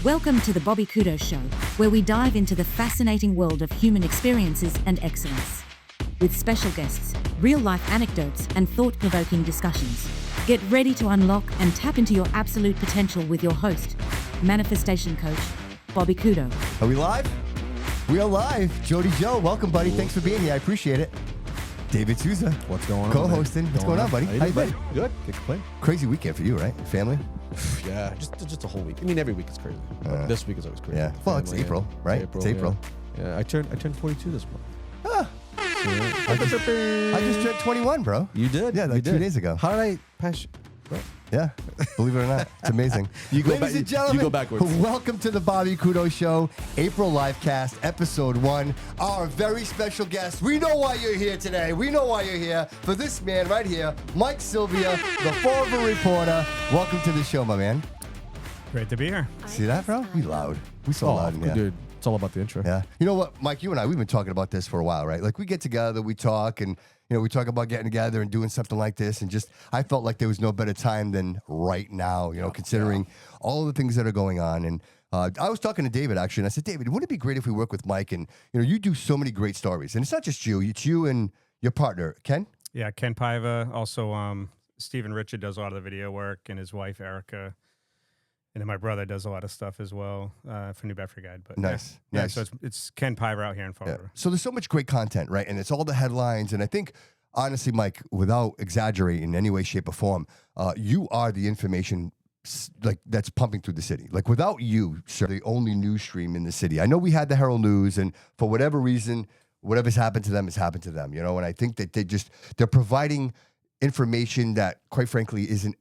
Welcome to the Bobby Couto Show, where we dive into the fascinating world of human experiences and excellence. With special guests, real-life anecdotes, and thought-provoking discussions. Get ready to unlock and tap into your absolute potential with your host, manifestation coach, Bobby Couto. Are we live? We are live. Jody Joe, welcome, buddy. Thanks for being here. I appreciate it. David Sousa. What's going on? Co-hosting. What's going on, buddy? How you been? Good. Can't complain. Crazy weekend for you, right? Family? Yeah, just a whole week. I mean, every week is crazy. But this week is always crazy. Yeah. Well, it's April, right? It's April. Yeah, I turned 42 this month. Ah. I just turned 21, bro. You did? Yeah, like 2 days ago. How did I pass you? What? Yeah, believe it or not, it's amazing. Ladies and gentlemen, you go backwards. Welcome to the Bobby Couto Show, April Livecast, Episode 1. Our very special guest. We know why you're here today. We know why you're here. For this man right here, Mike Silvia, the former reporter. Welcome to the show, my man. Great to be here. See that, bro? We loud. We so loud in here. Dude, it's all about the intro. Yeah. You know what, Mike, you and I, we've been talking about this for a while, right? Like, we get together, we talk, and we talk about getting together and doing something like this, and just, I felt like there was no better time than right now, considering all the things that are going on. And I was talking to David, actually, and I said, David, wouldn't it be great if we work with Mike? And, you do so many great stories. And it's not just you, it's you and your partner, Ken? Yeah, Ken Paiva. Also, Stephen Richard does a lot of the video work, and his wife, Erica. And then my brother does a lot of stuff as well for New Bedford Guide. But nice. So it's Ken Paiva out here in Fall River. Yeah. So there's so much great content, right? And it's all the headlines. And I think, honestly, Mike, without exaggerating in any way, shape, or form, you are the information that's pumping through the city. Like, without you, sir, the only news stream in the city. I know we had the Herald News, and for whatever reason, whatever's happened to them has happened to them. And I think that they're providing information that, quite frankly, isn't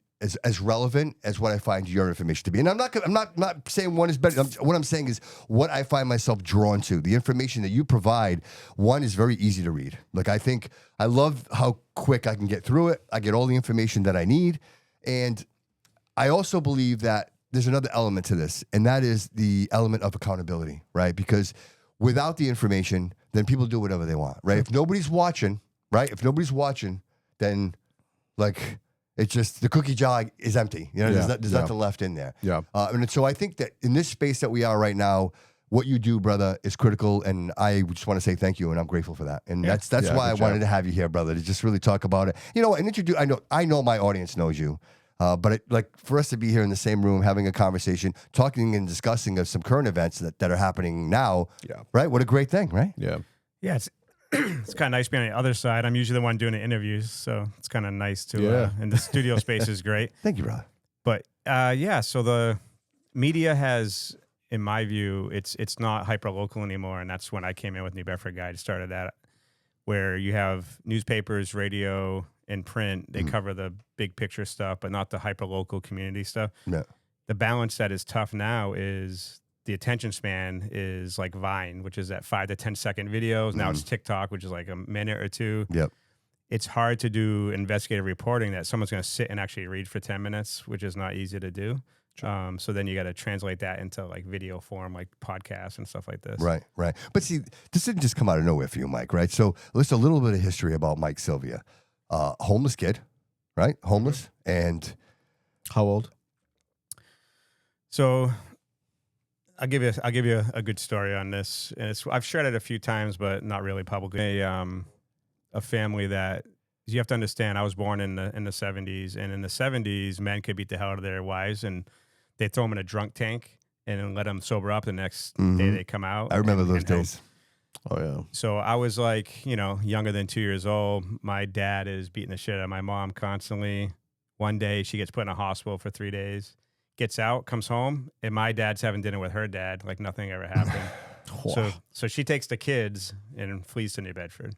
as relevant as what I find your information to be. And I'm not saying one is better. What I'm saying is what I find myself drawn to. The information that you provide, one, is very easy to read. Like, I love how quick I can get through it. I get all the information that I need. And I also believe that there's another element to this, and that is the element of accountability, right? Because without the information, then people do whatever they want, right? If nobody's watching, right? Then, like, it's just the cookie jar is empty. There's nothing left in there. Yeah. And so I think that in this space that we are right now, what you do, brother, is critical. And I just want to say thank you, and I'm grateful for that. And that's why I wanted to have you here, brother, to just really talk about it. And introduce. I know my audience knows you, but for us to be here in the same room, having a conversation, talking and discussing of some current events that are happening now. Yeah. Right. What a great thing, right? Yeah. Yeah, it's kind of nice being on the other side. I'm usually the one doing the interviews, so it's kind of nice to. And the studio space is great. Thank you, brother. But so the media has, in my view, it's not hyper local anymore, and that's when I came in with New Bedford Guide. Started that, where you have newspapers, radio, and print. They cover the big picture stuff, but not the hyper local community stuff. Yeah. The balance that is tough now is the attention span is like Vine, which is at 5 to 10 second videos. Now it's TikTok, which is like a minute or two. Yep. It's hard to do investigative reporting that someone's going to sit and actually read for 10 minutes, which is not easy to do. Sure. So then you got to translate that into like video form, like podcasts and stuff like this. Right. But see, this didn't just come out of nowhere for you, Mike, right? So let's a little bit of history about Mike Silvia. Homeless kid, right? Homeless. And how old? So I'll give you a good story on this, and I've shared it a few times, but not really publicly. A family that you have to understand. I was born in the 70s, and in the 70s, men could beat the hell out of their wives, and they throw them in a drunk tank and then let them sober up. The next day they come out. I remember those days. Oh yeah. So I was like, younger than 2 years old. My dad is beating the shit out of my mom constantly. One day she gets put in a hospital for 3 days. Gets out, comes home, and my dad's having dinner with her dad, like nothing ever happened. So she takes the kids and flees to New Bedford.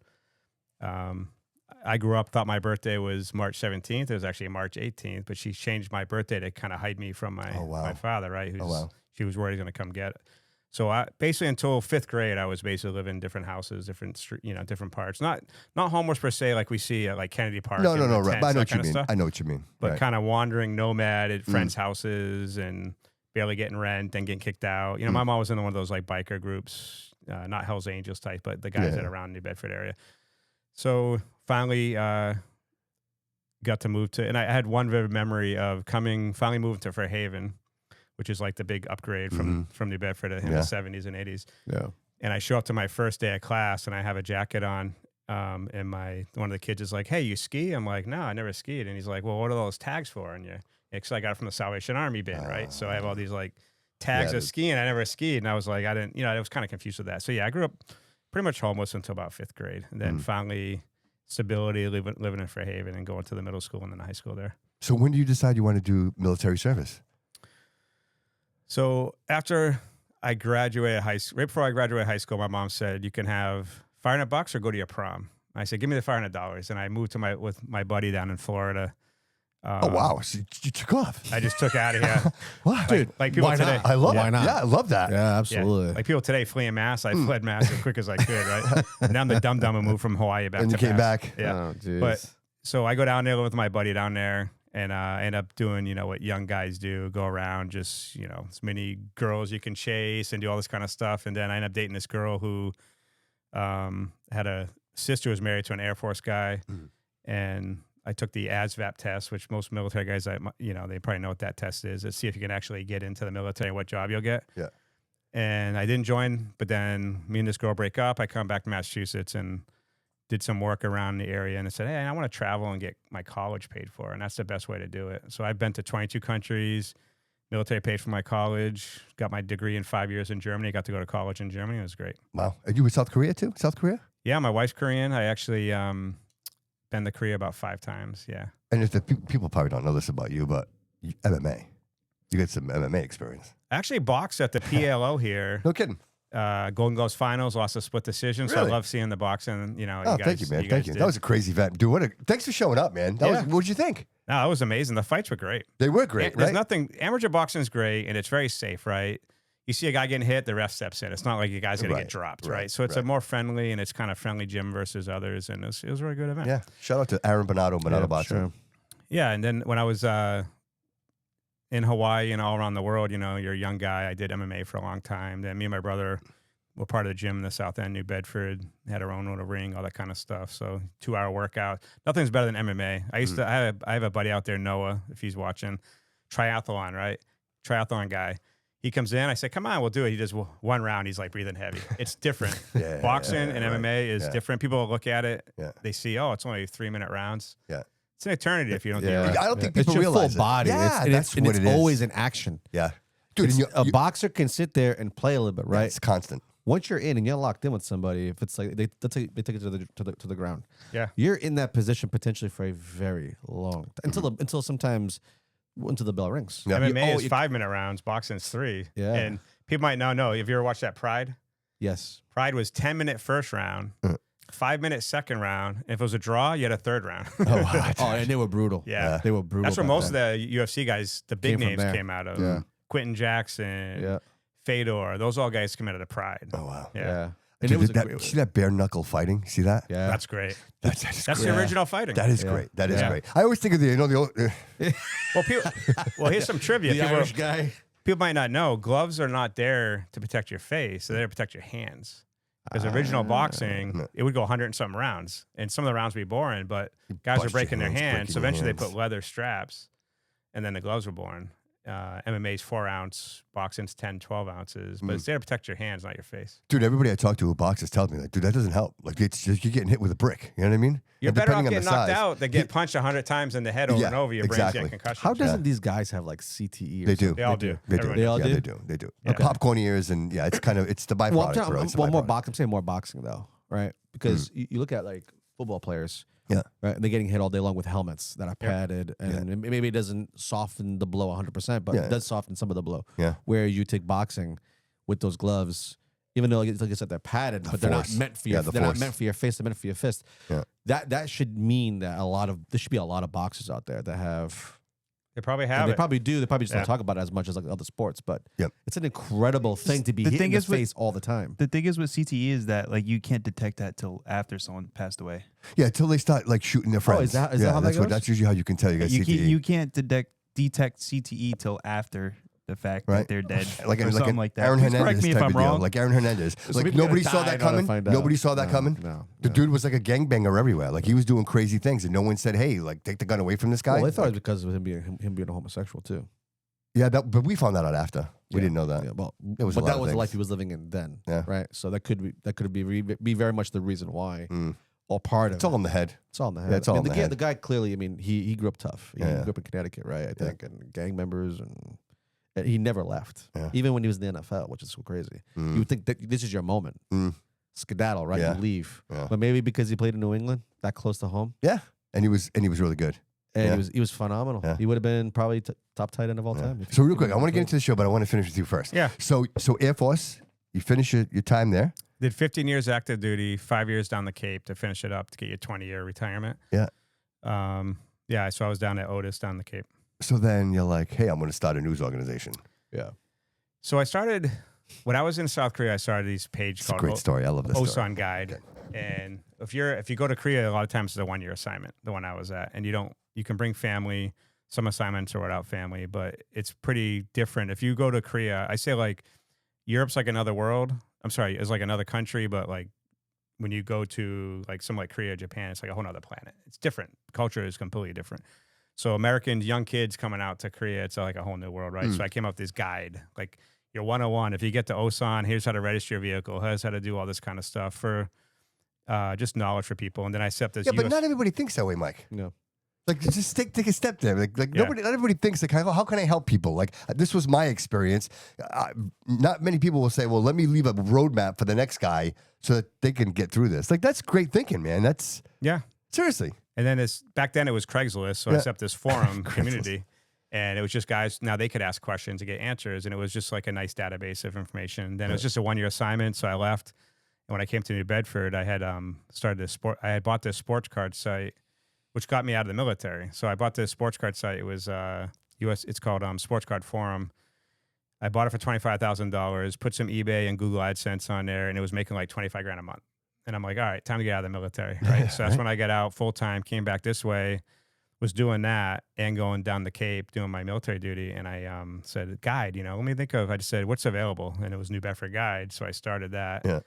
I grew up, thought my birthday was March 17th. It was actually March 18th, but she changed my birthday to kind of hide me from my father, right? She was worried he was going to come get it. So I basically until 5th grade, I was basically living in different houses, different different parts. Not homeless per se, like we see at like Kennedy Park. No, right. I know what you mean. I know what you mean. But kind of wandering nomad at friends' houses and barely getting rent and getting kicked out. My mom was in one of those like biker groups, not Hell's Angels type, but the guys that are around New Bedford area. So finally got to move to, and I had one vivid memory of finally moving to Fairhaven which is like the big upgrade from New Bedford in the 70s and 80s. Yeah. And I show up to my first day of class, and I have a jacket on. And one of the kids is like, "Hey, you ski?" I'm like, "No, I never skied." And he's like, "Well, what are those tags for?" And because I got it from the Salvation Army bin, right? So I have all these like tags of skiing. I never skied, and I was like, I was kind of confused with that. So yeah, I grew up pretty much homeless until about 5th grade, and then finally stability, living in Fairhaven, and going to the middle school and then high school there. So when do you decide you want to do military service? So after I graduated high school, right before I graduated high school, my mom said, "You can have $500 or go to your prom." I said, "Give me the $500," and I moved with my buddy down in Florida. Oh wow! So you took off. I just took out of here. Wow, Dude, like people why today. not? I love Why it. not? Yeah, I love that. Yeah, absolutely. Like people today fleeing Mass, I fled Mass as quick as I could, right? And now I'm the dumb and moved from Hawaii back And to you came Mass. back. Yeah. Oh, geez. But so I go down there with my buddy down there, and I end up doing, what young guys do, go around just, as many girls you can chase and do all this kind of stuff. And then I end up dating this girl who had a sister who was married to an Air Force guy. And I took the ASVAB test, which most military guys, they probably know what that test is. It's see if you can actually get into the military and what job you'll get. Yeah. And I didn't join, but then me and this girl break up. I come back to Massachusetts and did some work around the area, and I said, "Hey, I want to travel and get my college paid for," and that's the best way to do it. So I've been to 22 countries. Military paid for my college. Got my degree in 5 years in Germany. Got to go to college in Germany. It was great. Wow. And you were South Korea too? South Korea? Yeah, my wife's Korean. I actually been to Korea about 5 times. Yeah. And if the people probably don't know this about you, but MMA, you get some MMA experience. I actually boxed at the PLO here. No kidding. Golden Gloves finals, lost a split decision. So Really? I love seeing the boxing. Oh, you guys, thank you, man. guys Thank you. did. That was a crazy event, dude. Thanks for showing up, man. Yeah. What did you think? No, that was amazing. The fights were great. They were great, There's right? nothing. Amateur boxing is great, and it's very safe, right? You see a guy getting hit, the ref steps in. It's not like a guy's going to get dropped, right? So it's a more friendly, and it's kind of friendly gym versus others, and it was a really good event. Yeah. Shout out to Aaron Bonato Boxing. Sure. Yeah, and then when I was in Hawaii and all around the world, you're a young guy. I did MMA for a long time. Then me and my brother were part of the gym in the South End, New Bedford, had our own little ring, all that kind of stuff. So 2-hour workout. Nothing's better than MMA. I have a buddy out there, Noah, if he's watching, triathlon, right? Triathlon guy. He comes in, I say, "Come on, we'll do it." He does one round. He's like breathing heavy. It's different. Boxing and MMA is different. People look at it. Yeah. They see, oh, it's only 3-minute rounds. Yeah. It's an eternity if you don't get it Yeah. right. I don't think It's people your realize full body. Yeah, It's what it is. always in action. Yeah. Dude, and A boxer can sit there and play a little bit, right? It's constant. Once you're in and you're locked in with somebody, if it's like they take it to the ground, Yeah. you're in that position potentially for a very long time until sometimes until the bell rings. Yeah. MMA is 5-minute rounds, boxing's 3. Yeah. And people might not know. Have you ever watched that Pride? Yes. Pride was 10-minute first round, 5-minute second round. And if it was a draw, you had a third round. Oh, wow. Oh, and they were brutal. Yeah. They were brutal. That's where back most then. of the UFC guys, the big Came from names, there. came out of. Yeah. Quentin Jackson, Yeah. Fedor, those all guys came out of the Pride. Oh, wow. Yeah. Yeah. And Dude, it was see that bare knuckle fighting? See that? yeah. That's great. That's That's great. the original fighting. That is Yeah. great. That is Yeah. great. I always think of the old. Well, here's some trivia. the Irish guy. People might not know, gloves are not there to protect your face. They're there to protect your hands. Because original boxing, it would go 100 and some rounds. And some of the rounds would be boring, but guys bust are your breaking their hands, hands. breaking So your eventually they hands. put leather straps, and then the gloves were born. MMA's 4 ounce, boxing's 10, 12 ounces. But it's there to protect your hands, not your face. Dude, everybody I talk to who boxes tells me, like, dude, that doesn't help. Like, it's just, you're getting hit with a brick. You know what I mean? You're And better off depending on getting the knocked size- out than get punched 100 times in the head over Yeah, and over. Your brain's exactly. getting concussions. How doesn't these guys have like CTE? Or They do. something? They all do. They do. Everyone They all yeah, do? they do. They do. Okay. Popcorn ears and yeah, it's kind of it's the byproduct, Well, bro. It's the more byproduct. boxing. I'm saying more boxing though, right? Because you look at like football players, Yeah. right? And they're getting hit all day long with helmets that are padded, and maybe it doesn't soften the blow 100%, but it does soften some of the blow. Yeah. Where you take boxing with those gloves, even though like I said they're padded, but they're not force. meant for Yeah, your the they're not force. meant for your face. They're meant for your fist. Yeah. That should mean that there should be a lot of boxers out there that have. They probably And have they it. probably do. They probably just Yeah. don't talk about it as much as like other sports, but Yep. it's an incredible thing to be The hit in thing the is with- face all the time. The thing is with CTE is that like you can't detect that till after someone passed away. Yeah, until they start like shooting their friends. is that yeah, how that that's goes? That's usually how you can tell you guys You CTE. can't detect CTE till after the fact Right. that they're dead, like or something like that. Aaron Please Hernandez correct me if type I'm of deal. wrong. Like Aaron Hernandez. Like people nobody gotta saw die that in order to coming. find out. Nobody saw that No, coming. no, The no. dude was like a gangbanger everywhere. Like he was doing crazy things, and no one said, "Hey, like take the gun away from this guy." Well, they thought it Like, was because of him being a homosexual too. Yeah, but we found that out after. We didn't know that. Yeah, well, It was but a lot that of was the life things. he was living in then. Yeah. Right. So that could be very much the reason why, or part It's of all in the head. It's all in the head. Yeah, it's all in the the guy, head. the guy clearly, I mean, he grew up tough. He Yeah. grew up in Connecticut, right? I think, and gang members, and he never left, Yeah. even when he was in the NFL, which is so crazy. You would think that this is your moment, skedaddle, right? Yeah. You leave, Yeah. but maybe because he played in New England, that close to home, Yeah, and he was really good. and Yeah. he was phenomenal. Yeah. He would have been probably top tight end of all time. So real quick, I want to get into the show, but I want to finish with you first. Yeah. So Air Force, you finish your time there. Did 15 years active duty, 5 years down the Cape to finish it up to get your 20-year retirement. Yeah. Yeah, so I was down at Otis down the Cape. So then you're like, hey, I'm going to start a news organization. Yeah, So I started, when I was in South Korea, I started these page It's a called great story. I love this story. Osan Guide. And if you go to Korea, a lot of times it's a 1-year assignment, the one I was at. And you can bring family, some assignments are without family, but it's pretty different. If you go to Korea, I say like Europe's like another world. I'm sorry, it's like another country, but like when you go to like some like Korea, Japan, it's like a whole nother planet. It's different. Culture is completely different. So Americans, young kids coming out to Korea, it's like a whole new world, right? So I came up with this guide, like your 101. If you get to Osan, here's how to register your vehicle. Here's how to do all this kind of stuff for just knowledge for people. And then I set up this Yeah, but not everybody thinks that way, Mike. no. Like, just take a step there. Like Yeah. not everybody thinks like, how can I help people? Like, this was my experience. Not many people will say, well, let me leave a roadmap for the next guy so that they can get through this. Like, that's great thinking, man. That's Yeah. seriously. And then back then it was Craigslist. So I Yeah. set up this forum community. And it was just guys, now they could ask questions and get answers. And it was just like a nice database of information. Then it was just a 1-year assignment. So I left. And when I came to New Bedford, I had I had bought this sports card site, which got me out of the military. So I bought this sports card site. It was it's called Sports Card Forum. I bought it for $25,000, put some eBay and Google AdSense on there, and it was making like $25,000 a month. And I'm like, all right, time to get out of the military, right? So that's when I got out full time, came back this way, was doing that and going down the Cape, doing my military duty. And I said, guide, let me think of, I just said, what's available? And it was New Bedford Guide. So I started that. Yeah.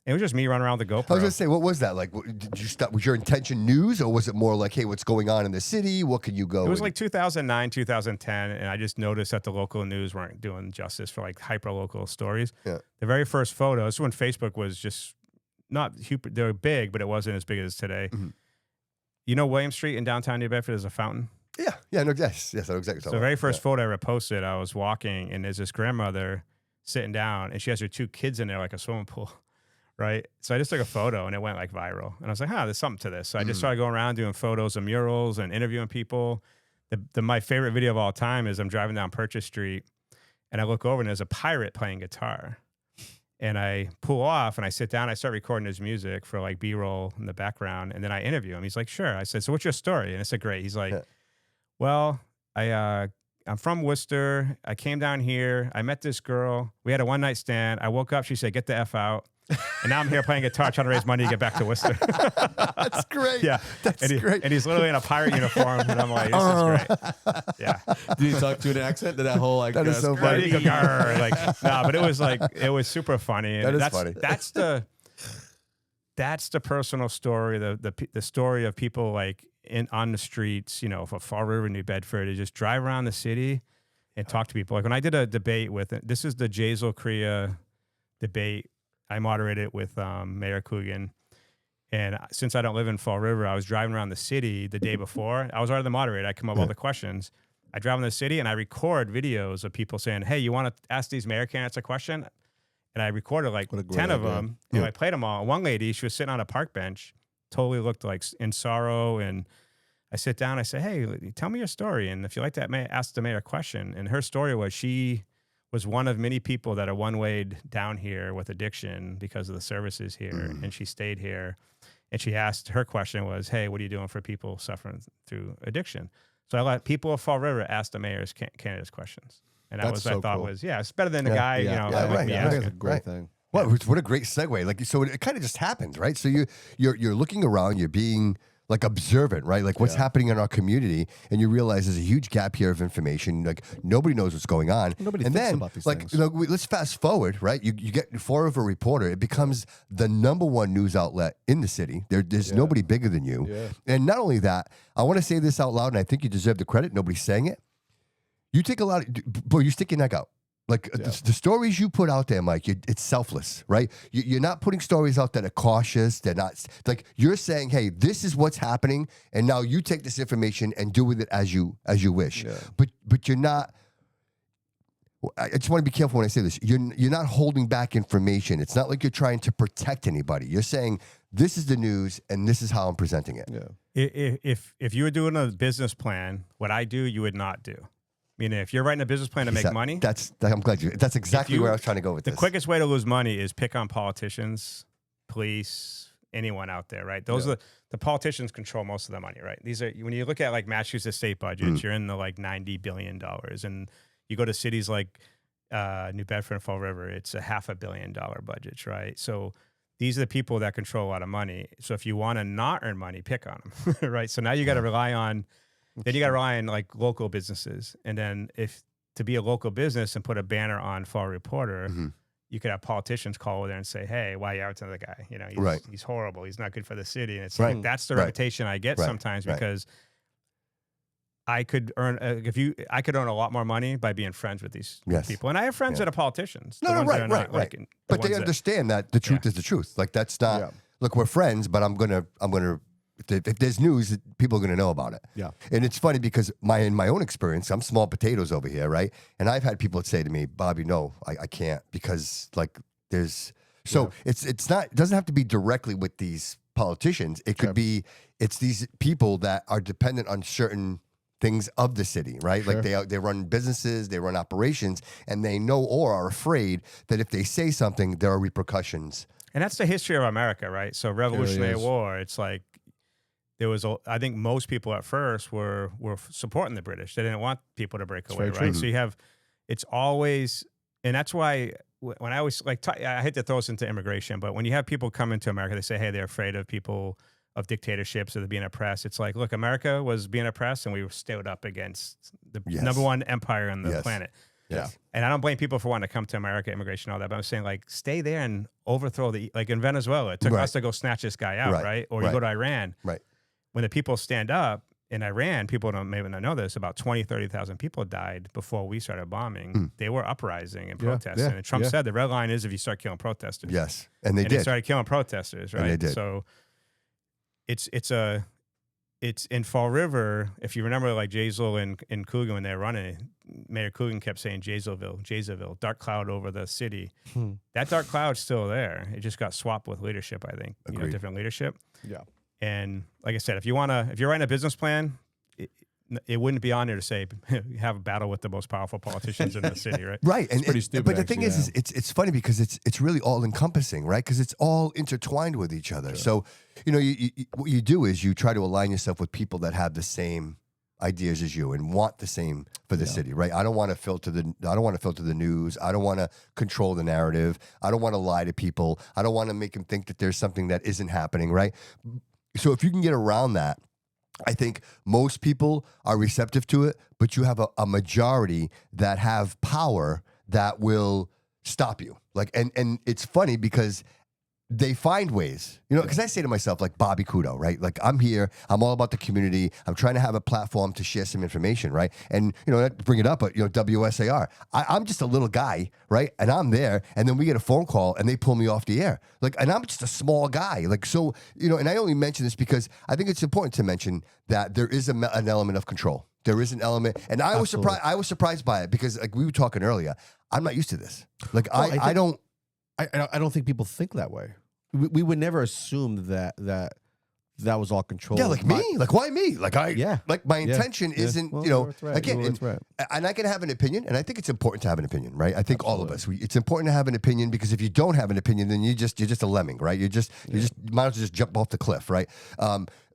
It was just me running around with the GoPro. I was going to say, what was that? Like, did you start, was your intention news, or was it more like, hey, what's going on in the city? What could you go? It was like 2009, 2010, and I just noticed that the local news weren't doing justice for like hyper-local stories. Yeah. The very first photo, this is when Facebook was just not super, they were big, but it wasn't as big as today. Mm-hmm. You know William Street in downtown New Bedford is a fountain? Yeah, no, yes, I know exactly. So the very first photo I ever posted, I was walking, and there's this grandmother sitting down, and she has her 2 kids in there like a swimming pool. Right. So I just took a photo and it went like viral. And I was like, there's something to this. So I just started going around doing photos of murals and interviewing people. My favorite video of all time is I'm driving down Purchase Street and I look over and there's a pirate playing guitar. And I pull off and I sit down. I start recording his music for like B-roll in the background. And then I interview him. He's like, sure. I said, so what's your story? And I said, great. He's like, well, I'm from Worcester. I came down here. I met this girl. We had a one-night stand. I woke up. She said, get the F out. And now I'm here playing guitar, trying to raise money to get back to Worcester. That's great. Yeah. That's great. And he's literally in a pirate uniform. And I'm like, this is great. Yeah. Did he talk to an accent? Did that whole like That is so But funny. he go, "Grr," like, no, but it was super funny. And That is funny. That's the personal story, the story of people like on the streets, for Fall River, New Bedford, to just drive around the city and talk to people. Like when I did a debate this is the Jazel Korea debate. I moderated it with Mayor Coogan. And since I don't live in Fall River, I was driving around the city the day before. I was already the moderator. I come up with all the questions. I drive in the city and I record videos of people saying, hey, you want to ask these mayor candidates a question? And I recorded like What a great 10 of idea. them. And I played them all. One lady, she was sitting on a park bench, totally looked like in sorrow. And I sit down, I say, hey, tell me your story. And if you like that, ask the mayor a question. And her story was she was one of many people that are one-wayed down here with addiction because of the services here. And she stayed here. And she asked, her question was, hey, what are you doing for people suffering through addiction? So I let people of Fall River ask the mayor's candidates questions. And that That's was, so I thought cool. was, it's better than the guy, right, like me yeah, I think asking. it's a great Right. thing. Well, what a great segue. Like, so it kind of just happens, right? So you're looking around, you're being like observant, right? Like what's happening in our community, and you realize there's a huge gap here of information. Like nobody knows what's going on. Nobody and thinks then, about these like, things. let's fast forward, right? You get Fall River Reporter. It becomes the #1 news outlet in the city. There's nobody bigger than you. Yeah. And not only that, I want to say this out loud, and I think you deserve the credit. Nobody's saying it. You take a lot of, bro, you stick your neck out. Like the stories you put out there, Mike, it's selfless, right? You're not putting stories out that are cautious. They're not like you're saying, hey, this is what's happening, and now you take this information and do with it as you wish. Yeah. But you're not. I just want to be careful when I say this. You're not holding back information. It's not like you're trying to protect anybody. You're saying this is the news and this is how I'm presenting it. Yeah. If you were doing a business plan, what I do, you would not do. I mean, if you're writing a business plan to make money, I'm glad that's exactly where I was trying to go with this. The quickest way to lose money is pick on politicians, police, anyone out there, right? Those are the politicians control most of the money, right? These are when you look at like Massachusetts state budgets, you're in the like $90 billion, and you go to cities like New Bedford and Fall River, it's a $500 million budgets, right? So these are the people that control a lot of money. So if you want to not earn money, pick on them, right? So now you got to rely on. Then you got to rely on like local businesses, and then if to be a local business and put a banner on Fall Reporter, you could have politicians call over there and say, "Hey, why are you out to the guy? You know, he's horrible. He's not good for the city." And it's like that's the reputation I get sometimes because I could earn I could earn a lot more money by being friends with these people, and I have friends that are politicians. Right. But they understand that the truth is the truth. Like that's not. Look, we're friends, but I'm gonna. If there's news, people are going to know about it. Yeah. And it's funny because in my own experience, I'm small potatoes over here, right? And I've had people say to me, Bobby, no, I can't because like there's it doesn't have to be directly with these politicians. It could be it's these people that are dependent on certain things of the city, right? Like they run businesses, they run operations, and they know or are afraid that if they say something, there are repercussions. And that's the history of America, right? So Revolutionary War, it's like I think most people at first were supporting the British. They didn't want people to break away, right? So you have, it's always, and that's why when I always I hate to throw us into immigration, but when you have people come into America, they say, hey, they're afraid of people, of dictatorships, or they're being oppressed. It's like, look, America was being oppressed, and we stood up against the number one empire on the planet. Yeah. And I don't blame people for wanting to come to America, immigration, all that. But I'm saying, like, stay there and overthrow like in Venezuela, it took us to go snatch this guy out, right? Or you go to Iran. Right. When the people stand up in Iran, people maybe not know this, about 20, 30,000 people died before we started bombing. They were uprising and protesting. And Trump said the red line is if you start killing protesters. Yes. And they did. They started killing protesters, right? And they did. So it's in Fall River, if you remember like Jaysville and Coogan when they were running, Mayor Coogan kept saying Jaysville, dark cloud over the city. That dark cloud's still there. It just got swapped with leadership, I think. Different leadership. Yeah. And like I said, if you're writing a business plan, it wouldn't be on there to say have a battle with the most powerful politicians in the city, right? Right. It's pretty stupid. But the thing is it's funny because it's really all encompassing, right? Because it's all intertwined with each other. So, what you do is you try to align yourself with people that have the same ideas as you and want the same for the city, right? I don't want to filter the news. I don't want to control the narrative. I don't want to lie to people. I don't want to make them think that there's something that isn't happening, right? So if you can get around that, I think most people are receptive to it, but you have a majority that have power that will stop you. Like, and it's funny because they find ways, because I say to myself, like Bobby Couto, right? Like I'm here, I'm all about the community. I'm trying to have a platform to share some information, right? And, not to bring it up, but, WSAR, I'm just a little guy, right? And I'm there, and then we get a phone call and they pull me off the air. Like, and I'm just a small guy. Like, so, and I only mention this because I think it's important to mention that there is an element of control. There is an element, and I was surprised by it because like we were talking earlier, I'm not used to this. Like, I don't think people think that way. We would never assume that was all controlled. Yeah, like me. Like why me? Like like my intention isn't, again, and I can have an opinion, and I think it's important to have an opinion, right? I think all of us, it's important to have an opinion because if you don't have an opinion, then you're just a lemming, right? You might as well just jump off the cliff, right?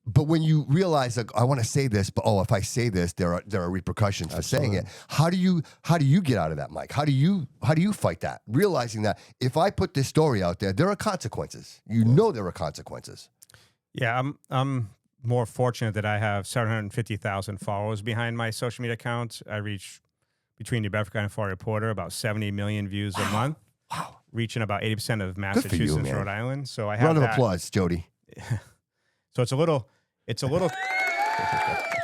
But when you realize, like, I want to say this, but if I say this, there are repercussions for saying it. How do you get out of that, Mike? How do you fight that? Realizing that if I put this story out there are consequences. There are consequences. Yeah, I'm more fortunate that I have 750,000 followers behind my social media accounts. I reach between New Bedford and Fall Reporter about 70 million views a month. Wow, reaching about 80% of Massachusetts and Rhode Island. So I have round of applause, Jody. So it's a little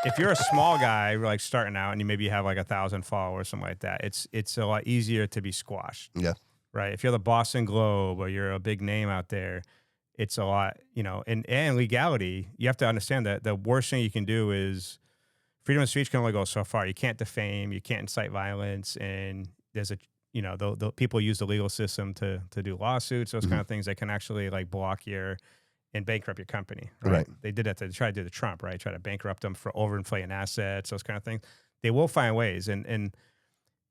if you're a small guy like starting out and you maybe have like 1,000 followers, something like that, it's a lot easier to be squashed. Yeah. Right. If you're the Boston Globe or you're a big name out there, it's a lot, and legality, you have to understand that the worst thing you can do is freedom of speech can only go so far. You can't defame, you can't incite violence, and there's the people use the legal system to do lawsuits, those kind of things that can actually like block your and bankrupt your company. Right. They did that to try to do to Trump, right? Try to bankrupt them for overinflating assets, those kind of things. They will find ways. And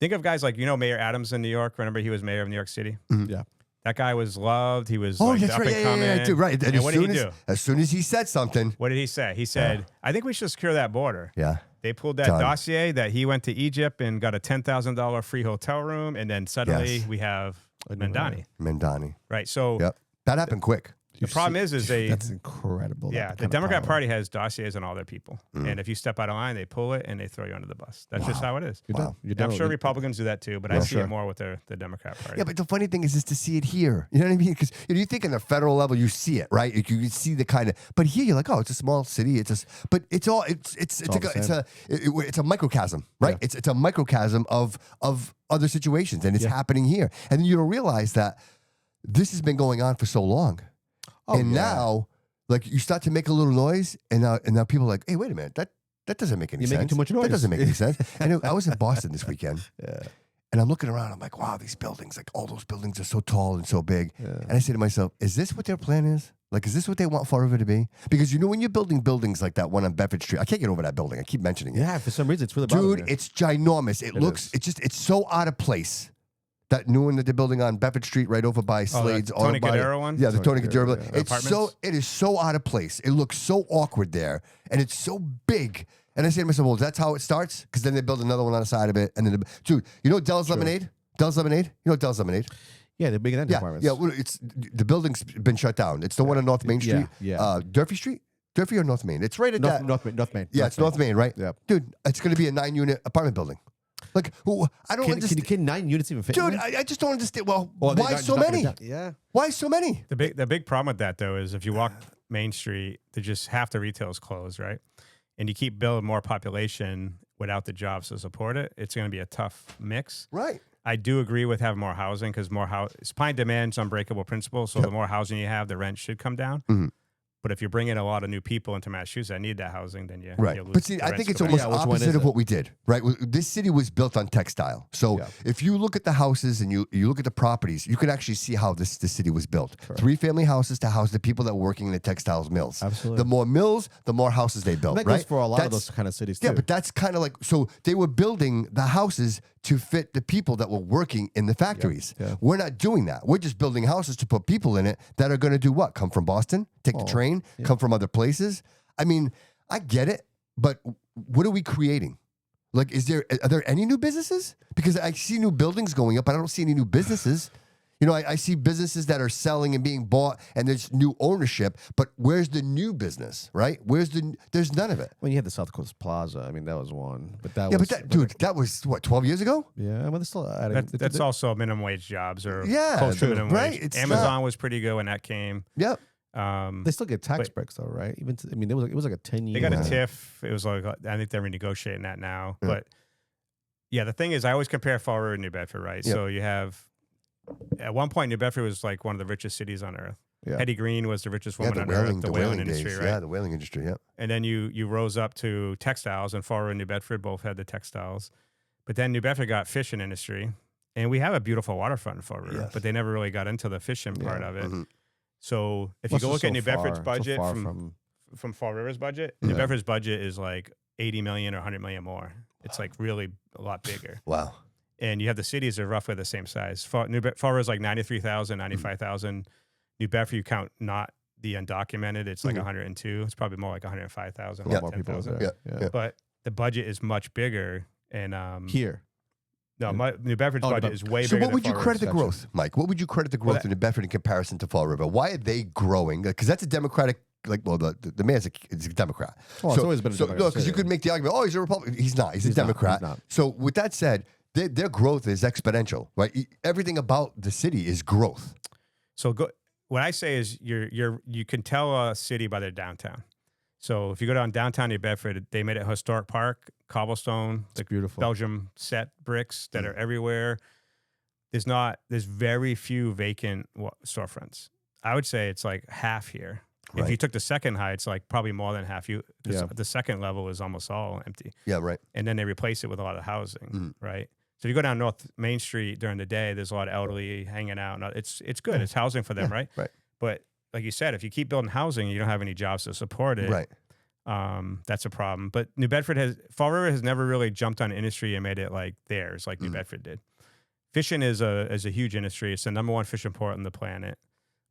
think of guys like, Mayor Adams in New York. Remember he was mayor of New York City? Yeah. That guy was loved. He was That's up right. and coming. Yeah, dude, right. And what did he do? As soon as he said something. What did he say? He said, I think we should secure that border. Yeah. They pulled that dossier that he went to Egypt and got a $10,000 free hotel room. And then suddenly we have Mandani. Right. So that happened quick. The problem is that's incredible. Yeah, the Democrat Party has dossiers on all their people, and if you step out of line, they pull it and they throw you under the bus. That's just how it is. I'm sure Republicans do that too, but I see it more with the Democrat Party. Yeah, but the funny thing is to see it here. You know what I mean? Because you think on the federal level, you see it, right? You see the kind of, but here you're like, oh, it's a small city. But it's a microcosm, right? Yeah. It's a microcosm of other situations, and it's happening here, and then you don't realize that this has been going on for so long. Now, like, you start to make a little noise, and now people are like, hey, wait a minute, that doesn't make any sense. You're making too much noise. That doesn't make any sense. And I was in Boston this weekend, and I'm looking around, I'm like, wow, these buildings, like all those buildings are so tall and so big. Yeah. And I say to myself, is this what their plan is? Like, is this what they want Fall River to be? Because when you're building buildings like that one on Bedford Street, I can't get over that building. I keep mentioning it. Yeah, for some reason, it's really bothering me. Dude, it's ginormous. It's so out of place. That new one that they're building on Bedford Street, right over by Slade's. The Tony Cadero one? Yeah, the Tony Cadero. Yeah. It is so out of place. It looks so awkward there, and it's so big. And I say to myself, well, that's how it starts? Because then they build another one on the side of it. And then, dude, Dell's Lemonade? Dell's Lemonade? You know Dell's Lemonade? Yeah, they're big in that department. Yeah, well, the building's been shut down. It's the one on North Main Street. Yeah. Durfee Street? Durfee or North Main? It's right at that. North Main. Yeah, it's North Main, right? Yeah. Dude, it's going to be a 9-unit apartment building. Like, I don't understand. Can 9 units even fit? Dude, I just don't understand. Well, why so many? Yeah. Why so many? The big problem with that, though, is if you walk Main Street, just half the retail is closed, right? And you keep building more population without the jobs to support it, it's going to be a tough mix. Right. I do agree with having more housing because supply and demand is unbreakable principle. So the more housing you have, the rent should come down. Mm-hmm. But if you're bringing a lot of new people into Massachusetts that need that housing, then you lose. But see, I think it's almost opposite of what we did, right? This city was built on textile. So if you look at the houses and you look at the properties, you can actually see how this city was built. Correct. 3-family houses to house the people that were working in the textiles mills. Absolutely. The more mills, the more houses they built, that right? goes for a lot of those kind of cities, too. Yeah, but that's kind of like, so they were building the houses to fit the people that were working in the factories. Yeah. We're not doing that. We're just building houses to put people in it that are going to do what? Come from Boston, take the train, come from other places. I mean, I get it, but what are we creating? Like, are there any new businesses? Because I see new buildings going up, but I don't see any new businesses. I see businesses that are selling and being bought, and there's new ownership, but where's the new business, right? There's none of it. Well, you had the South Coast Plaza. I mean, that was one. But that that was, what, 12 years ago? Yeah, well, still that's also minimum wage jobs or close to minimum wage. Amazon was pretty good when that came. Yep. They still get tax breaks though, right? It was like a 10-year. They got a TIF. It was like, I think they're renegotiating that now. Yeah. But yeah, the thing is, I always compare Fall River and New Bedford, right? Yep. So you have, at one point, New Bedford was like one of the richest cities on earth. Yeah. Hetty Green was the richest woman on earth. The whaling industry, days. right? Yeah, the whaling industry. Yeah. And then you rose up to textiles, and Fall River and New Bedford both had the textiles. But then New Bedford got fishing industry, and we have a beautiful waterfront in Fall River, but they never really got into the fishing part of it. Mm-hmm. So if you go look at New Bedford's budget from Fall River's budget, New Bedford's budget is like 80 million or 100 million more. It's like really a lot bigger. Wow. And you have the cities are roughly the same size. Fall River is like 93,000, 95,000. New Bedford, you count not the undocumented, it's like 102. It's probably more like 105,000. Yeah, more people there. Yeah. But the budget is much bigger. And here. No, New Bedford's budget is way bigger. So what would you credit the growth, Mike? What would you credit the growth in New Bedford in comparison to Fall River? Why are they growing? Because that's a Democratic, the mayor's a Democrat. Well, it's always been a Democrat. Because you could make the argument, he's a Republican. He's not. He's a Democrat. Not. So with that said, their growth is exponential, right? Everything about the city is growth. So what I say is you can tell a city by their downtown. So if you go down downtown New Bedford, they made it a historic park, cobblestone, It's beautiful. Belgium set bricks that are everywhere. There's very few vacant storefronts. I would say it's like half here. Right. If you took the second high, it's like probably more than half. The second level is almost all empty. Yeah, right. And then they replace it with a lot of housing, right? So if you go down North Main Street during the day, there's a lot of elderly hanging out. And it's good. It's housing for them, right? Right. But like you said, if you keep building housing, you don't have any jobs to support it. Right. That's a problem. But Fall River has never really jumped on industry and made it like theirs, like New Bedford did. Fishing is a huge industry. It's the number one fishing port on the planet.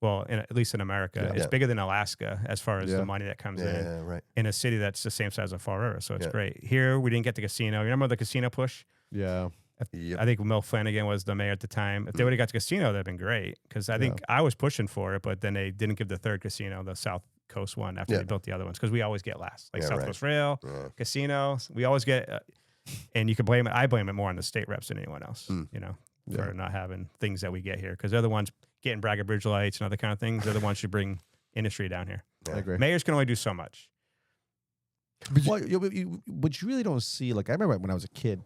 Well, at least in America, it's bigger than Alaska as far as the money that comes in. Right. In a city that's the same size as Fall River, so it's great. Here, we didn't get the casino. You remember the casino push? Yeah. I think Mel Flanagan was the mayor at the time. If they would have got the casino, that'd been great. Because I think I was pushing for it, but then they didn't give the third casino, the South Coast one, after they built the other ones. Because we always get last, like South Coast Rail, casino. We always get, and you can blame it. I blame it more on the state reps than anyone else. You know, for not having things that we get here. Because they're the ones getting Braga Bridge lights and other kind of things. They're the ones who bring industry down here. I agree. Mayors can only do so much. But you really don't see, like, I remember when I was a kid,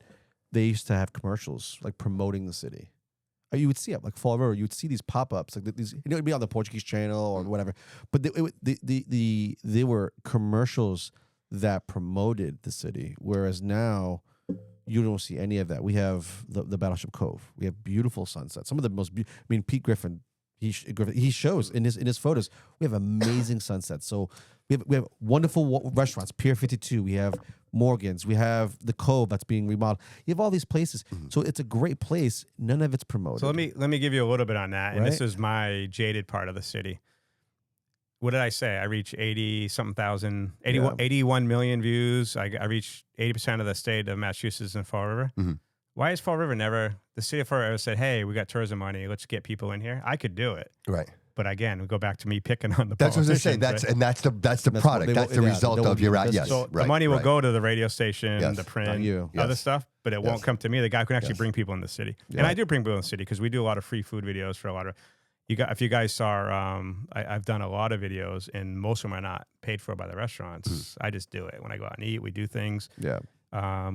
they used to have commercials like promoting the city. You would see it like Fall River. You would see these pop-ups, like these. It would be on the Portuguese channel or whatever. But they were commercials that promoted the city. Whereas now, you don't see any of that. We have the Battleship Cove. We have beautiful sunsets. Some of the most. Pete Griffin. He shows in his photos. We have amazing sunsets. So we have wonderful restaurants. Pier 52. We have Morgan's. We have the Cove that's being remodeled. You have all these places. So it's a great place. None of it's promoted. So let me give you a little bit on that. And this is my jaded part of the city. What did I say? I reach 81 million views. I reach 80% of the state of Massachusetts and Fall River. Why is Fall River the city of Fall River said, hey, we got tourism money, let's get people in here? I could do it. Right. But again, we go back to me picking on the That's what I was politicians. saying. That's the product. That's the result of your yes. So the money will go to the radio station, the print, other stuff, but it won't come to me. The guy who can actually bring people in the city. And I do bring people in the city because we do a lot of free food videos for a lot of if you guys saw, I've done a lot of videos, and most of them are not paid for by the restaurants. I just do it. When I go out and eat, we do things. Yeah.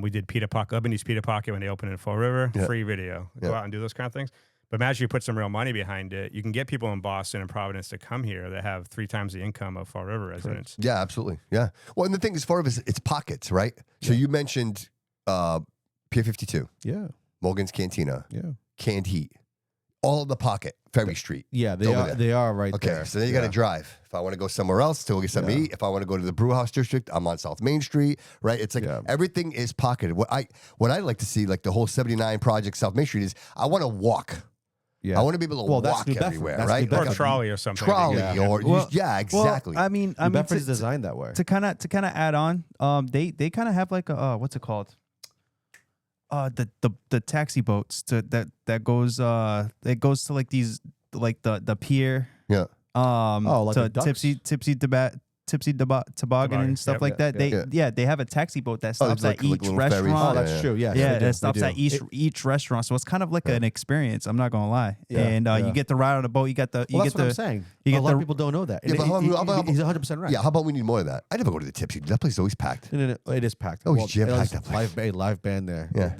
We did Peter Pocket, Lebanese Peter Pocket when they opened in Fall River. Free video. Go out and do those kind of things. But imagine you put some real money behind it. You can get people in Boston and Providence to come here that have 3 times the income of Fall River residents. Yeah, absolutely. Yeah. Well, and the thing is, Fall River, it's pockets, right? So you mentioned Pier 52. Yeah. Morgan's Cantina. Yeah. Canned Heat. All of the pocket. Ferry Street. Yeah, they are right there. Okay, so then you got to drive. If I want to go somewhere else to get something to eat, if I want to go to the Brew House District, I'm on South Main Street, right? It's like everything is pocketed. What I like to see, like the whole 79 project South Main Street, is I want to walk. Yeah. I want to be able to walk everywhere, right? Or a trolley or something. Exactly. I mean, New Bedford is designed that way. To kind of add on, they kind of have like a what's it called? The taxi boats that goes to like these like the pier. Yeah. Like to the tipsy toboggan and stuff like that. They have a taxi boat that stops at each restaurant. Oh, that's true. Yeah. That stops at each restaurant. So it's kind of like an experience. I'm not gonna lie. And you get the ride on the boat. You get the. That's what I'm saying. A lot of people don't know that. Yeah, but he's 100% right. Yeah. How about we need more of that? I never go to the Tipsy. That place is always packed. No, it is packed. Oh, jam-packed. Live band there. Yeah.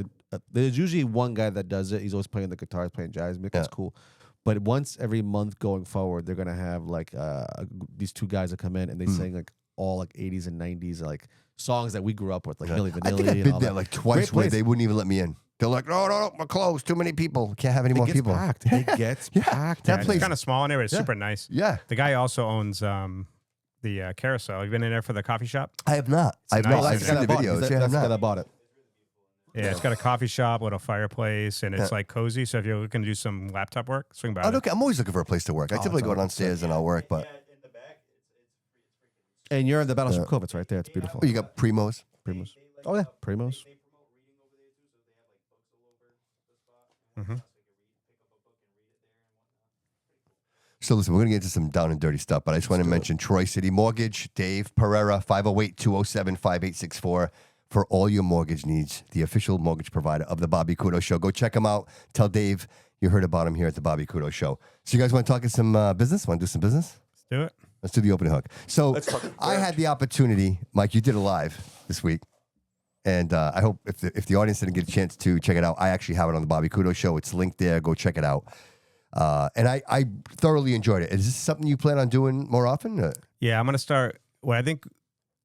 There's usually one guy that does it. He's always playing the guitars, playing jazz music. That's cool. But once every month going forward, they're gonna have like these 2 guys that come in and they sing like all like 80s and 90s like songs that we grew up with, like Milli Vanilli. I think I've been there like twice where they wouldn't even let me in. They're like, no, we're closed. Too many people. Can't have any more people. Packed. It gets packed. That place is kind of small in there, but it's super nice. Yeah. The guy also owns the Carousel. You've been in there for the coffee shop? I have not. I've seen the videos. That's the guy that bought it. Yeah, it's got a coffee shop, little fireplace, and it's like cozy. So if you're looking to do some laptop work, swing by. I'm always looking for a place to work. I typically go downstairs and I'll work, but. And you're in the Battleship Cove. It's right there. It's beautiful. Oh, you got Primos. Oh yeah, Primos. So listen, we're going to get into some down and dirty stuff, but I just want to mention Troy City Mortgage, Dave Pereira, 508-207-5864 for all your mortgage needs, the official mortgage provider of the Bobby Couto Show. Go check him out. Tell Dave you heard about him here at the Bobby Couto Show. So you guys want to talk some business? Want to do some business? Let's do it. Let's do the opening hook. So I had the opportunity, Mike, you did a live this week. And I hope if the audience didn't get a chance to check it out, I actually have it on the Bobby Couto Show. It's linked there. Go check it out. And I thoroughly enjoyed it. Is this something you plan on doing more often? Yeah, I'm going to start. What I think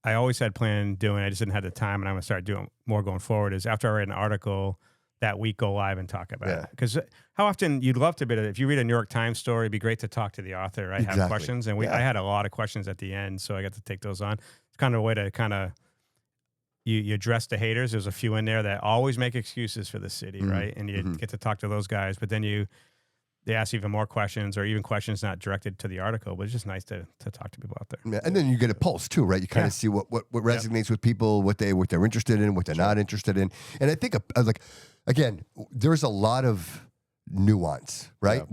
I always had planned doing, I just didn't have the time, and I'm going to start doing more going forward, is after I write an article that week, go live and talk about it. Because how often you'd love to be, if you read a New York Times story, it'd be great to talk to the author, right? Have questions. And I had a lot of questions at the end, so I got to take those on. It's kind of a way to kind of, you address the haters. There's a few in there that always make excuses for the city, right? And you get to talk to those guys, but then they ask even more questions, or even questions not directed to the article. But it's just nice to talk to people out there. Yeah, and then you get a pulse too, right? You kind of see what resonates with people, what they're interested in, what they're not interested in. And I think again, there's a lot of nuance, right?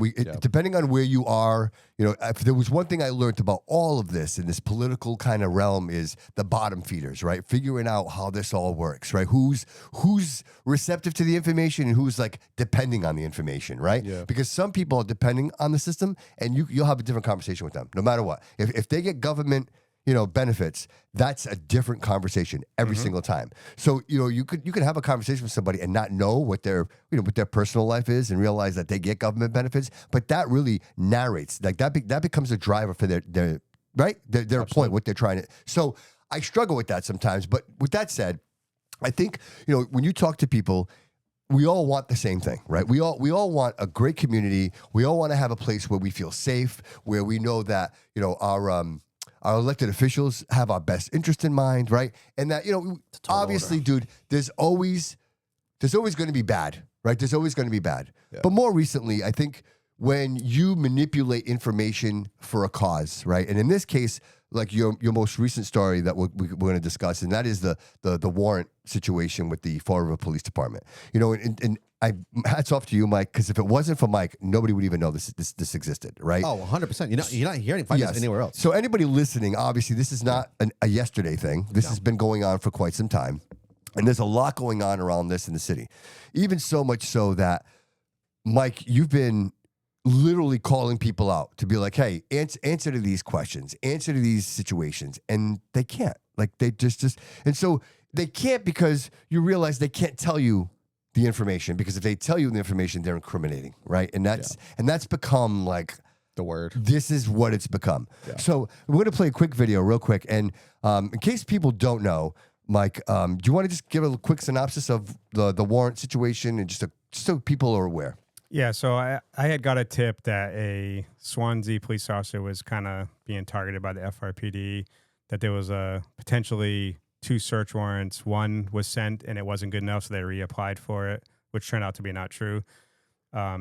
Depending on where you are, if there was one thing I learned about all of this in this political kind of realm, is the bottom feeders, right? Figuring out how this all works, right? Who's receptive to the information and who's like depending on the information, right? Yeah. Because some people are depending on the system, and you'll have a different conversation with them, no matter what. If they get government benefits, that's a different conversation every single time. So, you could have a conversation with somebody and not know what their personal life is, and realize that they get government benefits, but that really narrates, like that becomes a driver for their point, what they're trying to. So I struggle with that sometimes, but with that said, I think, when you talk to people, we all want the same thing, right? We all want a great community. We all want to have a place where we feel safe, where we know that, our elected officials have our best interest in mind, right? And that, obviously, dude, there's always going to be bad, right? There's always going to be bad. Yeah. But more recently, I think when you manipulate information for a cause, right? And in this case, like your most recent story that we're going to discuss, and that is the warrant situation with the Fall River Police Department. And I hats off to you, Mike, because if it wasn't for Mike, nobody would even know this existed, right? Oh, 100%. You're not hearing this anywhere else. So anybody listening, obviously, this is not a yesterday thing. This has been going on for quite some time, and there's a lot going on around this in the city. Even so much so that, Mike, you've been literally calling people out to be like, hey, answer to these questions, answer to these situations, and they can't. Like, they just and so they can't, because you realize they can't tell you the information, because if they tell you the information, they're incriminating, right? And that's become like the word. This is what it's become. Yeah. So we're going to play a quick video real quick. And in case people don't know, Mike, do you want to just give a quick synopsis of the warrant situation, and just so people are aware? Yeah, so I had got a tip that a Swansea police officer was kind of being targeted by the FRPD, that there was potentially 2 search warrants. One was sent and it wasn't good enough, so they reapplied for it, which turned out to be not true.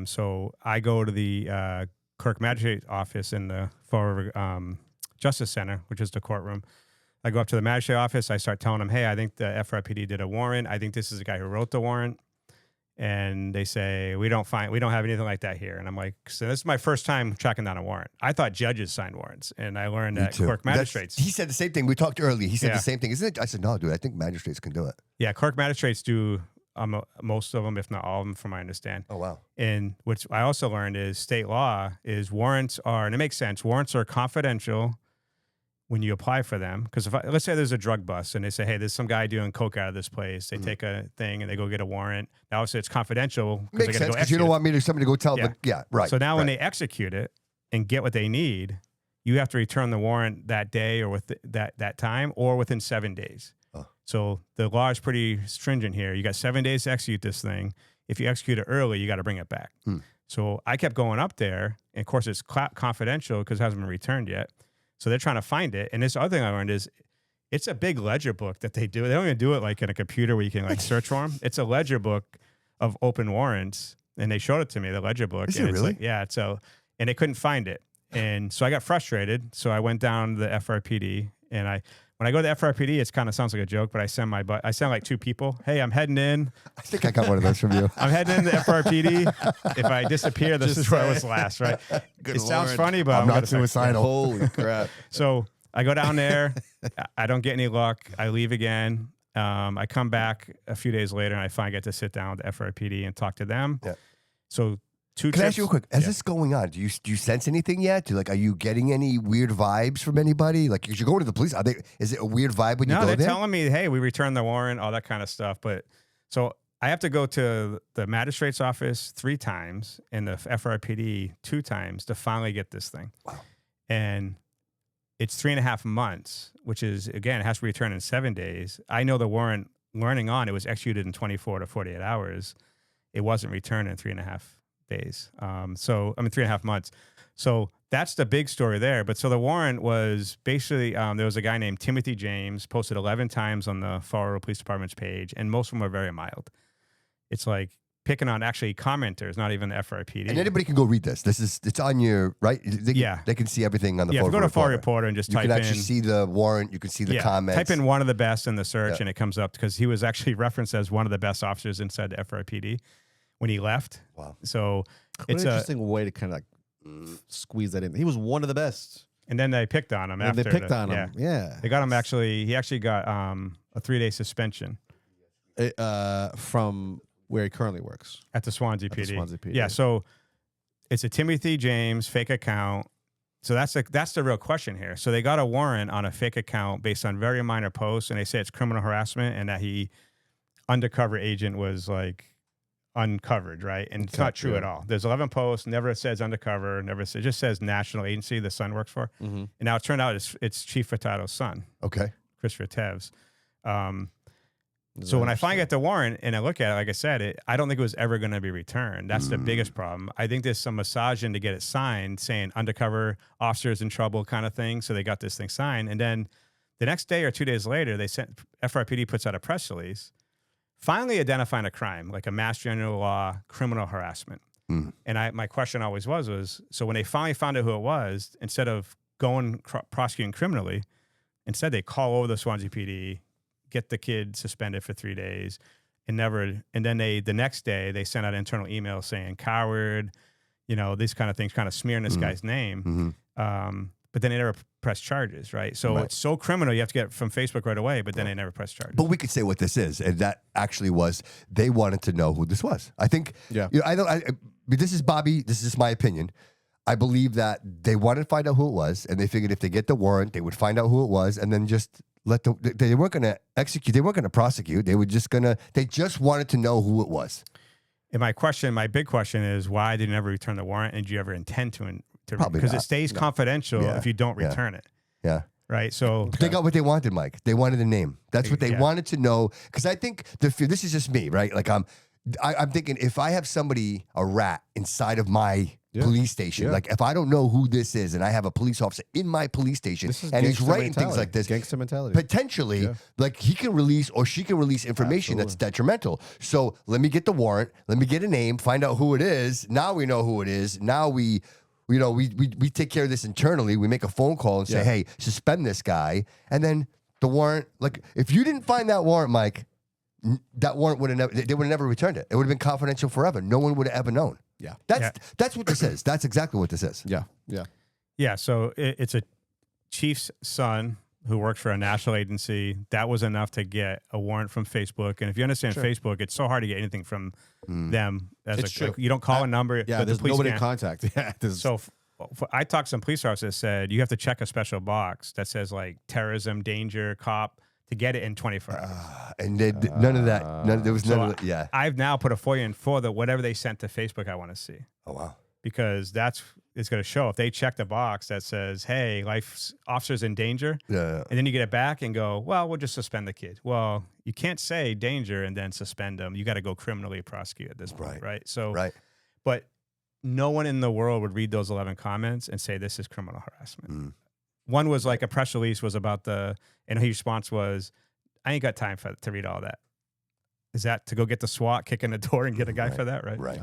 So I go to the Clerk Magistrate office in the Fall River Justice Center, which is the courtroom. I go up to the magistrate office. I start telling them, hey, I think the FRPD did a warrant. I think this is the guy who wrote the warrant. And they say, we don't have anything like that here. And I'm like, so this is my first time tracking down a warrant. I thought judges signed warrants, and I learned that clerk magistrates. He said the same thing. We talked earlier. He said the same thing, isn't it? I said, no, dude, I think magistrates can do it. Yeah, clerk magistrates do most of them, if not all of them, from my understand. Oh, wow. And what I also learned is state law is warrants are, and it makes sense, warrants are confidential when you apply for them. Because let's say there's a drug bust and they say, hey, there's some guy doing coke out of this place. They take a thing and they go get a warrant. Now, obviously, it's confidential. Makes sense, because you don't want somebody to go tell them. Yeah, right. So now when they execute it and get what they need, you have to return the warrant that day or with that time, or within 7 days. Oh. So the law is pretty stringent here. You got 7 days to execute this thing. If you execute it early, you got to bring it back. So I kept going up there, and of course it's confidential because it hasn't been returned yet. So they're trying to find it. And this other thing I learned is it's a big ledger book that they do. They don't even do it like in a computer where you can like search for them. It's a ledger book of open warrants. And they showed it to me, the ledger book. Is and it it's really? Like, yeah. So, and they couldn't find it. And so I got frustrated. So I went down to the FRPD, and when I go to the FRPD, it kind of sounds like a joke, but I send like 2 people. Hey, I'm heading in. I think I got one of those from you. I'm heading in the FRPD. If I disappear, this is where I was last, right? It sounds funny, but I'm not suicidal. Holy crap. So I go down there. I don't get any luck. I leave again. I come back a few days later, and I finally get to sit down with the FRPD and talk to them. Yeah. So 2 Can I ask trips. you real quick? As this going on, do you sense anything yet? Are you getting any weird vibes from anybody? Like, you should go to the police. Is it a weird vibe when you No, go they're there? telling me, hey, we returned the warrant, all that kind of stuff. But so I have to go to the magistrate's office 3 times and the FRPD 2 times to finally get this thing. Wow. And it's 3.5 months, which is, again, it has to be returned in 7 days. I know the warrant, learning on, it was executed in 24 to 48 hours. It wasn't returned in 3.5 days. 3.5 months. So that's the big story there. But so the warrant was basically, there was a guy named Timothy James, posted 11 times on the Fall River Police Department's page, and most of them are very mild. It's like picking on actually commenters, not even the FRPD. And anybody can go read this. It's on your, right? Yeah. They can see everything on the If Fall you go River to Fall Reporter. Reporter and just You type can in. actually see the warrant. You can see the comments. Type in one of the best in the search, Yeah. and it comes up because he was actually referenced as one of the best officers inside the FRPD when he left. Wow. So What it's an a, interesting way to kind of squeeze that in. He was one of the best. and then they picked on him And after. they picked on him. Yeah. They got him he actually got a 3-day suspension From where he currently works. at the Swansea At the PD. Swansea PD. Yeah, so it's a Timothy James fake account. So that's the real question here. So they got a warrant on a fake account based on very minor posts, and they say it's criminal harassment and that he undercover agent was like uncovered, right? And it's not true at all. There's 11 posts, never says undercover, it just says national agency the son works for. Mm-hmm. And now it turned out it's Chief Furtado's son, Okay. Christopher Tevz. So when I finally get the warrant and I look at it, like I said, I don't think it was ever going to be returned. That's the biggest problem. I think there's some massaging to get it signed, saying undercover officers in trouble kind of thing. So they got this thing signed. And then the next day or 2 days later, FRPD puts out a press release, finally identifying a crime, like a mass general law criminal harassment. And my question always was, so when they finally found out who it was, instead of going prosecuting criminally, instead they call over the Swansea PD, get the kid suspended for 3 days, and then the next day they sent out internal emails saying coward, these kind of things, kind of smearing this guy's name. But then they never press charges, right? So it's so criminal, you have to get it from Facebook right away, but then they never press charges. But we could say what this is, and that actually was they wanted to know who this was. I think. Yeah. This is Bobby. This is just my opinion. I believe that they wanted to find out who it was, and they figured if they get the warrant, they would find out who it was, and then just they weren't going to execute. They weren't going to prosecute. They just wanted to know who it was. And my big question is, why did you never return the warrant, and do you ever intend to Probably because not. it stays confidential if you don't return it, Yeah. right? So They got what they wanted, Mike. They wanted a name. That's what they wanted to know. Because I think this is just me, right? Like I'm thinking if I have a rat inside of my police station, like if I don't know who this is, and I have a police officer in my police station, and he's writing things like this, gangster mentality. potentially, like he can release or she can release information that's detrimental. So let me get the warrant. Let me get a name. Find out who it is. Now we know who it is. Now we take care of this internally. We make a phone call and say, hey, suspend this guy. And then the warrant, like if you didn't find that warrant, Mike, that warrant would have never returned it. It would have been confidential forever. No one would have ever known. Yeah. That's what this is. That's exactly what this is. Yeah. Yeah, so it's a chief's son who works for a national agency. That was enough to get a warrant from Facebook. And if you understand Facebook, it's so hard to get anything from them. It's true. Like, you don't call a number. Yeah, but the there's police nobody in can't. contact. Yeah. So I talked to some police officers that said you have to check a special box that says like terrorism, danger, cop to get it in 24 hours. And none of that. There was none of that. Yeah. I've now put a FOIA in for whatever they sent to Facebook I want to see. Oh, wow. Because it's going to show if they check the box that says, hey, officer's in danger. Yeah. And then you get it back and go, well, we'll just suspend the kid. Well, you can't say danger and then suspend them. You got to go criminally prosecute at this point, right? So, but no one in the world would read those 11 comments and say this is criminal harassment. One was like a press release was about and his response was, I ain't got time to read all that. Is that to go get the SWAT, kick in the door and get a guy for that, right?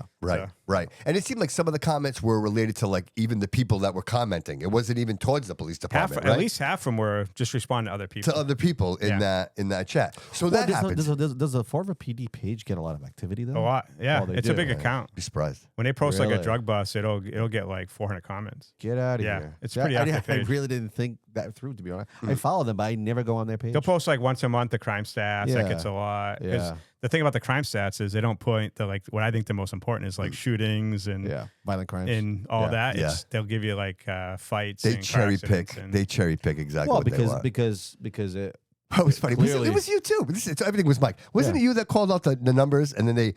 Right. And it seemed like some of the comments were related to like even the people that were commenting. It wasn't even towards the police department, right? At least half of them were just responding to other people. To other people in that chat. So that happens. Does the Fall River PD page get a lot of activity though? A lot. Yeah. Oh, it's a big account. Be surprised. When they post like Really? a drug bust, it'll get like 400 comments. Get out of Yeah, here. it's pretty active I page. really didn't think that through, to be honest. I follow them, but I never go on their page. They'll post like once a month the crime stats. Yeah. That gets a lot. 'Cause Yeah. the thing about the crime stats is they don't point to like what I think the most important is like shootings and violent crimes and all that. Yeah. They'll give you like fights. They and car cherry accidents pick. and- They cherry pick exactly well what they want. because it Oh, it was funny. Clearly- It was you too. Everything was Mike. Wasn't it you that called out the numbers and then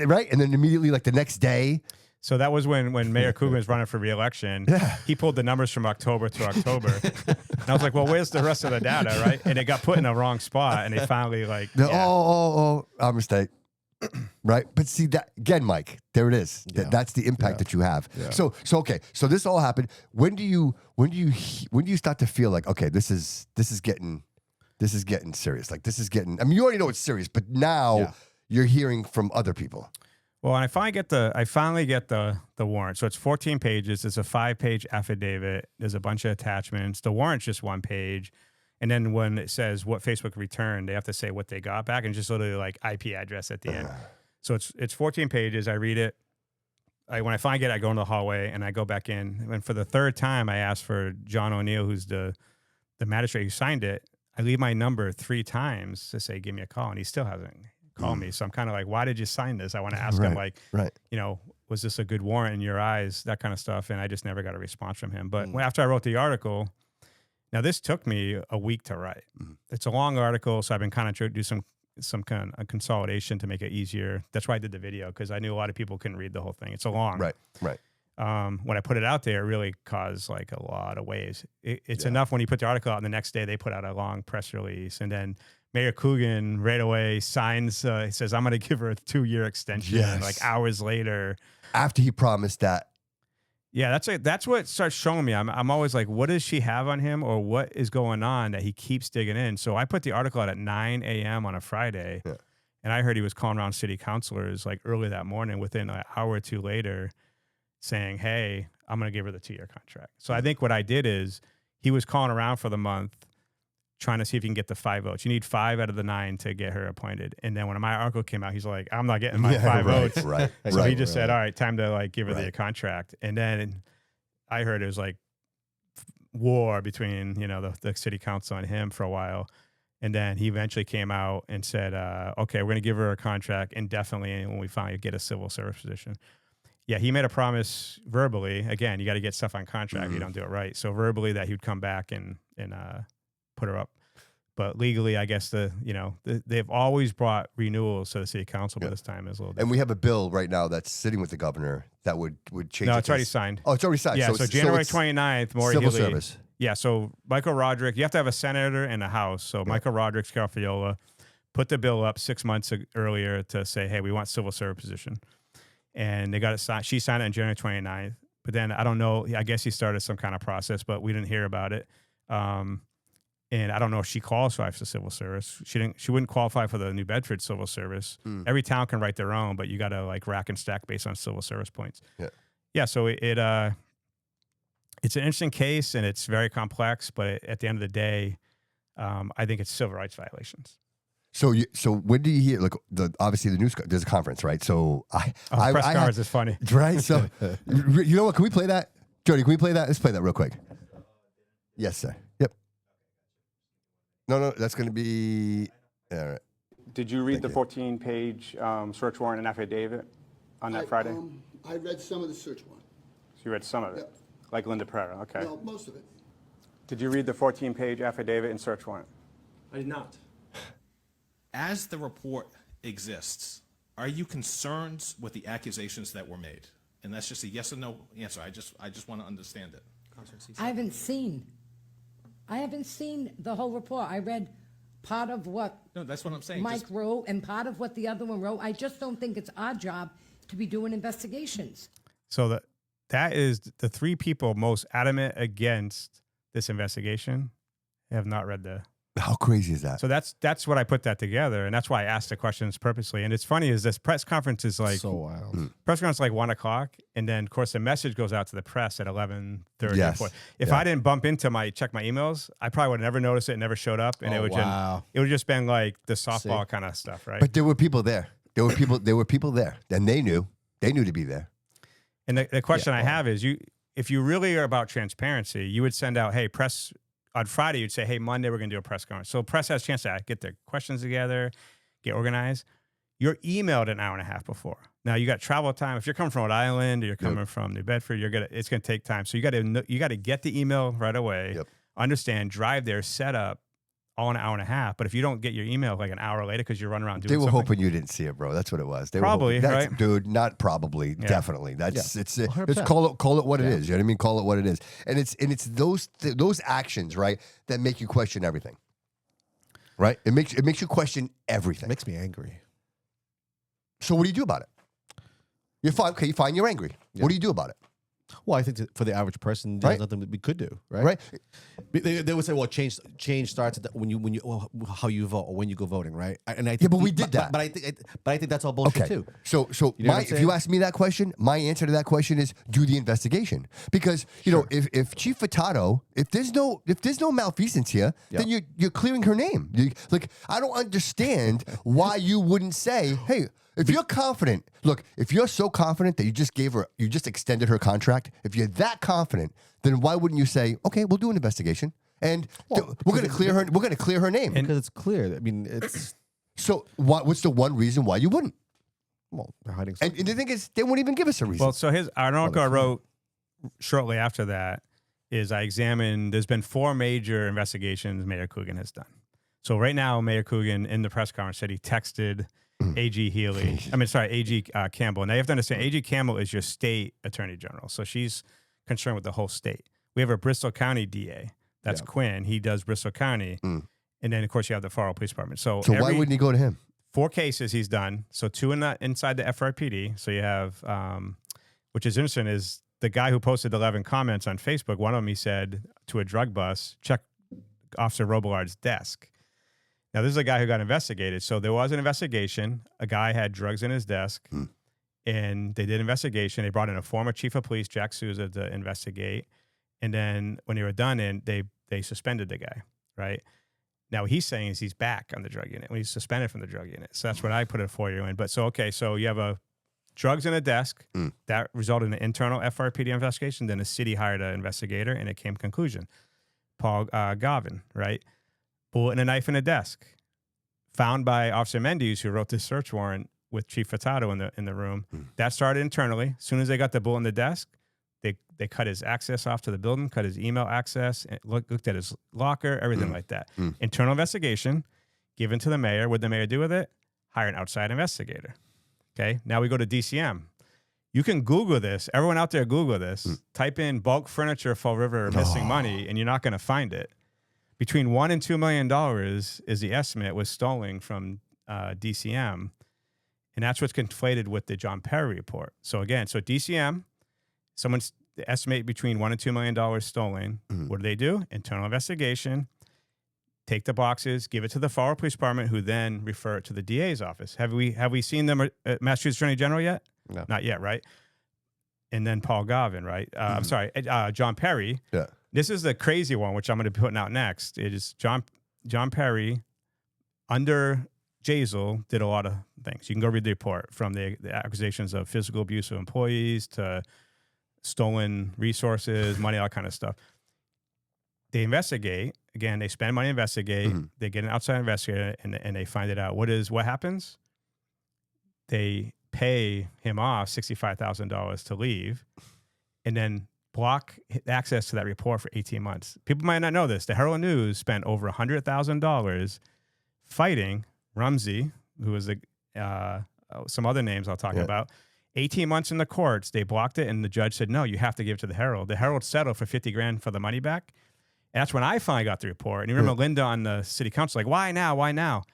right? And then immediately, like the next day. So that was when Mayor Coogan was running for re-election. Yeah. He pulled the numbers from October to October. And I was like, well, where's the rest of the data, right? And it got put in the wrong spot, and they finally like, Our mistake. Right. But see that again, Mike, there it is. That's the impact that you have. Yeah. So okay. So this all happened. When do you start to feel like, okay, this is getting serious. Like this is getting, I mean, you already know it's serious, but now you're hearing from other people. well, and I finally get the warrant. So it's 14 pages. It's a 5-page affidavit. There's a bunch of attachments. The warrant's just 1 page. And then when it says what Facebook returned, they have to say what they got back and just literally like IP address at the end. So it's 14 pages. I read it. When I finally get it, I go into the hallway and I go back in. And for the third time, I asked for John O'Neill, who's the magistrate who signed it. I leave my number 3 times to say, give me a call. And he still hasn't called me. So I'm kind of like, why did you sign this? I want to ask him, like, was this a good warrant in your eyes? That kind of stuff. And I just never got a response from him. But after I wrote the article, now this took me a week to write. It's a long article. So I've been kind of trying to do some kind of consolidation to make it easier. That's why I did the video, because I knew a lot of people couldn't read the whole thing. It's a long. Right. When I put it out there, it really caused like a lot of waves. It's enough when you put the article out and the next day they put out a long press release, and then Mayor Coogan right away signs, he says, I'm going to give her a 2-year extension. Yes. Like hours later. After he promised that. Yeah, that's what starts showing me. I'm always like, what does she have on him, or what is going on that he keeps digging in? So I put the article out at 9 a.m. on a Friday, and I heard he was calling around city councilors like early that morning, within an hour or two later, saying, hey, I'm going to give her the 2-year contract. So I think what I did is he was calling around for the month, trying to see if he can get the 5 votes. You need 5 out of the 9 to get her appointed. And then when my article came out, he's like, I'm not getting my 5 votes. Right. So he just said, all right, time to like give her the contract. And then I heard it was like war between, the city council and him for a while. And then he eventually came out and said, okay, we're going to give her a contract indefinitely when we finally get a civil service position. Yeah, he made a promise verbally. Again, you got to get stuff on contract if you don't do it right. So verbally that he would come back and put her up. But legally, I guess they've always brought renewals to the city council, but this time is a little different. And we have a bill right now that's sitting with the governor that would change. No, it's already signed. Oh, it's already signed. Yeah, so January 29th, Maury civil Healy. service. Yeah, so Michael Roderick, you have to have a senator and a House. So Michael Roderick, Scarfiola, put the bill up 6 months earlier to say, hey, we want civil service position. And they got it signed. She signed it on January 29th. But then I don't know. I guess he started some kind of process, but we didn't hear about it. And I don't know if she qualifies for civil service. She wouldn't qualify for the New Bedford civil service. Every town can write their own, but you got to like rack and stack based on civil service points. Yeah. So it's an interesting case and it's very complex, but at the end of the day, I think it's civil rights violations. So when do you hear? Look, obviously the news. There's a conference, right? So press conference is funny, right? So you know what? Can we play that, Jody? Can we play that? Let's play that real quick. Yes, sir. Yep. No, that's going to be. All right. Did you read the 14-page search warrant and affidavit on that Friday? I read some of the search warrant. So you read some of it, Yep. like Linda Pereira. Okay. Well, most of it. Did you read the 14-page affidavit and search warrant? I did not. As the report exists, are you concerned with the accusations that were made? And that's just a yes or no answer. I just want to understand it. I haven't seen the whole report. I read part of what No, that's what I'm saying. Mike wrote and part of what the other one wrote. I just don't think it's our job to be doing investigations. So that is the 3 people most adamant against this investigation have not read the. How crazy is that? So that's what I put that together, and that's why I asked the questions purposely. And it's funny is this press conference is like so wild. Press conference is like 1:00, and then of course the message goes out to the press at 11:30. Yes. If I didn't bump into check my emails, I probably would have never noticed it, never showed up, and it would just been like the softball kind of stuff, right? But there were people there. There were people there, and they knew to be there. And the question I have is, if you really are about transparency, you would send out, hey, press. On Friday, you'd say, hey, Monday, we're going to do a press conference. So press has a chance to get their questions together, get organized. You're emailed an hour and a half before. Now you got travel time. If you're coming from Rhode Island or you're coming from New Bedford, it's gonna take time. So you got to get the email right away. Yep. Understand, drive there, set up, all in an hour and a half. But if you don't get your email like an hour later because you're running around doing They were something, hoping you didn't see it, bro. That's what it was. They Probably, were hoping, right? Dude, not probably, definitely. That's Yeah. it's 100%. call it what it is. You know what I mean? Call it what it is. And it's those actions, right, that make you question everything. Right? It makes you question everything. It makes me angry. So what do you do about it? You're fine. Okay, you're fine. You're angry. Yeah. What do you do about it? Well, I think for the average person, there's Right. nothing that we could do, right? Right? They would say, well, change starts at when you how you vote or when you go voting, right? And I think Yeah, but we did that. But I think that's all bullshit Okay. too. So You know what I'm if you saying? ask me that question, my answer to that question is do the investigation. Because you know, if Chief Furtado, if there's no malfeasance here, then you're clearing her name. Like I don't understand why you wouldn't say, hey, if you're confident, look, if you're so confident that you just extended her contract, if you're that confident, then why wouldn't you say, okay, we'll do an investigation and we're going to clear her. We're going to clear her name. Because it's clear. I mean, it's So what's the one reason why you wouldn't? well, they're hiding And something. the thing is, they won't even give us a reason. well, so an article I wrote shortly after that is I examined. There's been 4 major investigations Mayor Coogan has done. So right now, Mayor Coogan in the press conference said he texted AG Healy. AG Campbell. Now you have to understand, AG Campbell is your state attorney general, so she's concerned with the whole state. We have a Bristol County DA. That's Quinn. He does Bristol County, and then of course you have the Fall River Police Department. So why wouldn't he go to him? 4 cases he's done. So 2 inside the FRPD. So you have, which is interesting, is the guy who posted 11 comments on Facebook. One of them he said to a drug bust, check Officer Robillard's desk. Now, this is a guy who got investigated. So there was an investigation. A guy had drugs in his desk, and they did an investigation. They brought in a former chief of police, Jack Sousa, to investigate. And then when they were done, they suspended the guy, right? Now, what he's saying is he's back on the drug unit when he's suspended from the drug unit. So that's what I put a 4-year in. But so you have drugs in a desk. That resulted in an internal FRPD investigation. Then the city hired an investigator, and it came to conclusion. Paul Gavin, right? Bullet and a knife in a desk, found by Officer Mendes, who wrote this search warrant with Chief Furtado in the room. That started internally. As soon as they got the bullet in the desk, they cut his access off to the building, cut his email access, and looked at his locker, everything like that. Internal investigation given to the mayor. What did the mayor do with it? Hire an outside investigator. Okay. Now we go to DCM. You can Google this. Everyone out there, Google this. Type in bulk furniture Fall River missing money, and you're not going to find it. Between $1 and $2 million is the estimate was stolen from DCM, and that's what's conflated with the John Perry report. So again, DCM, someone's estimate between $1 and $2 million stolen. What do? Internal investigation. Take the boxes, give it to the Fall River Police Department, who then refer it to the DA's office. Have we seen them at Massachusetts Attorney General yet? No, not yet, right? And then Paul Gavin, right? I'm sorry, John Perry. Yeah. This is the crazy one, which I'm going to be putting out next. It is John Perry under Jazel did a lot of things. You can go read the report, from the accusations of physical abuse of employees to stolen resources, money, all that kind of stuff. They investigate. Again, they spend money to investigate. They get an outside investigator, and they find it out. What happens? They pay him off $65,000 to leave, and then block access to that report for 18 months. People might not know this. The Herald News spent over $100,000 fighting Rumsey, who was some other names I'll talk about. 18 months in the courts, they blocked it, and the judge said, no, you have to give it to the Herald. The Herald settled for $50,000 for the money back. And that's when I finally got the report. And you remember Linda on the city council, like, why now? Why now?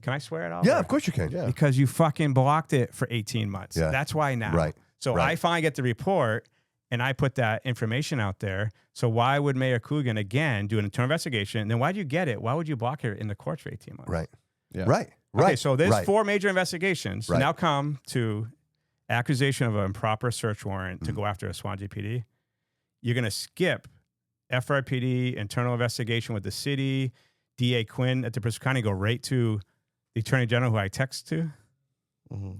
Can I swear it all? Yeah, of course you can. Yeah. Because you fucking blocked it for 18 months. Yeah. That's why now. Right. So Right. I finally get the report, and I put that information out there. So why would Mayor Coogan, again, do an internal investigation? And then why do you get it? Why would you block it in the courts for 18 months? Right. Yeah. Right. Okay, so there's 4 major investigations. Right. Now come to accusation of an improper search warrant to go after a Swansea PD. You're going to skip FRPD, internal investigation with the city, DA Quinn at the Bristol County, go right to the Attorney General, who I text to.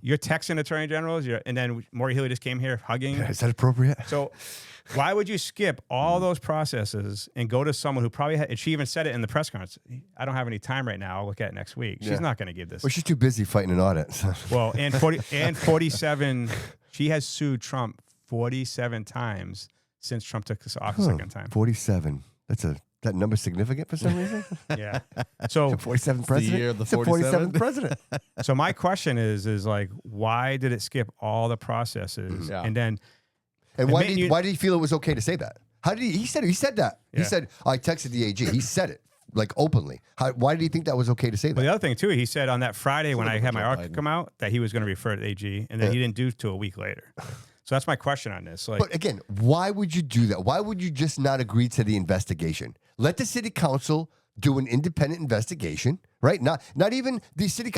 You're texting attorney generals, and then Maureen Healy just came here hugging. Is that appropriate? So why would you skip all those processes and go to someone who probably and she even said it in the press conference, I don't have any time right now. I'll look at it next week. She's not going to give this. Well, she's too busy fighting an audit. Well, and 47, she has sued Trump 47 times since Trump took this off the second time. 47. That number significant for some reason? Yeah. So 47th president. The year of the It's the 47th president. So my question is like, why did it skip all the processes? Yeah. And then, And why did he feel it was okay to say that? How did he said that. He Yeah. said, I texted the AG. He said it like openly. Why did he think that was okay to say but that? the other thing too, he said on that Friday when I had my Joe article Biden. come out that he was going to refer to AG, and then he didn't do it till a week later. So that's my question on this. Like, But again, why would you do that? Why would you just not agree to the investigation? Let the city council do an independent investigation, right? Not even the city,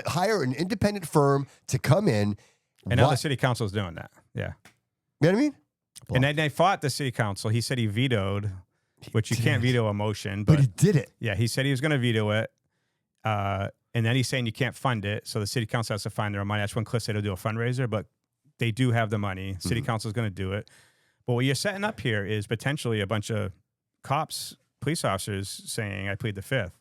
hire an independent firm to come in. and now the city council is doing that. Yeah. You know what I mean? And then they fought the city council. He said he vetoed, which you can't veto a motion. But But he did it. yeah, he said he was going to veto it. And then he's saying you can't fund it. So the city council has to find their own money. That's when Cliff said he'll do a fundraiser, but they do have the money. City council is going to do it. But what you're setting up here is potentially a bunch of cops, police officers saying, I plead the fifth.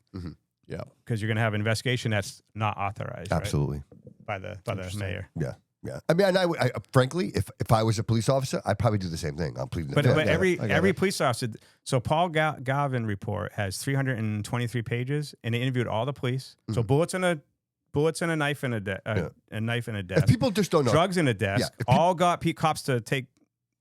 Yeah. Because you're going to have an investigation that's not authorized right, Absolutely. by the mayor. Yeah. Yeah. I mean, I frankly, if I was a police officer, I'd probably do the same thing. I'm pleading the But, fifth. but I got every it. police officer, so Paul Galvin report has 323 pages, and they interviewed all the police. So bullets and a knife in a knife in a If desk, people just don't know. drugs in a desk, Yeah, if peop- all got cops to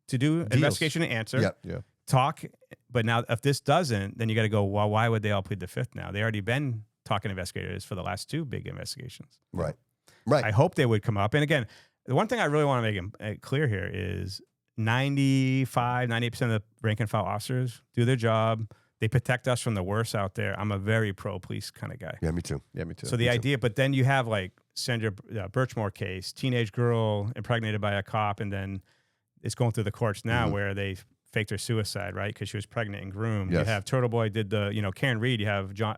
do investigation and answer, Yeah. Yeah. talk. But now if this doesn't, then you got to go, well, why would they all plead the fifth now? They already been talking to investigators for the last two big investigations. Right. Right. I hope they would come up. And again, the one thing I really want to make clear here is 98% of the rank and file officers do their job. They protect us from the worst out there. I'm a very pro police kind of guy. Yeah, me too. Yeah, me too. So the idea, but then you have like Sandra Birchmore case, teenage girl impregnated by a cop, and then it's going through the courts now where they faked her suicide, right? Because she was pregnant and groomed. Yes. You have Turtle Boy did Karen Reed. You have John,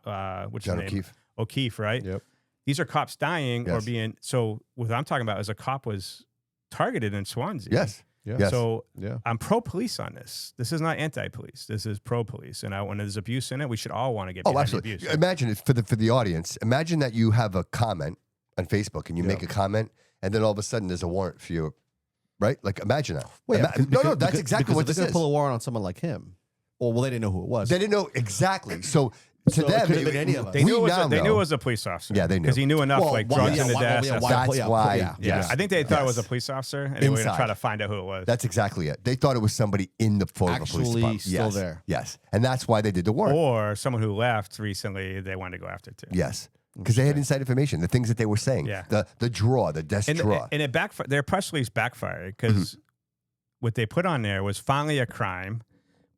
what's John his name? O'Keefe. O'Keefe, right? Yep. These are cops dying or Yes. being. So what I'm talking about is a cop was targeted in Swansea. Yes. Yeah. Yes. So Yeah. I'm pro police on this. This is not anti police. This is pro police. And when there's abuse in it, we should all want to get Oh, behind absolutely. the abuse. Imagine it for the audience. Imagine that you have a comment on Facebook and you make a comment, and then all of a sudden there's a warrant for you, right? Like imagine that. Well, yeah, No, that's exactly what they're this going is. to pull a warrant on someone like him. Well, they didn't know who it was. They didn't know exactly. So to So it them, could have been any of us. They knew, now they knew it know. was a police officer. Yeah, they knew. Because he knew enough, Well, like why- drugs yeah, in the why- desk. yeah, that's why- stuff. That's yeah, why. yeah. Yeah, I think they thought it was a Yes. police offer, and they were going to Inside. try to find out who it was. That's exactly it. They thought it was somebody in the Florida Police Actually Department. still Yes. there. Yes. And that's why they did the warrant. Or someone who left recently, they wanted to go after too. Yes. Because they had inside information, the things that they were saying. Yeah. The draw, the desk And, draw. and it backfired. Their press release backfired because what they put on there was finally a crime,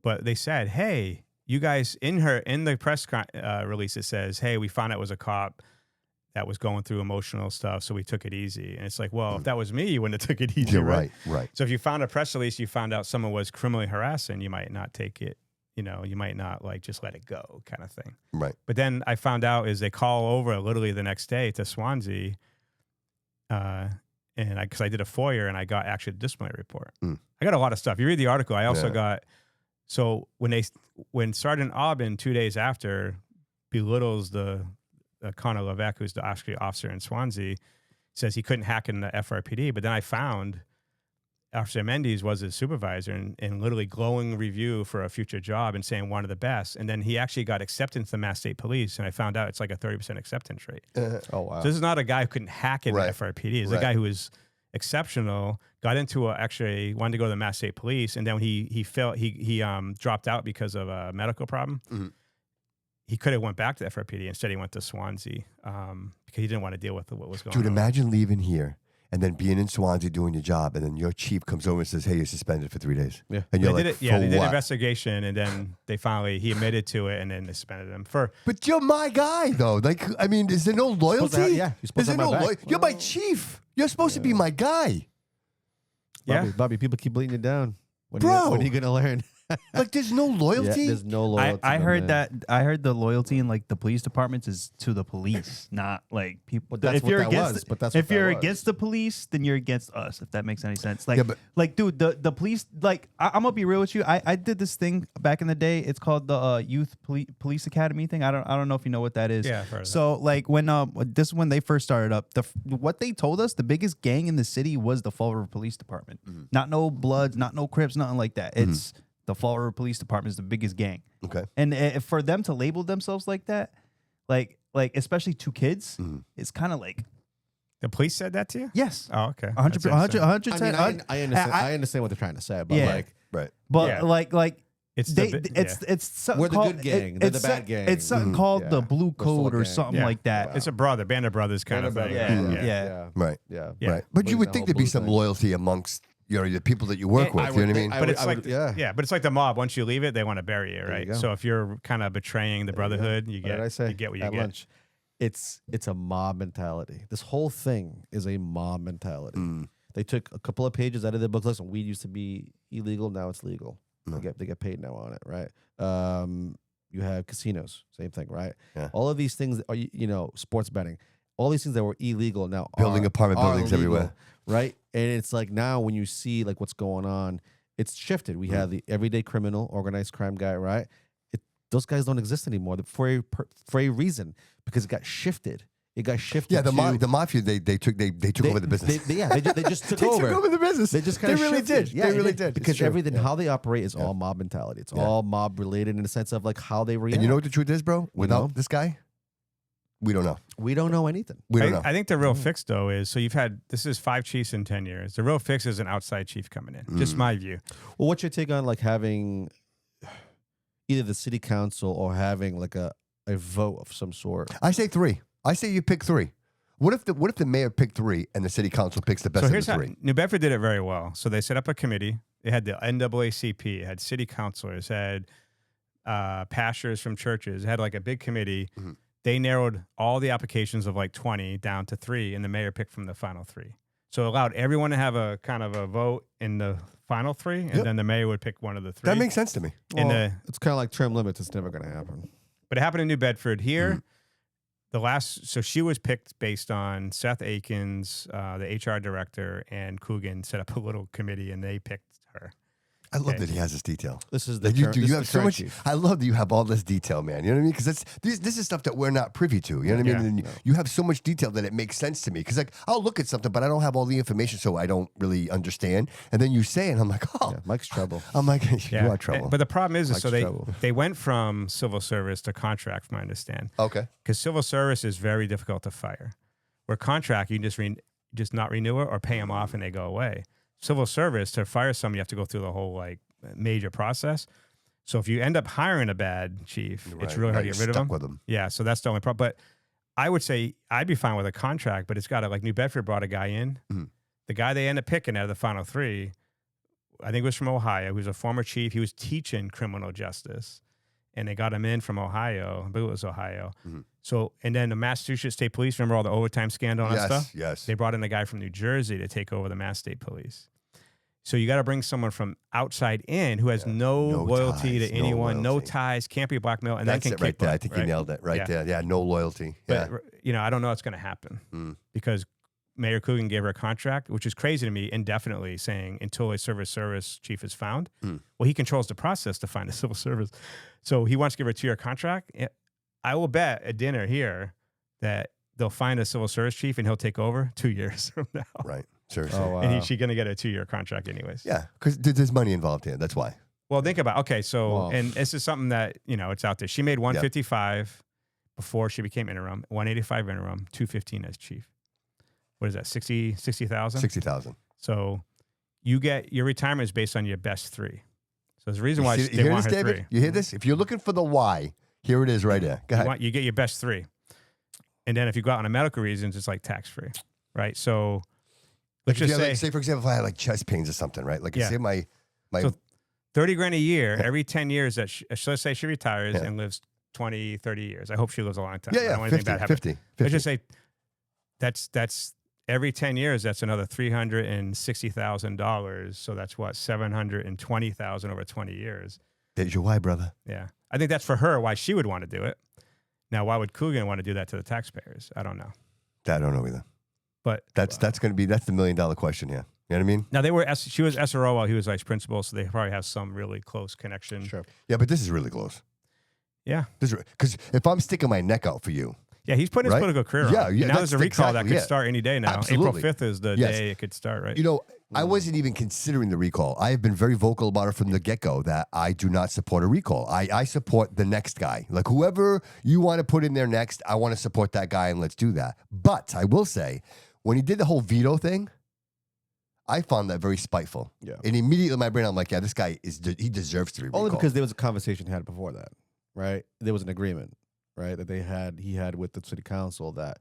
but they said, "Hey, you guys," in the press release, it says, "Hey, we found out it was a cop that was going through emotional stuff, so we took it easy." And it's like, well, if that was me, you wouldn't have took it easy, You're right? right. So if you found a press release, you found out someone was criminally harassing, you might not take it. You might not like just let it go, kind of thing. Right. But then I found out is they call over literally the next day to Swansea, and because I did a FOIA and I got actually a disciplinary report. I got a lot of stuff. You read the article. I also got when Sergeant Aubin 2 days after belittles the Connor Levesque, who's the officer in Swansea, says he couldn't hack in the FRPD. But then I found Officer Mendes was his supervisor and literally glowing review for a future job and saying one of the best. And then he actually got acceptance to Mass State Police. And I found out it's like a 30% acceptance rate. Oh, wow. So this is not a guy who couldn't hack in Right. the FRPD. It's Right. a guy who was exceptional, got into actually wanted to go to the Mass State Police. And then when he dropped out because of a medical problem. He could have went back to the FRPD. Instead, he went to Swansea because he didn't want to deal with what was going Dude, on. imagine leaving here and then being in Swansea doing your job, and then your chief comes over and says, "Hey, you're suspended for 3 days." Yeah. And They you're like, did it, yeah, "For they did an what?" investigation, and then he admitted to it, and then they suspended him for. But you're my guy, though. Like, I mean, is there no loyalty? have- yeah, you're supposed is to there have no my back. You're my chief. You're supposed to be my guy. Yeah. Bobby, people keep bleeding you down. When Bro. when are you going to learn? Like, there's no loyalty. Yeah, there's no loyalty. I no heard man. that. I heard the loyalty in like the police departments is to the police, not like people. But that's if what you're that against, was, but that's if what that you're was. against the police, then you're against us. If that makes any sense. Like, Yeah, but- dude, the police. Like, I'm gonna be real with you. I did this thing back in the day. It's called the Youth Police Academy thing. I don't know if you know what that is. Yeah, I've heard of so like when this is when they first started up. What they told us, the biggest gang in the city was the Fall River Police Department. Not no Bloods, not no Crips, nothing like that. It's the Fall River Police Department is the biggest gang. Okay. And for them to label themselves like that, like especially to kids, it's kind of like The police said that to you? yes, Oh, okay. 100, That's interesting. 110. I mean, I understand. I understand what they're trying to say, but Yeah. like, Right. but Yeah. like It's they, the, it's something We're the called, good gang, they're the it's bad gang. It's something called Yeah. the Blue The full Code or gang. something Yeah. like that. it's a band of brothers kind of thing. Yeah. yeah, Right. yeah. Yeah. Right. But you would think there'd be some loyalty. loyalty amongst the people that you work with. I You know would what I think- mean? But I it's would- like yeah. but it's like the mob. Once you leave it, they want to bury you, you right? go. So if you're kind of betraying the brotherhood, you What did I get say you get what you at get. lunch? It's a mob mentality. This whole thing is a mob mentality. They took a couple of pages out of their book. Listen, weed used to be illegal, now it's legal. They get paid now on it, right? You have casinos, same thing, right? Yeah. All of these things are sports betting. All these things that were illegal now Building apartment are buildings legal, everywhere. right? And it's like now when you see like what's going on, it's shifted. We have the everyday criminal, organized crime guy, right? Those guys don't exist anymore for a reason, because it got shifted. It got shifted. Yeah, the to- mafia they took over the business. They just took They over. took over the business. They just They kind of really did. Yeah, They really did. It's because true. everything how they operate is all mob mentality. It's all mob related in the sense of like how they react. And you know what the truth is, bro? Without know? this guy, we don't know. we don't know anything. We don't know. I think the real fix though is so you've had this is 5 chiefs in 10 years. The real fix is an outside chief coming in. Just my view. Well, what's your take on like having either the city council or having like a vote of some sort? I say 3. I say you pick 3. What if the mayor picked 3 and the city council picks the best So of here's the how 3? New Bedford did it very well. So they set up a committee. It had the NAACP, it had city councilors, had pastors from churches. It had like a big committee. They narrowed all the applications of like 20 down to 3, and the mayor picked from the final 3. So it allowed everyone to have a kind of a vote in the final 3, and then the mayor would pick one of the 3. That makes sense to me. It's kind of like term limits. It's never going to happen. But it happened in New Bedford here. So she was picked based on Seth Akins, the HR director, and Coogan set up a little committee, and they picked her. I love that he has this detail. This is the That you current- do. this You is have the so current much. chief. I love that you have all this detail, man. You know what I mean? Because this is stuff that we're not privy to. You know what I mean? And you have so much detail that it makes sense to me. Because like I'll look at something, but I don't have all the information, so I don't really understand. And then you say it, and I'm like, oh, Yeah, Mike's trouble. I'm like, you are trouble. But the problem is so Mike's trouble. they went from civil service to contract, from what I understand. Okay. Because civil service is very difficult to fire. Where contract, you can just not renew it or pay them off and they go away. Civil service, to fire someone, you have to go through the whole like major process. So if you end up hiring a bad chief, it's really hard to get rid of stuck them. with them. Yeah, so that's the only problem. But I would say I'd be fine with a contract, but it's got to, like New Bedford brought a guy in. The guy they ended up picking out of the final 3, I think was from Ohio. He was a former chief. He was teaching criminal justice. And they got him in from Ohio. I believe it was Ohio. So, and then the Massachusetts State Police, remember all the overtime scandal and that stuff? Yes. They brought in a guy from New Jersey to take over the Mass State Police. So you got to bring someone from outside in who has no loyalty ties, to no anyone, no loyalty. ties, can't be blackmailed, and That's then it can right kick there. butt, I think you nailed it right there. Yeah, no loyalty. Yeah. But I don't know what's going to happen because Mayor Coogan gave her a contract, which is crazy to me, indefinitely saying until a service chief is found. Well, he controls the process to find a civil service. So he wants to give her a 2-year contract. I will bet at dinner here that they'll find a civil service chief and he'll take over 2 years from now. Right. Seriously. Oh, wow. And she's going to get a 2-year contract anyways. Yeah, because there's money involved here. That's why. Well, think about, okay, so, Wow. and this is something that, it's out there. She made 155 before she became interim, 185 interim, 215 as chief. What is that, 60,000? 60,000. So you get, your retirement is based on your best 3. So there's a reason why You they hear want this, her David? 3. You hear this? If you're looking for the why, here it is right there. Go ahead. You get your best 3. And then if you go out on a medical reasons, it's like tax-free, right? So let's If just you say, had, say, for example, if I had like chest pains or something, right? Like, Yeah. say my So $30,000 a year, every 10 years that let's say she retires and lives 20, 30 years. I hope she lives a long time. I don't want anything bad happen. 50. Let's just say that's every 10 years, that's another $360,000. So that's what, $720,000 over 20 years. There's your why, brother. Yeah. I think that's for her, why she would want to do it. Now, why would Coogan want to do that to the taxpayers? I don't know. I don't know either. But That's the $1 million question here. You know what I mean? now she was SRO while he was vice principal, so they probably have some really close connection. Sure. Yeah, but this is really close. Yeah. Because if I'm sticking my neck out for you, Yeah, he's putting his Right? political career Yeah, on. yeah, Now there's a that's recall that exactly could it. start any day now. Absolutely. April 5th is the Yes. day it could start, right? you know, I wasn't even considering the recall. I have been very vocal about it from the get-go that I do not support a recall. I support the next guy. Like whoever you want to put in there next, I want to support that guy and let's do that. But I will say, when he did the whole veto thing, I found that very spiteful. Yeah. And immediately in my brain, I'm like, yeah, this guy he deserves to be recalled. Only because there was a conversation had before that, right? There was an agreement, right, that he had with the city council that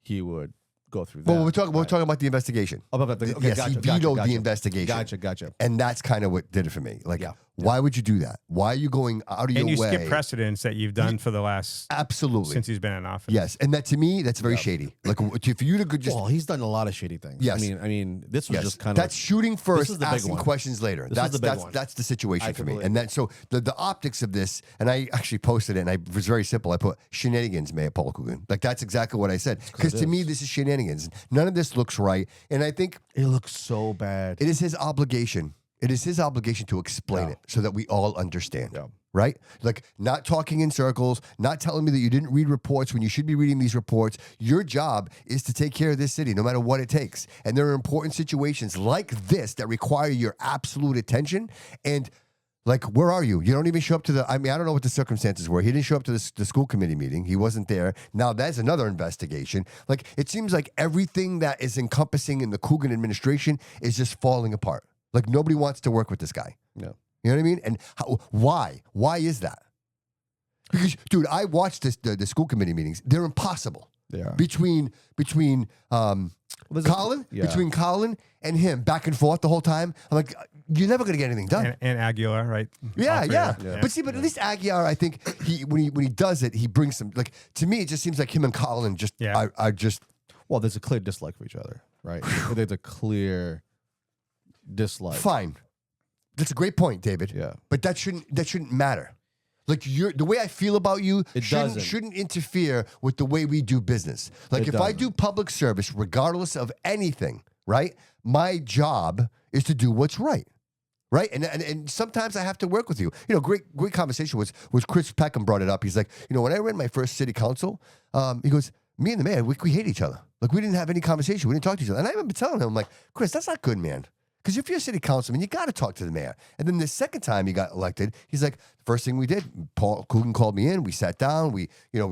he would go through that. Well, we're talking right? about the investigation. Oh, okay, Yes, gotcha, he gotcha, vetoed gotcha. the investigation. Gotcha. And that's kind of what did it for me. Like, Yeah. why would you do that? Why are you going out of and you your way? skip precedents that you've done for the last, Absolutely. since he's been in office. Yes. And that to me, that's very shady. Like, for you to go just. Well, he's done a lot of shady things. Yes. I mean, this was Yes, just kind that's of shooting is first, the big asking one. questions later. This is the big one. That's the situation I for me. completely And that so the optics of this, and I actually posted it, and it was very simple. I put shenanigans, Mayor Paul Coogan. Like that's exactly what I said. Because it to me, is. this is shenanigans. None of this looks right, and I think It looks so bad. it is his obligation. It is his obligation to explain it so that we all understand. Yeah. Right? Like not talking in circles, not telling me that you didn't read reports when you should be reading these reports. Your job is to take care of this city no matter what it takes. And there are important situations like this that require your absolute attention. And like, where are you? You don't even show up to the, I don't know what the circumstances were. He didn't show up to the school committee meeting. He wasn't there. Now that's another investigation. Like, it seems like everything that is encompassing in the Coogan administration is just falling apart. Like, nobody wants to work with this guy. No. You know what I mean? And why? Why is that? Because, dude, I watched the school committee meetings. They're impossible. They are. Between Colin, Yeah. between Colin and him, back and forth the whole time. I'm like, you're never gonna get anything done. And Aguilar, right? Yeah, All three yeah. of them. But see, at least Aguiar, I think when he does it, he brings some. Like to me, it just seems like him and Colin just are just. Well, there's a clear dislike for each other, right? There's a clear dislike. Fine. That's a great point, David. Yeah. But that shouldn't matter. Like the way I feel about you It shouldn't doesn't. shouldn't interfere with the way we do business. Like It if I doesn't. do public service, regardless of anything, right? My job is to do what's right. Right. And sometimes I have to work with you. You know, great conversation was Chris Peckham brought it up. He's like, you know, when I ran my first city council, he goes, me and the mayor, we hate each other. Like we didn't have any conversation. We didn't talk to each other. And I remember telling him, I'm like, Chris, that's not good, man. Because if you're a city councilman, you got to talk to the mayor. And then the second time he got elected, he's like, first thing we did, Paul Coogan called me in. We sat down. We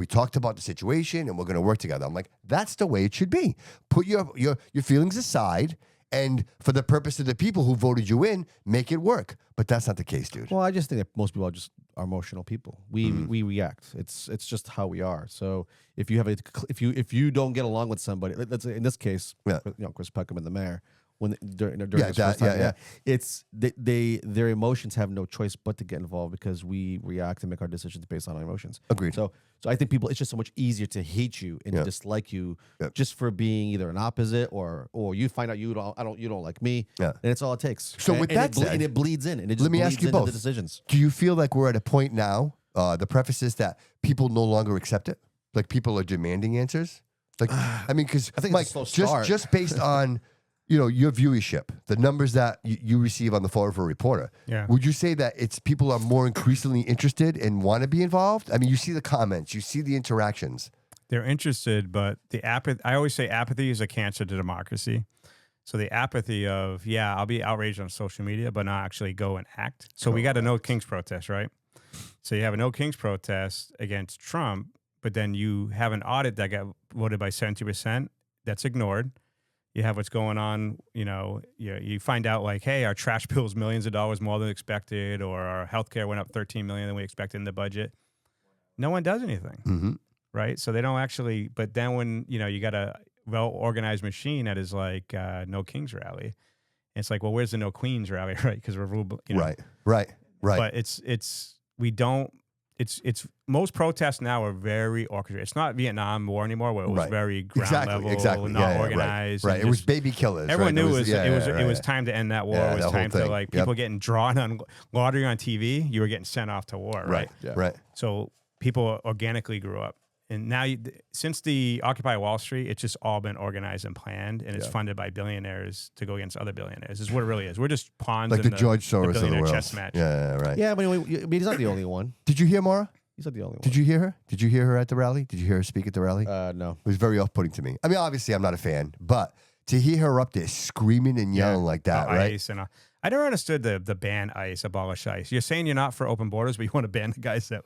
talked about the situation, and we're going to work together. I'm like, that's the way it should be. Put your feelings aside, and for the purpose of the people who voted you in, make it work. But that's not the case, dude. Well, I just think that most people are emotional people. We react. It's just how we are. So if you have if you don't get along with somebody, let's say in this case, Yeah. Chris Peckham and the mayor, during Yeah, this first time, yeah. it's their emotions have no choice but to get involved because we react and make our decisions based on our emotions. Agreed. So I think people, it's just so much easier to hate you and Yeah. dislike you Yeah. just for being either an opposite or you find out you don't like me. Yeah. And it's all it takes. So with that said, and it bleeds in, and it just let me ask bleeds you into both. the decisions. Do you feel like we're at a point now, the preface is that people no longer accept it? Like people are demanding answers? Like, I mean, because I think Mike, it's a slow start. just based on, your viewership, the numbers that you receive on the Fall River Reporter, Yeah. would you say that people are more increasingly interested and want to be involved? I mean, you see the comments, you see the interactions. They're interested, but the apathy, I always say apathy is a cancer to democracy. So the apathy of, I'll be outraged on social media, but not actually go and act. So we got a No Kings protest, right? So you have a No Kings protest against Trump, but then you have an audit that got voted by 70%. That's ignored. You have what's going on, you find out like, hey, our trash bill is millions of dollars more than expected, or our healthcare went up 13 million than we expected in the budget. No one does anything, Mm-hmm. right? So they don't actually, but then when, you got a well-organized machine that is like No Kings rally, and it's like, well, where's the No Queens rally, right? Because we're ruled, Right. But it's it's most protests now are very orchestrated. It's not Vietnam War anymore, where it was Right. very ground level, not Yeah, organized. Right. and It was just- baby killers. Everyone right? knew it was right. time to end that war. Yeah, it was that whole time to thing. like Yep. people getting drawn on lottery on TV. You were getting sent off to war, right? Right. Right. So people organically grew up. And now, since the Occupy Wall Street, it's just all been organized and planned, and it's funded by billionaires to go against other billionaires. Is what it really is. We're just pawns Like in the George Soros of the billionaire world. chess match. Yeah. Right. Yeah, but anyway, I mean, he's not the only one. Did you hear Maura? He's not the only one. Did you hear her? Did you hear her at the rally? Did you hear her speak at the rally? No. It was very off-putting to me. I mean, obviously, I'm not a fan, but to hear her up there screaming and yelling like that, right? ICE and I never understood the ban ICE, abolish ICE. You're saying you're not for open borders, but you want to ban the guys that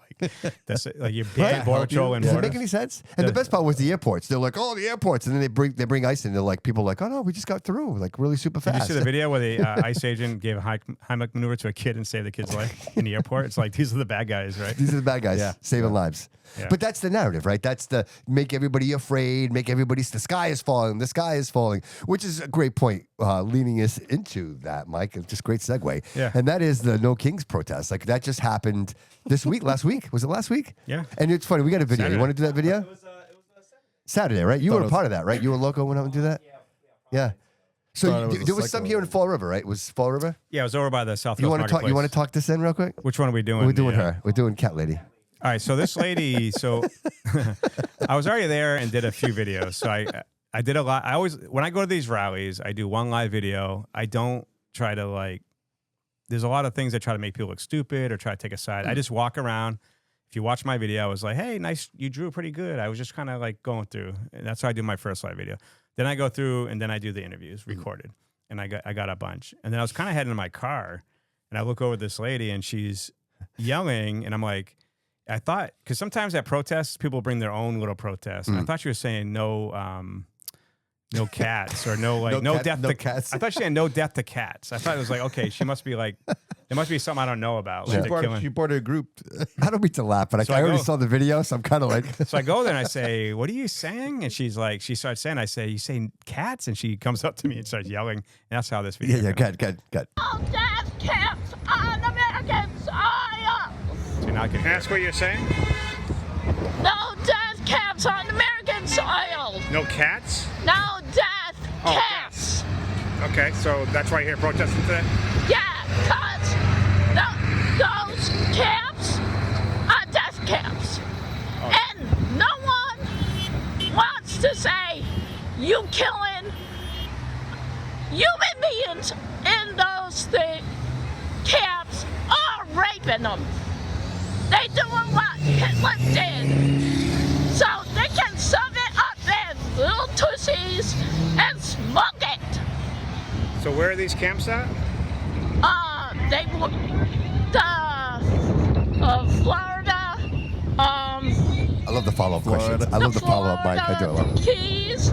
that's like you ban border patrol and Does it borders. make any sense? And the best part was the airports. They're like, oh, the airports, and then they bring ICE in. They're like, people are like, oh no, we just got through, like really super Did you fast. see the video where the ICE agent gave a Heimlich maneuver to a kid and saved the kid's life in the airport? It's like these are the bad guys, right? These are the bad guys saving lives. Yeah. But that's the narrative, right? That's the make everybody afraid, make everybody, the sky is falling, which is a great point, leading us into that, Mike. It's just a great segue. Yeah. And that is the No Kings protest. Like that just happened this week, last week. Was it last week? Yeah. And it's funny, we got a video. Saturday. You want to do that video? It was Saturday, right? You were a part of that, right? You were loco went out and do that? Yeah. So Thought it was a there was some cycle. here in Fall River, right? Was Fall River? Yeah, it was over by the South You Coast want to talk? You Marketplace. want to talk this in real quick? Which one are we doing? We're doing The, her. We're doing Cat Lady. All right, so this lady, I was already there and did a few videos. So I did a lot. I always, when I go to these rallies, I do one live video. I don't try to there's a lot of things that try to make people look stupid or try to take a side. I just walk around. If you watch my video, I was like, hey, nice, you drew pretty good. I was just kind of like going through. And that's how I do my first live video. Then I go through and then I do the interviews recorded. And I got a bunch. And then I was kind of heading in my car and I look over at this lady and she's yelling and I'm like, I thought, because sometimes at protests, people bring their own little protest. And I thought she was saying no cats or no death to cats. I thought she had no death to cats. I thought it was like, okay, she must be like, there must be something I don't know about. Like they're killing. She brought a group. I don't mean to laugh, but So I I already go- saw the video, so I'm kind of like. So I go there and I say, what are you saying? And she's like, she starts saying, I say, you say cats? And she comes up to me and starts yelling. And that's how this video Yeah, went. good. No death camps on American soil. So now I can ask what you're saying. No death camps on American soil. No cats? No death camps. Okay, so that's why you're here protesting today? Yeah, because those camps are death camps. And no one wants to say you killing human beings in those camps or raping them. They doing what Hitler did. So they can shove it up their little tussies and smoke it. So where are these camps at? Florida, I love the follow-up questions. I love the follow-up, Mike. I do. I love it. Keys,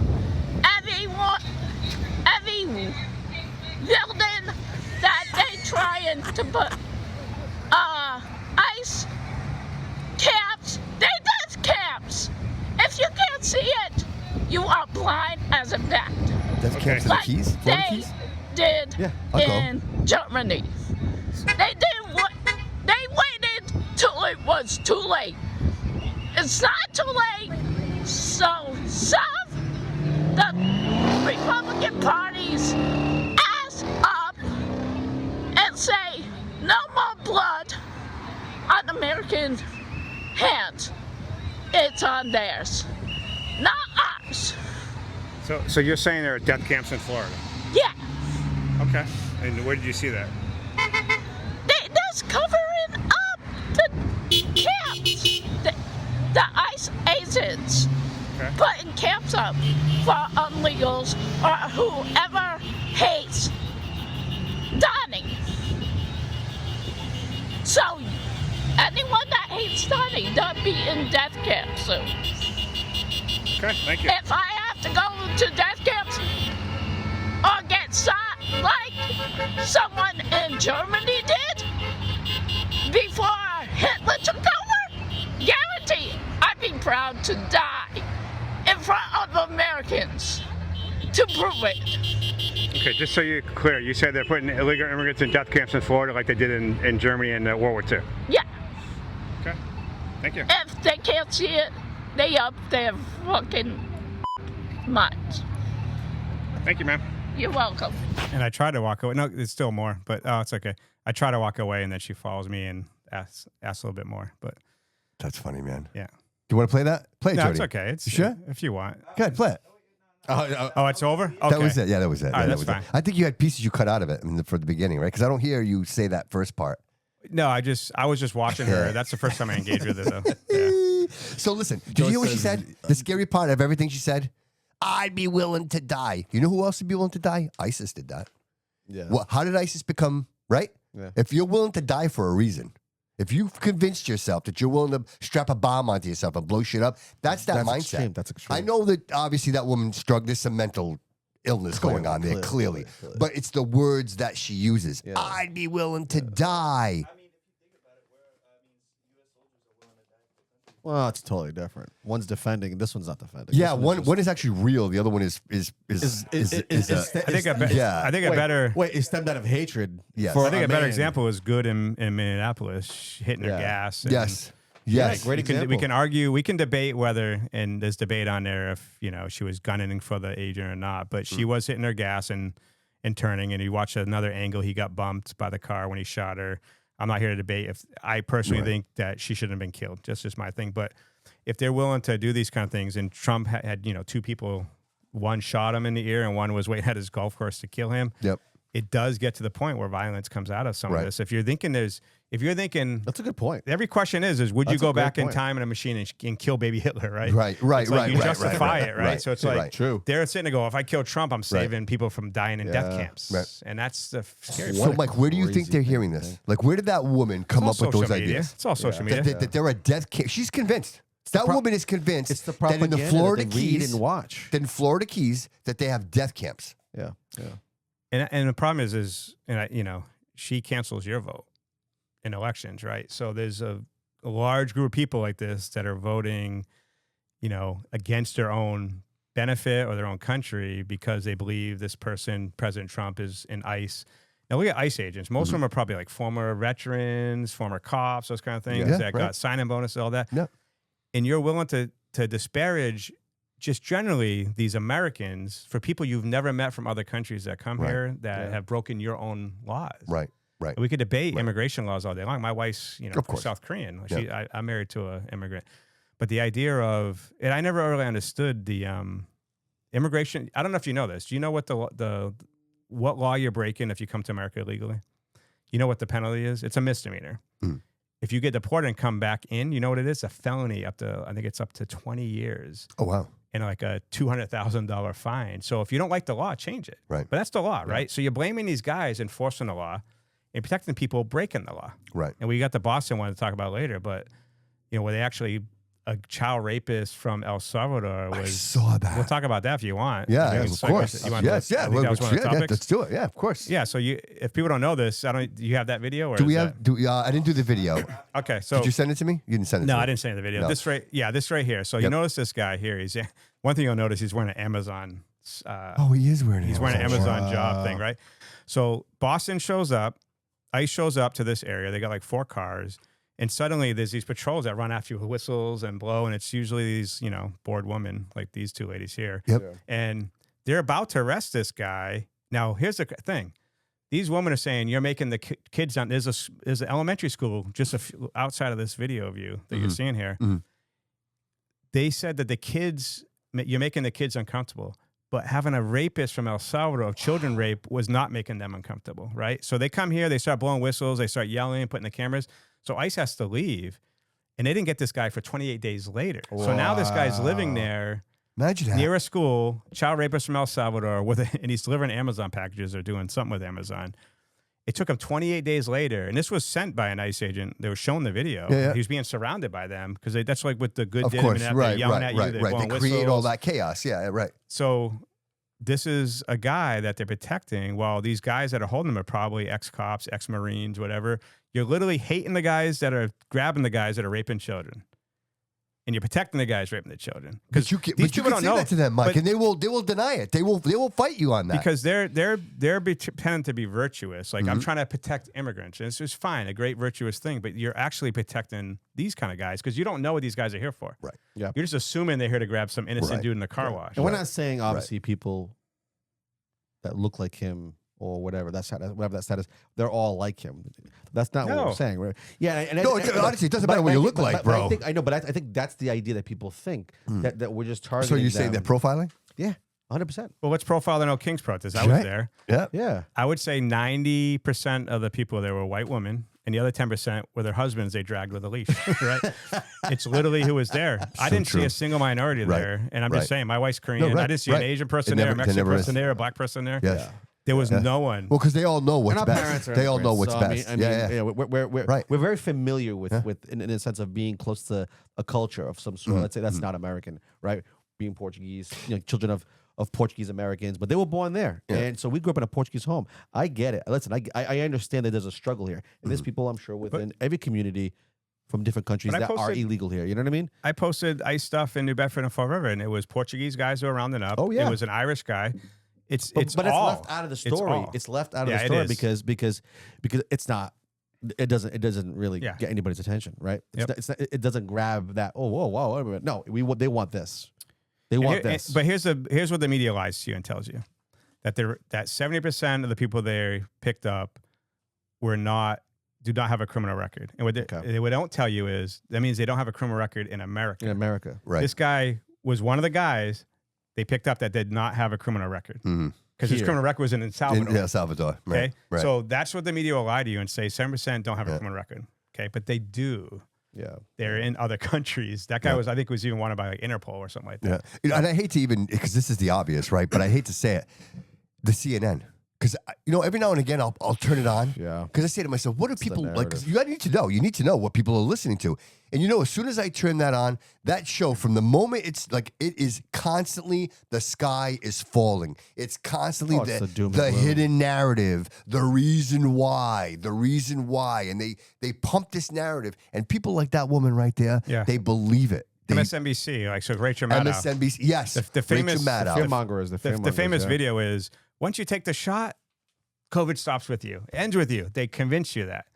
every building that they trying to put ice caps, they does caps. If you can't see it, you are blind as a bat. That's camps to the Like keys? Florida they keys? did Yeah, I'll go. in Germany. They did what? They waited till it was too late. It's not too late. So shove the Republican Party's ass up and say no more blood on American hands. It's on theirs, not ours. So you're saying there are death camps in Florida? Yeah. Okay. And where did you see that? That's covering up the camps. The ICE agents Okay. putting camps up for illegals or whoever hates Donnie. So anyone that hates Donnie don't be in death camp soon. Okay, thank you. If I have to go to death camps or get shot like someone in Germany did before Hitler took over, guarantee I'd be proud to die in front of Americans to prove it. Okay, just so you're clear, you said they're putting illegal immigrants in death camps in Florida like they did in Germany in World War II. Yeah. Okay. Thank you. If they can't see it, they up their fucking minds. Thank you, ma'am. You're welcome. And I try to walk away. No, it's still more, but it's okay. I try to walk away, and then she follows me and asks a little bit more. But That's funny, man. yeah, Do you want to play that? Play it, no, Jody. it's okay. It's You sure? if you want. Go ahead, play it. Oh, it's over. Okay. That was it. Yeah, that was it. All right, Yeah, that that's was fine. it. I think you had pieces you cut out of it for the beginning, right? Because I don't hear you say that first part. No, I was just watching her. That's the first time I engaged with her, though. Yeah. So listen, did you hear what she said? The scary part of everything she said? I'd be willing to die. You know who else would be willing to die? ISIS did that. Yeah. Well, how did ISIS become, right? Yeah. If you're willing to die for a reason, if you've convinced yourself that you're willing to strap a bomb onto yourself and blow shit up, that's that mindset. Extreme. That's extreme. I know that obviously that woman struggled. There's some mental illness going on there, clearly. But it's the words that she uses. Yeah. I'd be willing to die. Well, it's totally different. One's defending, this one's not defending. Yeah, This one is actually real. The other one is I think a better. Wait, it stemmed out of hatred. Yes. for I think a better man. example is Good in Minneapolis hitting her Yeah. gas. And Yes. Yeah, Yes. great we example. can argue, we can debate whether, and there's debate on there if she was gunning for the agent or not. But she was hitting her gas and turning, and you watch another angle. He got bumped by the car when he shot her. I'm not here to debate if I personally think that she shouldn't have been killed. That's just my thing. But if they're willing to do these kind of things, and Trump had two people, one shot him in the ear and one was waiting at his golf course to kill him. Yep. It does get to the point where violence comes out of some of Right. this. If you're thinking, That's a good point. every question is would you That's a go great back in point. time in a machine and kill baby Hitler, right? Right. It's like you justify it, right? So it's like right. True. they're sitting to go, if I kill Trump, I'm saving people from dying in death Yeah. camps. Right. And that's the scary So, part. Mike, where do you think crazy they're thing hearing to this? think. Like, where did that woman come It's up all with those social media. ideas? It's all social media. That they're a death camp. She's convinced. That woman is convinced It's the that in propaganda the Florida that they read Keys, and watch. that in Florida Keys, that they have death camps. Yeah. And the problem is she cancels your vote in elections, right? So there's a large group of people like this that are voting, against their own benefit or their own country because they believe this person, President Trump, is in ICE. Now look at ICE agents. Most of them are probably like former veterans, former cops, those kind of things Yeah, that right. got sign-in bonuses, all that. Yeah. And you're willing to disparage just generally these Americans for people you've never met from other countries that come Right. here that have broken your own laws. Right. Right. We could debate immigration laws all day long. My wife's, Of course. South Korean. Yeah. I'm married to an immigrant. But the idea of, and I never really understood the immigration. I don't know if you know this. Do you know what what law you're breaking if you come to America illegally? You know what the penalty is? It's a misdemeanor. Mm. If you get deported and come back in, you know what it is? A felony I think it's up to 20 years. Oh, wow. And like a $200,000 fine. So if you don't like the law, change it. Right. But that's the law, right? So you're blaming these guys enforcing the law and protecting people breaking the law. Right. And we got the Boston one to talk about later, but where they actually a child rapist from El Salvador was. I saw that. We'll talk about that if you want. Yeah, I think of it's like- course. you want Yes, to- yeah. I think that was one of the topics. Let's do it. Yeah, of course. Yeah. So if people don't know this, do you have that video? Or Do is we that- have? I didn't do the video. Okay. So Did you send it to me? You didn't send it. no, to me. I didn't send the video. No. This right here. So you Yep. notice this guy here. One thing you'll notice, he's wearing an Amazon. Oh, he is wearing it. He's wearing an Amazon job Wow. thing, right? So Boston shows up, ICE shows up to this area. They got like 4 cars, and suddenly there's these patrols that run after you with whistles and blow, and it's usually these, bored women like these 2 ladies here. Yep. Yeah. And they're about to arrest this guy. Now, here's the thing. These women are saying, you're making the kids down. There's an elementary school just outside of this video of you that you're seeing here. Mhm. They said that you're making the kids uncomfortable. But having a rapist from El Salvador of children rape was not making them uncomfortable, right? So they come here, they start blowing whistles, they start yelling, putting the cameras. So ICE has to leave. And they didn't get this guy for 28 days later. So now this guy's living there Imagine that. near a school, child rapist from El Salvador, and he's delivering Amazon packages or doing something with Amazon. It took him 28 days later, and this was sent by an ICE agent. They were showing the video. Yeah, yeah. He was being surrounded by them because that's like what the good Of did. course, They're right, yelling right, at you, right, they're right. blowing They create all whistles. that chaos. Yeah, right. So this is a guy that they're protecting while these guys that are holding him are probably ex-cops, ex-Marines, whatever. You're literally hating the guys that are grabbing the guys that are raping children. and you're protecting the guys raping the children. But you can say that to them, Mike, but- and they will deny it. They will fight you on that. because they're pretending to be virtuous. Like I'm trying to protect immigrants, and it's just fine, a great virtuous thing. But you're actually protecting these kind of guys because you don't know what these guys are here for. Right. Yeah. You're just assuming they're here to grab some innocent Right. dude in the car wash. And we're not saying obviously people that look like him or whatever that status, they're all like him. That's not what No. we're saying. Yeah, and No, honestly, it doesn't matter what you look like, bro. I know, but I think that's the idea that people think that we're just targeting. So you're saying them. they're profiling? Yeah, 100%. Well, let's profile the No Kings protest. I was Right. there. Yeah. Yeah. I would say 90% of the people there were white women, and the other 10% were their husbands they dragged with a leash. Right? It's literally who was there. I didn't see true. a single minority Right. there, and I'm Right. just saying, my wife's Korean. right, I didn't see right. an Asian person It there, never- a Mexican there never person is. there, a black person there. Yes. There was no one. Well, because they all know what's And our best. parents are They all know immigrants, what's so, best. I mean, we're Right. we're very familiar with in a sense of being close to a culture of some sort. Let's say that's not American, right? Being Portuguese, children of Portuguese Americans, but they were born there, and so we grew up in a Portuguese home. I get it. Listen, I understand that there's a struggle here, and there's people I'm sure within every community from different countries But I that are posted- illegal here. You know what I mean? I posted ICE stuff in New Bedford and Fall River, and it was Portuguese guys who were rounding up. Oh, yeah. It was an Irish guy. It's But it's all. left out of the story. It's left out of Yeah, the it story is. because it's not. It doesn't really Yeah. get anybody's attention, right? Yep. It doesn't grab that. Oh, whoa, wait a minute. No, they want this. They And want here- this. But here's what the media lies to you and tells you that that 70% of the people they picked up do not have a criminal record. And what they don't tell you is that means they don't have a criminal record in America. in America, Right. This guy was one of the guys they picked up that did not have a criminal record because his Here. criminal record was in Salvador. Yeah, Salvador. Right. Okay, Right. so that's what the media will lie to you and say 7% don't have a criminal record. Okay, but they do. yeah. They're in other countries. That guy I think was even wanted by like Interpol or something like that. Yeah. And I hate to even, because this is the obvious, right? But I hate to say it, the CNN. Because, every now and again, I'll turn it on. Yeah. Because I say to myself, what do the people like? Because narrative. you need to know what people are listening to. And as soon as I turn that on, that show, from the moment it's like, it is constantly, the sky is falling. It's constantly it's the doom and the gloom. hidden narrative, the reason why. And they pump this narrative. And people like that woman right there, they believe it. They, MSNBC, like so Rachel Maddow. MSNBC, yes. The famous- Rachel Maddow. Fearmonger is the The fearmongers, famous yeah. video is once you take the shot, COVID stops with you, ends with you. They convince you that,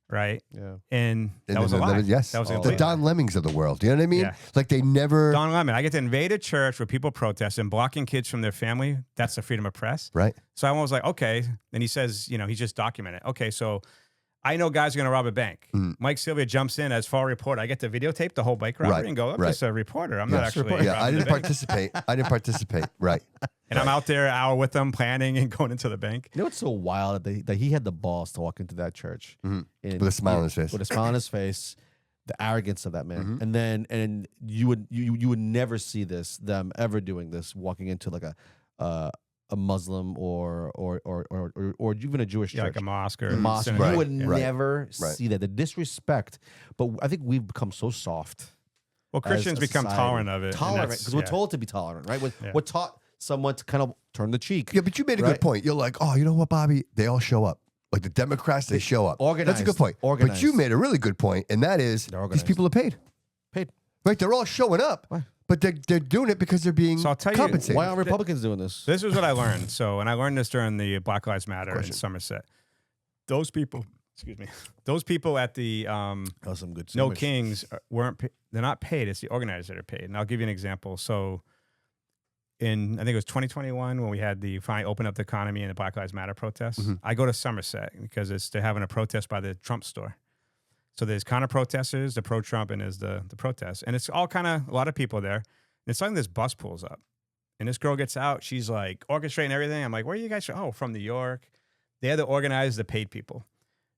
right? Yeah. And that was a lie. Yes. That was a the complete Don Lemmings of the world. You know what I mean? Yeah. Like they never. Don Lemon. I get to invade a church where people protest and blocking kids from their family. That's the freedom of press. Right. So I was like, okay. And he says, he's just documenting it. Okay, so I know guys are going to rob a bank. Mike Silvia jumps in as far reporter. I get to videotape the whole bike robbery Right, and go, I'm right. just a reporter. I'm not actually. Yeah, I robbing didn't the bank." participate. I didn't participate. Right. And I'm out there an hour with them planning and going into the bank. You know what's so wild that he had the balls to walk into that church With a smile on his face. with a smile on his face, the arrogance of that man, Mm-hmm. and then you would never see them ever doing this, walking into like a Muslim or even a Jewish Yeah, church. like a mosque or A mosque. synagogue. Right, You would right, never right. see that. The disrespect, but I think we've become so soft. Well, Christians as a become society. tolerant of it. and Tolerant, that's- because we're yeah. told to be tolerant, right? Yeah. We're taught someone to kind of turn the cheek. Yeah, but you made a Right. good point. You're like, oh, you know what, Bobby? They all show up. Like the Democrats, they show up. That's a Organized. good point. But Organized. you made a really good point, and that is They're these organized. people are paid. Paid. Right? They're all showing up, Why? but they're doing it because they're being So I'll tell you- compensated. Why aren't Republicans doing this? This is what I learned. And I learned this during the Black Lives Matter in Question. Somerset. Those people, those people at the That's some good No sandwich. Kings they're not paid. It's the organizers that are paid. And I'll give you an example. So I think it was 2021 when we had the finally open up the economy and the Black Lives Matter protests. I go to Somerset because they're having a protest by the Trump store. So there's counter protesters, the pro-Trump, and there's the protest. And it's all kind of a lot of people there. And it's suddenly this bus pulls up. And this girl gets out. She's like orchestrating everything. I'm like, where are you guys from? Oh, from New York. They're the organizers, the paid people.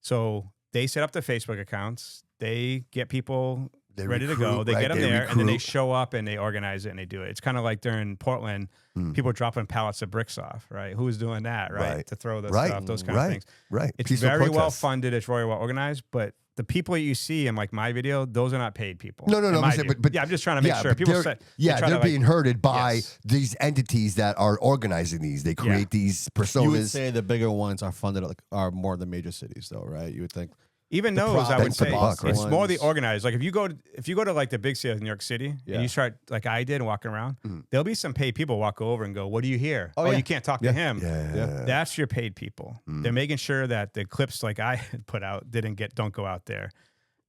So they set up the Facebook accounts. They get people They ready to go. recruit, They right? get them They there, and then they recruit. show up and they organize it and they do it. It's kind of like during Portland, people dropping pallets of bricks off, right? Who was doing that, right? Right. To throw the Right. stuff, those kind Right. of things. Right. It's Peaceful very well protests. funded. It's very well organized, but the people you see in like my video, those are not paid people. No. in I'm my saying, view. but yeah, I'm just trying to make sure but people they're, say yeah, try they're to, like- being herded by Yes. these entities that are organizing these. They create these personas. You would say the bigger ones are funded are more the major cities, though, right? You would think. Even those, I would Bends to say, the buck, right? it's more the organized. Like if you go to like the big cities in New York City Yeah. and you start like I did walking around, there'll be some paid people walk over and go, "What do you hear? Oh, yeah. You can't talk to him." Yeah. That's your paid people. They're making sure that the clips like I had put out don't go out there.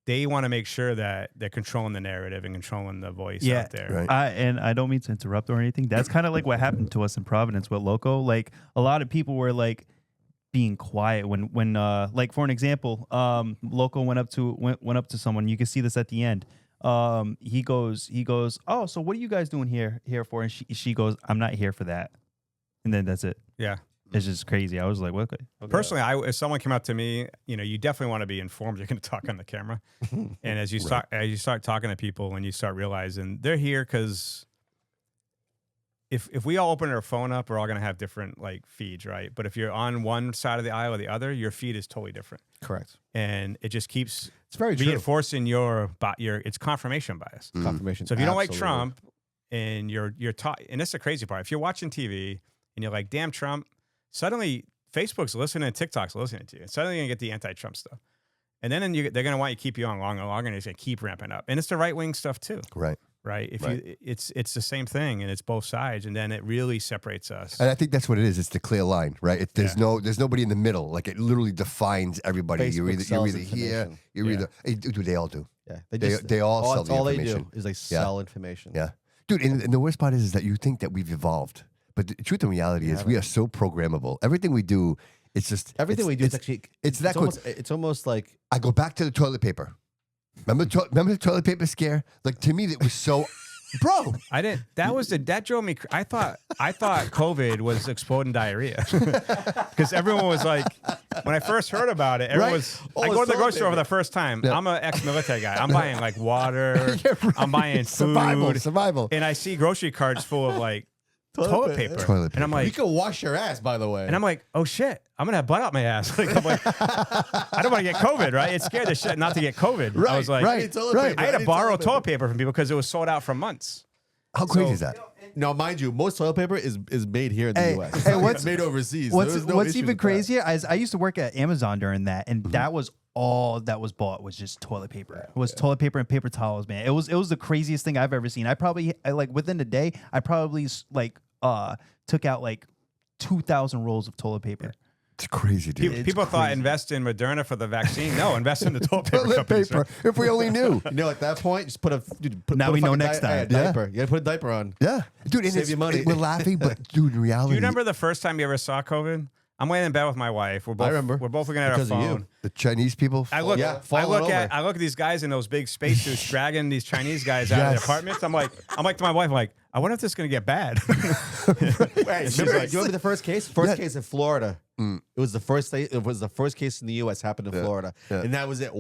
They want to make sure that they're controlling the narrative and controlling the voice out there. Right. And I don't mean to interrupt or anything. That's kind of like what happened to us in Providence with Loco. Like a lot of people were like being quiet when like for an example, Loco went up to someone. You can see this at the end. He goes, "Oh, so what are you guys doing here for?" And she goes, "I'm not here for that." And then that's it. Yeah. It's just crazy. I was like, "What?" Okay. Personally, if someone came up to me, you definitely want to be informed. You're going to talk on the camera, and as you start talking to people, and you start realizing they're here because if we all open our phone up, we're all going to have different like feeds, right? But if you're on one side of the aisle or the other, your feed is totally different. Correct. And it just keeps It's very true. reinforcing it's confirmation bias. Confirmation. So if you don't like Absolutely. Trump and you're taught, and that's the crazy part. If you're watching TV and you're like, "Damn Trump," suddenly Facebook's listening and TikTok's listening to you. And suddenly you're going to get the anti-Trump stuff. And then they're going to want you to keep you on longer and longer, and it's going to keep ramping up. And it's the right-wing stuff too. Right. Right. It's the same thing, and it's both sides, and then it really separates us. And I think that's what it is. It's the clear line, right? There's nobody in the middle. Like it literally defines everybody. You're Facebook either sells here. information. You're either. Dude, they all do. Yeah. They all sell that's the all information. they do is they sell information. Yeah, dude. And the worst part is that you think that we've evolved, but the truth and reality is we are so programmable. Everything we do, it's just Everything we do is actually it's almost like I go back to the toilet paper. Remember the toilet paper scare? Like to me, it was so. Bro, I didn't. That drove me. I thought COVID was exploding diarrhea because everyone was like, when I first heard about it, everyone was. I go to the grocery store for the first time. Yeah. I'm an ex-military guy. I'm buying like water. Yeah, right. I'm buying food. Survival. And I see grocery carts full of like toilet paper. And I'm like, you can wash your ass, by the way. and I'm like, oh shit, I'm gonna have blood out my ass. Like, I'm like, I don't want to get COVID, right? It scared the shit not to get COVID. I was like, right. I had to borrow toilet paper from people because it was sold out for months. How crazy is that? Now, mind you, most toilet paper is made here in the Hey, U.S. hey, It's made overseas. What's There's no what's issues even with that. crazier is I used to work at Amazon during that, and that was all that was bought was just toilet paper. It was toilet paper and paper towels, man. It was the craziest thing I've ever seen. I like within a day, I probably like took out like 2,000 rolls of toilet paper. It's crazy, dude. People thought invest in Moderna for the vaccine. No, invest in the toilet paper Toilet companies, paper. right? If we only knew. You know, at that point, just put a Now we know fucking next time. diaper. You gotta put a diaper on. Yeah, dude. And Save you money. We're laughing, but dude, in reality, Do you remember the first time you ever saw COVID? I'm laying in bed with my wife. We're both, I remember. We're both looking at Because our of you. phone. the Chinese people? I look falling over. I look at these guys in those big spacesuits dragging these Chinese guys out of Yes. their apartments. I'm like to my wife, I'm like, I wonder if this is gonna get bad. Hey, She's remember, like- do you remember the first case? First case in Florida. It was the first. It was the first case in the U.S. happened in Florida, and that was it.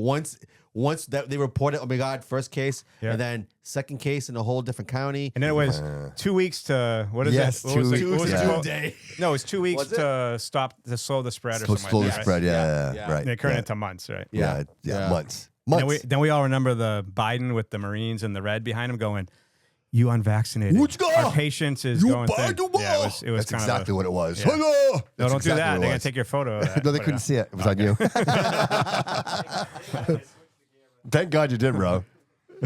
Once that they reported, oh my God, first case, and then second case in a whole different county. And then it was 2 weeks to what is Yes, it? What was 2 it? What was weeks, it yeah. called? Day. No, it was 2 weeks Was it? to slow the spread or something Slow like the that. spread. Yeah, Yeah. right. And it turned yeah. into months, right? Yeah, Yeah. months. And then we all remember the Biden with the Marines and the red behind him going, "You unvaccinated. Let's go. Our patience is You going thin." Biden. Yeah, it was That's kind exactly of what it was. yeah. Hello. No, That's don't do exactly that. what They're it gonna was. take your photo. Of that. No, they But, couldn't see it. It was on you. Thank God you did, bro.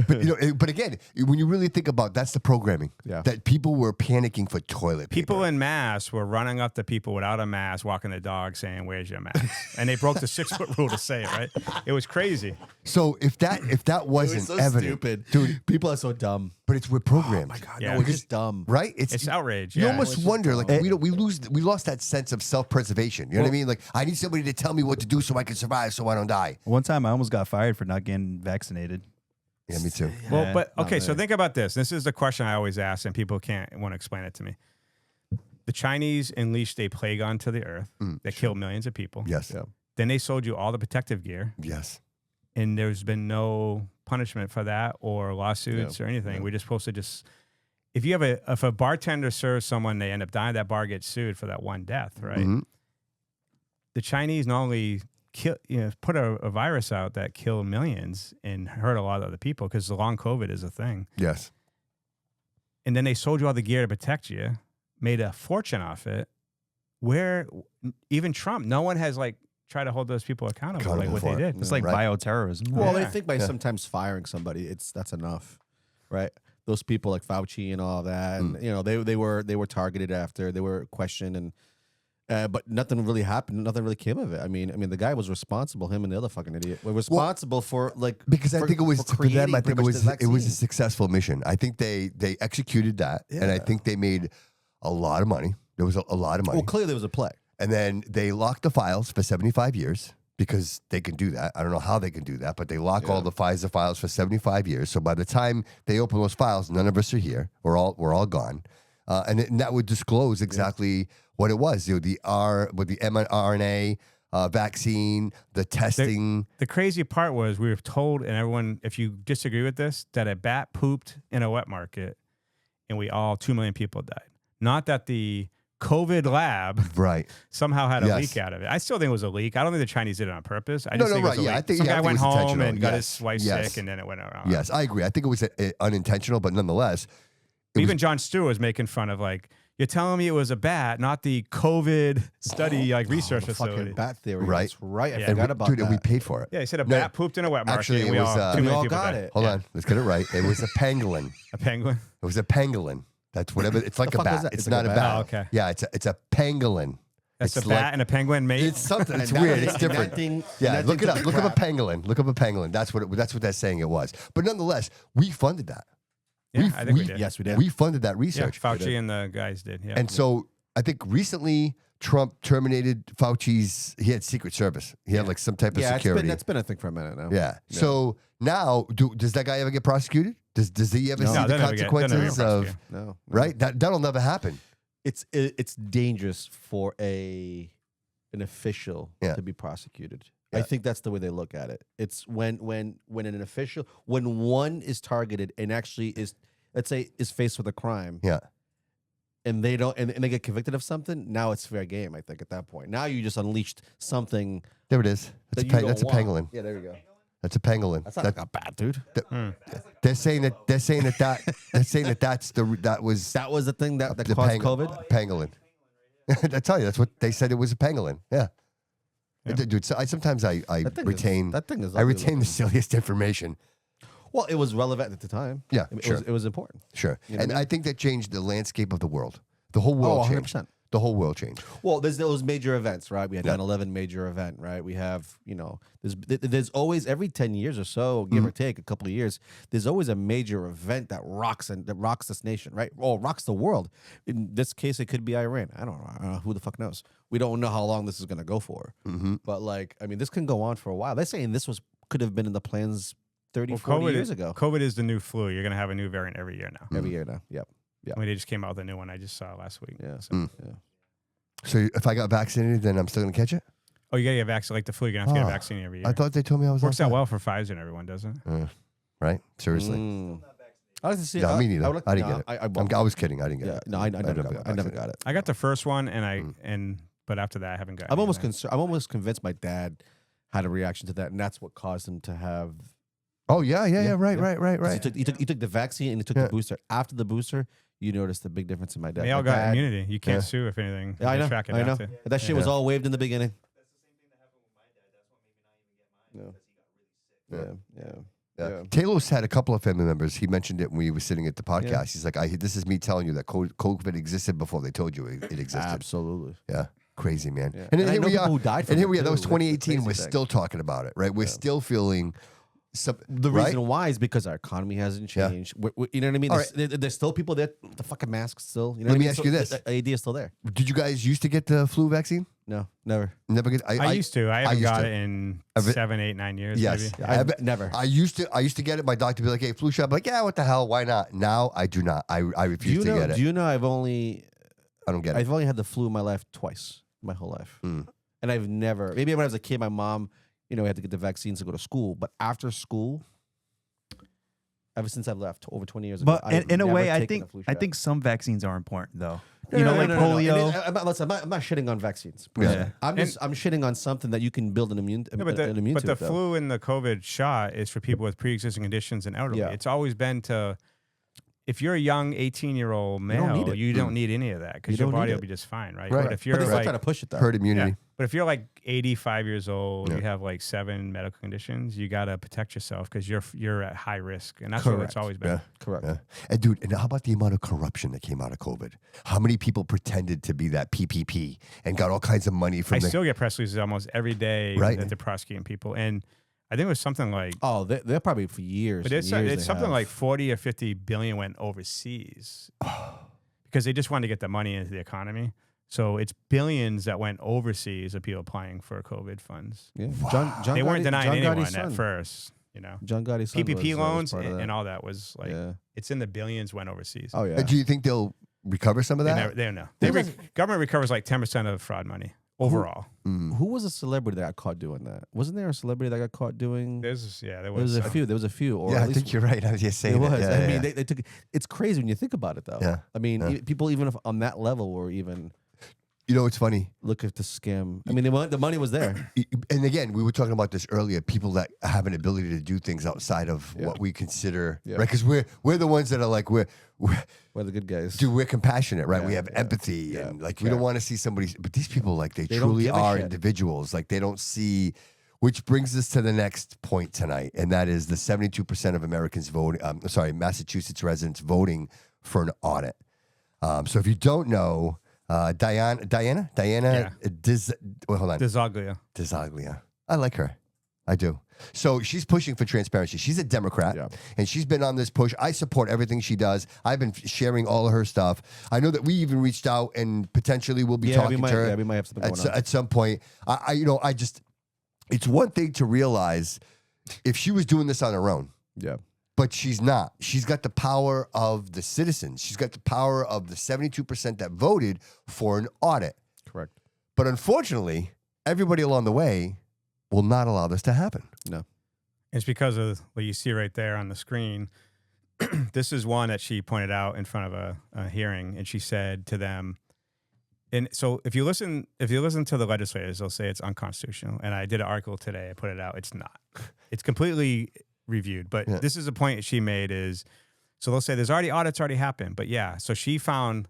But but again, when you really think about that's the programming. Yeah. That people were panicking for toilet paper. People in mass were running up to people without a mask, walking their dog, saying, "Where's your mask?" And they broke the 6-foot rule to say it. Right? It was crazy. So if that It wasn't was so evident, stupid, dude. People are so dumb. But we're programmed. Oh my God, Yeah. no, we're just dumb. Right? It's outrage. You Yeah. almost wonder, like we lost that sense of self-preservation. You know what I mean? Like I need somebody to tell me what to do so I can survive, so I don't die. One time I almost got fired for not getting vaccinated. Yeah, me too. Well, Yeah, but not okay, so there. think about this. This is the question I always ask, and people want to explain it to me. The Chinese unleashed a plague onto the earth that killed millions of people. Yes. Yeah. Then they sold you all the protective gear, Yes. and there's been no punishment for that or lawsuits or anything. We're just supposed to if a bartender serves someone, they end up dying, that bar gets sued for that one death, right? Mm-hmm. The Chinese not only put a virus out that killed millions and hurt a lot of other people because the long COVID is a thing. Yes. And then they sold you all the gear to protect you, made a fortune off it, where even Trump, no one has like try to hold those people accountable, like Accountable what for they it. did. It's like bioterrorism. Well, Yeah. I think by sometimes firing somebody, that's enough, right? Those people like Fauci and all that, and they were targeted after, they were questioned, and but nothing really happened. Nothing really came of it. I mean, the guy was responsible. Him and the other fucking idiot were responsible for like because I think it was for them. I think it was it a successful mission. I think they executed that, and I think they made a lot of money. There was a lot of money. Well, clearly there was a play. And then they locked the files for 75 years because they can do that. I don't know how they can do that, but they lock all the Pfizer files for 75 years. So by the time they open those files, none of us are here. We're all gone. And that would disclose exactly what it was. The mRNA vaccine, the testing. The crazy part was we were told, and everyone, if you disagree with this, that a bat pooped in a wet market and 2 million people died. Not that the COVID lab somehow had a leak out of it. I still think it was a leak. I don't think the Chinese did it on purpose. I just think it was a leak. I think some guy went home intentional. and got his wife sick, and then it went around. Yes, I agree. I think it was unintentional, but nonetheless. Even Jon Stewart was making fun of, like, you're telling me it was a bat, not the COVID study research facility. Fucking bat theory. Right. That's right. I Yeah. forgot about Dude, that. and we paid for it. Yeah, he said a bat pooped in a wet market. Actually, and it we was, all, we we all people got died. it. Hold on, let's get it right. It was a pangolin. A penguin. It was a pangolin. That's whatever. It's like a fuck is bat. that? It's It's like not a a bat. bat. Oh, okay. Yeah, it's a pangolin. That's It's a bat like- and a penguin mate. It's something. It's And weird. that- It's and different. that thing- Yeah, and that look thing it up. took Look up a crap. pangolin. Look up a pangolin. That's what they're saying it was. But nonetheless, we funded that. Yeah, I think we did. Yes, we did. We funded that Yeah, research. Fauci and the guys did. Yeah. And so I think recently Trump terminated Fauci's. He had Secret Service. He had like some type of security. That's been a thing for a minute now. Yeah. So now, does that guy ever get prosecuted? Does he ever No. see No, the they'll never get consequences of prosecuted. No. right? That'll never happen. It's dangerous for an official to be prosecuted. I think that's the way they look at it. It's when an official, when one is targeted and actually is, let's say, is faced with a crime. Yeah. And they don't, and they get convicted of something. Now it's fair game. I think at that point, now you just unleashed something. There it is. That you That's a don't want. pangolin. Yeah, there we go. That's a pangolin. That's not like a bat, dude. They're saying that that's that was the thing that the caused COVID. Pangolin. I tell you, that's what they said. It was a pangolin. Yeah. Dude, so sometimes I retain the silliest information. Well, it was relevant at the time. Yeah, it was important. Sure. You know And what I I mean? think that changed the landscape of the world. The whole world changed. 100%. The whole world changed. Well, there's those major events, right? We had 9/11 major event, right? We have, there's always every 10 years or so, give or take a couple of years, there's always a major event that rocks this nation, right? Or rocks the world. In this case, it could be Iran. I don't know. Who the fuck knows? We don't know how long this is going to go for. But this can go on for a while. They're saying this could have been in the plans 30, 40 years ago. COVID is the new flu. You're going to have a new variant every year now. Every year now. Yep. Yeah. I mean, they just came out with a new one I just saw last week. Yeah. So. Yeah. So if I got vaccinated, then I'm still going to catch it? Oh, you got to get vaccinated. Like the flu, you're going to have to get a vaccine every year. I thought they told me I was Works all out set. well for Pfizer and everyone, doesn't it? Right? Seriously. I like to see. No, me neither. I didn't no, get it. I I was kidding. I didn't get Yeah, it. no, I never got it. I got the first one, but after that, I haven't got. I'm almost convinced my dad had a reaction to that, and that's what caused him to have. Oh yeah. Right. He took the vaccine and he took the booster. After the booster, you noticed the big difference in my dad. They all My got dad- immunity. You can't sue if anything. Yeah, I They know. track it I down know. to. That shit was all waived in the beginning. Yeah. Taylor's had a couple of family members. He mentioned it when we were sitting at the podcast. Yeah. He's like, "This is me telling you that COVID existed before they told you it existed." Absolutely. Yeah, crazy man. Yeah. And And then I here know we people are. who died from And here it, we are. That too. was That's the 2018. We're crazy thing. still talking about it, right? We're still feeling. The reason why is because our economy hasn't Yeah. changed. You know what I mean? All There's still people there. The fucking masks still. You know Let what I me mean? ask you this. The idea is still there. Did you guys used to get the flu vaccine? No, never. Never get. I used to. I haven't used got to. it in Ever- 7, 8, 9 years. Yes, Maybe. I've never. I used to get it. My doctor would be like, "Hey, flu shot." I'm like, "Yeah, what the hell? Why not?" Now I do not. I refuse to get it. Do you know I've only I don't get it. I've only had the flu in my life twice, my whole life, Mm. and I've never. Maybe when I was a kid, my mom, we had to get the vaccines to go to school. But after school, ever since I've left over 20 years ago, But I've in a never way, I taken think a flu I shot. think some vaccines are important though. No, You no, know, no, like no, no, no. polio. I'm not shitting on vaccines. Yeah. I'm shitting on something that you can build an immune. No, but the to it, though. flu and the COVID shot is for people with pre-existing conditions and elderly. Yeah. It's always been to, if you're a young 18-year-old don't need male, it. you don't need any of that because You your don't body need will it. be just fine, right? Right. But if But you're they're still like, trying to push it though. Herd immunity. But if you're like 85 years old, you have like 7 medical conditions, you got to protect yourself because you're at high risk. And that's what it's always been. Yeah. Correct. Yeah. And dude, and how about the amount of corruption that came out of COVID? How many people pretended to be that PPP and got all kinds of money from I still get press releases almost every day Right. that they're prosecuting people. And I think it was something like, Oh, they're probably for years. but it's and years it's they something have. like 40 or 50 billion went overseas because they just wanted to get the money into the economy. So it's billions that went overseas of people applying for COVID funds. Yeah. They weren't Gotti- denying John anyone Gotti's at son. first, you know. John Gotti's son PPP was loans part of that. and all that was like, Yeah. it's in the billions went overseas. Oh yeah. Do you think they'll recover some of They that? never, they don't know. They government recovers like 10% of fraud money overall. Who was a celebrity that got caught doing that? Wasn't there a celebrity that got caught doing? There There was. was a few. There was a few. Or Yeah, at I least think you're right. I was just saying It was. that. Yeah, I yeah, mean, yeah. they took. It's crazy when you think about it, though. Yeah. I mean, Yeah. people even if on that level were even You know, it's funny. look at the scam. I mean, the money was there. And again, we were talking about this earlier. People that have an ability to do things outside of what we consider, Yeah. right? Because we're the ones that are like we're the good guys. dude, we're compassionate, right? Yeah, we have yeah, empathy, yeah, and like we don't want to see somebody. But these people, like they They don't truly give a are shit. individuals. Like they don't see. Which brings us to the next point tonight, and that is the 72% of Americans voting. Massachusetts residents voting for an audit. So if you don't know, Diana, hold on. Desaglia. I like her. I do. So she's pushing for transparency. She's a Democrat, and she's been on this push. I support everything she does. I've been sharing all of her stuff. I know that we even reached out and potentially will be talking to her. Yeah, we might have something going on. At some point. It's one thing to realize if she was doing this on her own. Yeah. But she's not. She's got the power of the citizens. She's got the power of the 72% that voted for an audit. Correct. But unfortunately, everybody along the way will not allow this to happen. No. It's because of what you see right there on the screen. This is one that she pointed out in front of a hearing, and she said to them, and so if you listen to the legislators, they'll say it's unconstitutional. And I did an article today. I put it out. It's not. It's completely reviewed. But this is the point she made is, so they'll say there's audits already happened. But yeah, so she found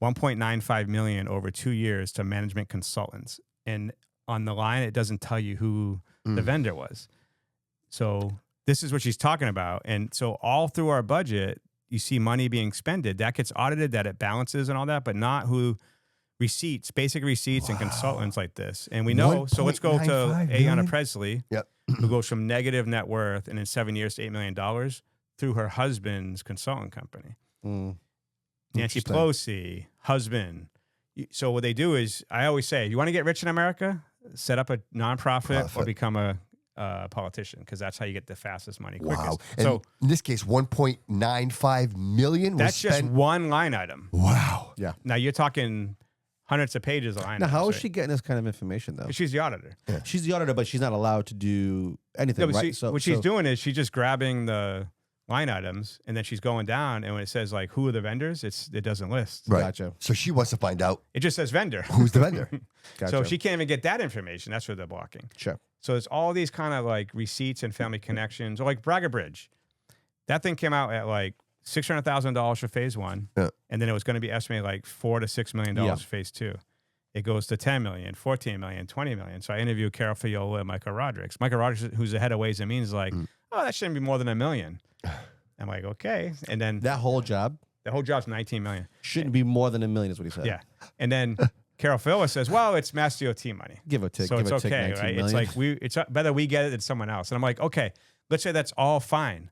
1.95 million over 2 years to management consultants. And on the line, it doesn't tell you who the vendor was. So this is what she's talking about. And so all through our budget, you see money being spended. That gets audited, that it balances and all that, but not who receipts, basic receipts and consultants like this. And we know, so let's go to 1.95 Ayanna million? Presley, Yep. who goes from negative net worth and in 7 years to $8 million through her husband's consultant company. Nancy Interesting. Pelosi, husband. So what they do is, I always say, you want to get rich in America? Set up a nonprofit or become a politician, because that's how you get the fastest money quickest. Wow. And So in this case, 1.95 million was that's just spent. one line item. Wow. Yeah. Now you're talking hundreds of pages of line Now, items. how is right? she getting this kind of information though? 'Cause she's the auditor. She's the auditor, but she's not allowed to do anything, No, but right? what she's doing is she's just grabbing the line items and then she's going down, and when it says like who are the vendors, it doesn't list. Right. Gotcha. So she wants to find out It just says vendor. who's the vendor. Gotcha. So she can't even get that information. That's what they're blocking. Sure. So it's all these kind of like receipts and family connections, or like Braga Bridge. That thing came out at like $600,000 for phase one, Yeah. and then it was going to be estimated like $4 to $6 million Yeah. for phase two. It goes to 10 million, 14 million, 20 million. So I interviewed Carol Fiola and Michael Rodrigues. Michael Rodrigues, who's the head of Ways and Means, is like, oh, that shouldn't be more than $1 million. I'm like, okay. And then That whole job the whole job's 19 million. shouldn't be more than $1 million, is what he said. Yeah. And then Carol Fiola says, well, it's Mass DOT money. Give or take. So give it's or take okay, 19 right? million. It's like it's better we get it than someone else. And I'm like, okay, let's say that's all fine.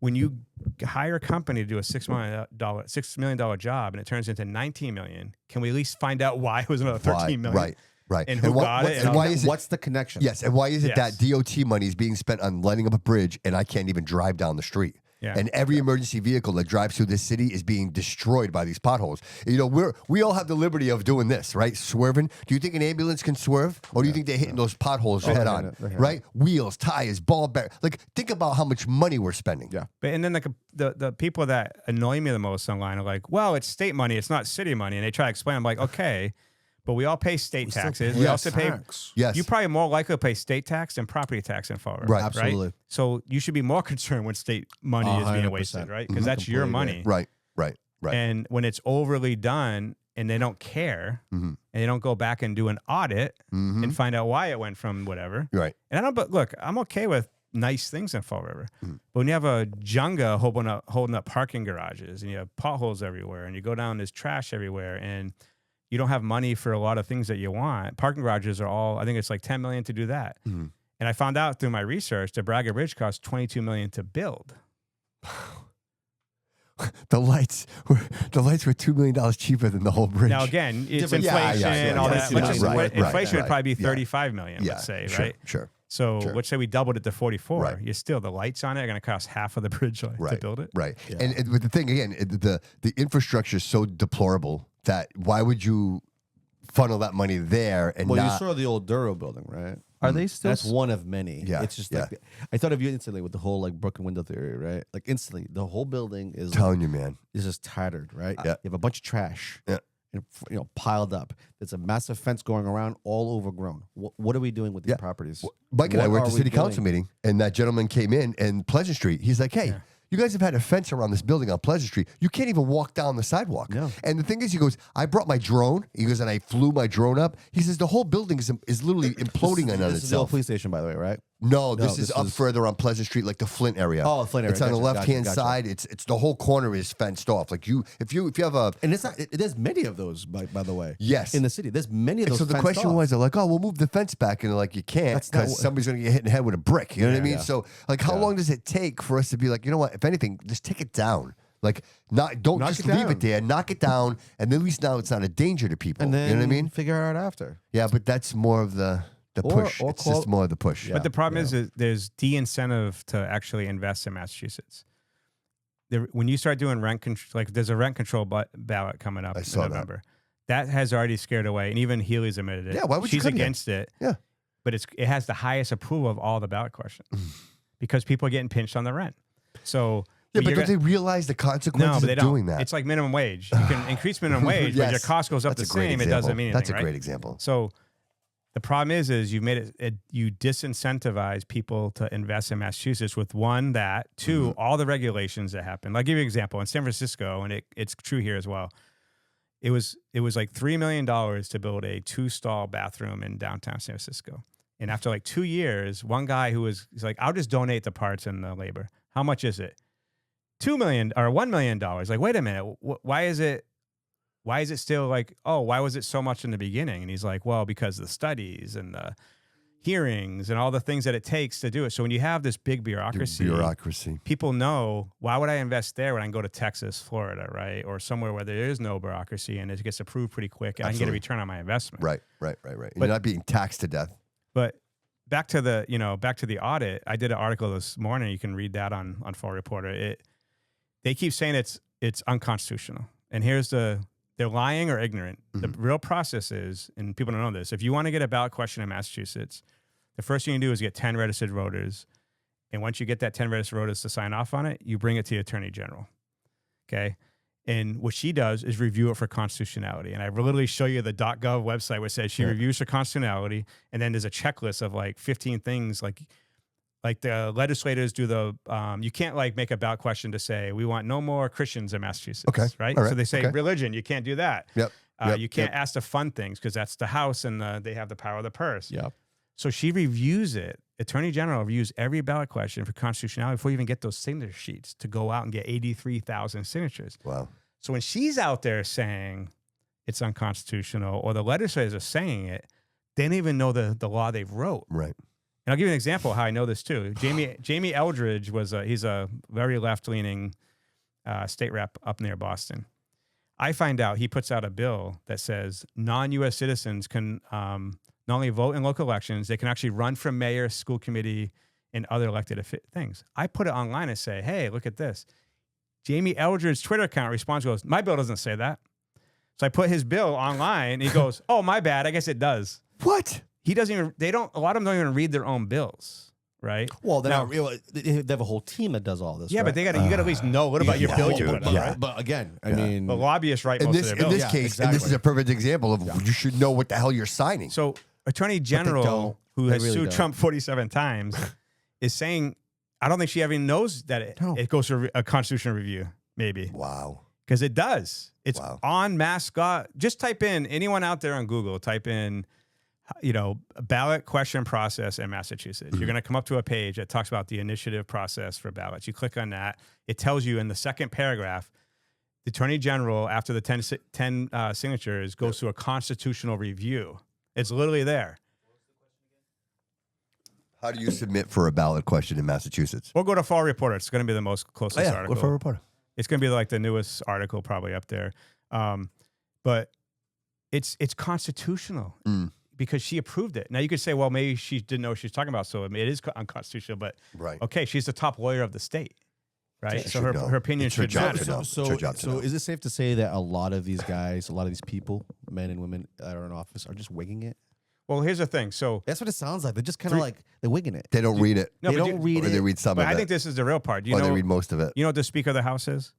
When you hire a company to do a $6 million job and it turns into 19 million, can we at least find out why it was another 13 million? Right. And who got it? And why is it? What's the connection? Yes, and why is it Yes. that DOT money is being spent on lighting up a bridge and I can't even drive down the street? Yeah. And every emergency vehicle that drives through this city is being destroyed by these potholes. You know, we all have the liberty of doing this, right? Swerving. Do you think an ambulance can swerve, or do you think they're hitting those potholes head they're on? hitting it. Right? Wheels, tires, ball bearings. Like, think about how much money we're spending. Yeah. But and then the people that annoy me the most online are like, well, it's state money, it's not city money. And they try to explain. I'm like, okay, but we all pay state taxes. We also pay. Yes. You probably more likely to pay state tax than property tax in Fall River. Right. Absolutely. So you should be more concerned when state money is being 100%. wasted, right? Because that's your Completely money. Right. And when it's overly done and they don't care, and they don't go back and do an audit and find out why it went from whatever. Right. And I don't. But look, I'm okay with nice things in Fall River, but when you have a Jenga holding up parking garages, and you have potholes everywhere, and you go down, there's trash everywhere, and you don't have money for a lot of things that you want. Parking garages are all, I think it's like $10 million to do that. And I found out through my research that Braga Bridge costs $22 million to build. The lights were $2 million cheaper than the whole bridge. Now again, it's Different- inflation and all that. Let's just- inflation would probably be Yeah. 35 million, let's say, sure, right? Sure. So Sure. let's say we doubled it to 44. Right. You're still, the lights on it are going to cost half of the bridge to build it. Right. And with the thing again, the infrastructure is so deplorable that why would you funnel that money there and Well, you not? saw the old Duro building, right? Are they still? That's one of many. Yeah, It's just yeah. like, I thought of you instantly with the whole like broken window theory, right? Like instantly, the whole building is Telling you, man. is just tattered, right? Yeah. You have a bunch of trash. Yeah. And, piled up. There's a massive fence going around, all overgrown. What are we doing with these properties? Mike and I What were at the are we city council doing? meeting, and that gentleman came in Pleasant Street. He's like, "Hey, you guys have had a fence around this building on Pleasant Street. You can't even walk down the sidewalk." No. And the thing is, he goes, "I brought my drone." He goes, "And I flew my drone up." He says, "The whole building is literally imploding on This is the old itself." police station, by the way, right? No, this is this up is- further on Pleasant Street, like the Flint area. Oh, Flint area. It's on the Gotcha, left hand gotcha. side. It's the whole corner is fenced off. Like if you have a And it's not. There's many of those, by the way. Yes. In the city, there's many of And those. so the fenced question off. was, they're like, "Oh, we'll move the fence back," and they're like, "You can't That's not because what- somebody's going to get hit in the head with a brick." You know what I mean? Yeah. So, like, how long does it take for us to be like, you know what? If anything, just take it down. Like, don't Knock just it leave down. it there. Knock it down, and at least now it's not a danger to people. and then you know what I mean? figure it out after. Yeah, but that's more of the push. or It's call- just more of the push. But the problem is that there's de-incentive to actually invest in Massachusetts. When you start doing rent control, like there's a rent control ballot coming up I in saw that. November. That has already scared away, and even Healy's admitted it. Yeah, why would you She's come here? against it. Yeah. But it has the highest approval of all the ballot questions because people are getting pinched on the rent. So Yeah, but you're don't they realize the no, consequences but they of don't. doing that? It's like minimum wage. You can increase minimum wage, but your Yes. cost goes up That's the a great same. It example. doesn't mean anything. That's a right? great example. So the problem is you made it you disincentivize people to invest in Massachusetts with one, that, two, all the regulations that happen. I'll give you an example. In San Francisco, and it's true here as well, it was like $3 million to build a 2-stall bathroom in downtown San Francisco. And after like 2 years, one guy he's like, "I'll just donate the parts and the labor." How much is it? $2 million or $1 million. Like, wait a minute. Why is it still like, oh, why was it so much in the beginning? And he's like, well, because of the studies and the hearings and all the things that it takes to do it. So when you have this big bureaucracy, people know, why would I invest there when I can go to Texas, Florida, right? Or somewhere where there is no bureaucracy and it gets approved pretty quick and I can get a Absolutely. return on my investment. Right. You're not being taxed to death. But back to the audit, I did an article this morning. You can read that on Fall Reporter. They keep saying it's unconstitutional. And they're lying or ignorant. The real process is, and people don't know this, if you want to get a ballot question in Massachusetts, the first thing you do is get 10 registered voters. And once you get that 10 registered voters to sign off on it, you bring it to the Attorney General. Okay? And what she does is review it for constitutionality. And I literally show you the .gov website where it says she reviews for constitutionality. And then there's a checklist of like 15 things like the legislators do you can't like make a ballot question to say, we want no more Christians in Massachusetts. Okay. Right? All right. So they say Okay. religion, you can't do that. Yep. You can't ask to fund things because that's the House and they have the power of the purse. Yeah. So she reviews it. Attorney General reviews every ballot question for constitutionality before you even get those signature sheets to go out and get 83,000 signatures. Wow. So when she's out there saying it's unconstitutional or the legislators are saying it, they don't even know the law they've wrote. Right. And I'll give you an example of how I know this too. Jamie Eldridge he's a very left-leaning state rep up near Boston. I find out he puts out a bill that says non-U.S. citizens can not only vote in local elections, they can actually run for mayor, school committee, and other elected things. I put it online and say, hey, look at this. Jamie Eldridge's Twitter account responds, goes, my bill doesn't say that. So I put his bill online and he goes, oh, my bad. I guess it does. What? He doesn't even, a lot of them don't even read their own bills, right? Well, they're Now- not real. They have a whole team that does all this. Yeah, right? but you got to at least know what about your bill you're going to yeah. write. But again, I mean, The lobbyists write In most this of their in bills. this case, exactly. and this is a perfect example of you should know what the hell you're signing. So Attorney General, don't. who They has really sued don't. Trump 47 times, is saying, I don't think she even knows that it goes through a constitutional review, maybe. Wow. Because it does. It's Wow. on mascot. Just type in, anyone out there on Google, type in, ballot question process in Massachusetts. You're going to come up to a page that talks about the initiative process for ballots. You click on that. It tells you in the second paragraph, the Attorney General, after the 10 signatures, goes through a constitutional review. It's literally there. How do you submit for a ballot question in Massachusetts? We'll go to Fall Reporter. It's going to be the most closest article. Go for a reporter. It's going to be like the newest article probably up there. But it's constitutional because she approved it. Now you could say, well, maybe she didn't know what she was talking about. So I mean, it is unconstitutional, but okay, she's the top lawyer of the state, right? She so should her know. opinion It's her should job matter. to know. So, It's her job to know. is it safe to say that a lot of these guys, a lot of these people, men and women that are in office, are just winging it? Well, here's the thing. So That's what it sounds like. They're just kind of like they're winging it. They don't read it. No, they but don't read Or they it. read some but of I it. think this is the real part. Or they read most of it. You know what the Speaker of the House is?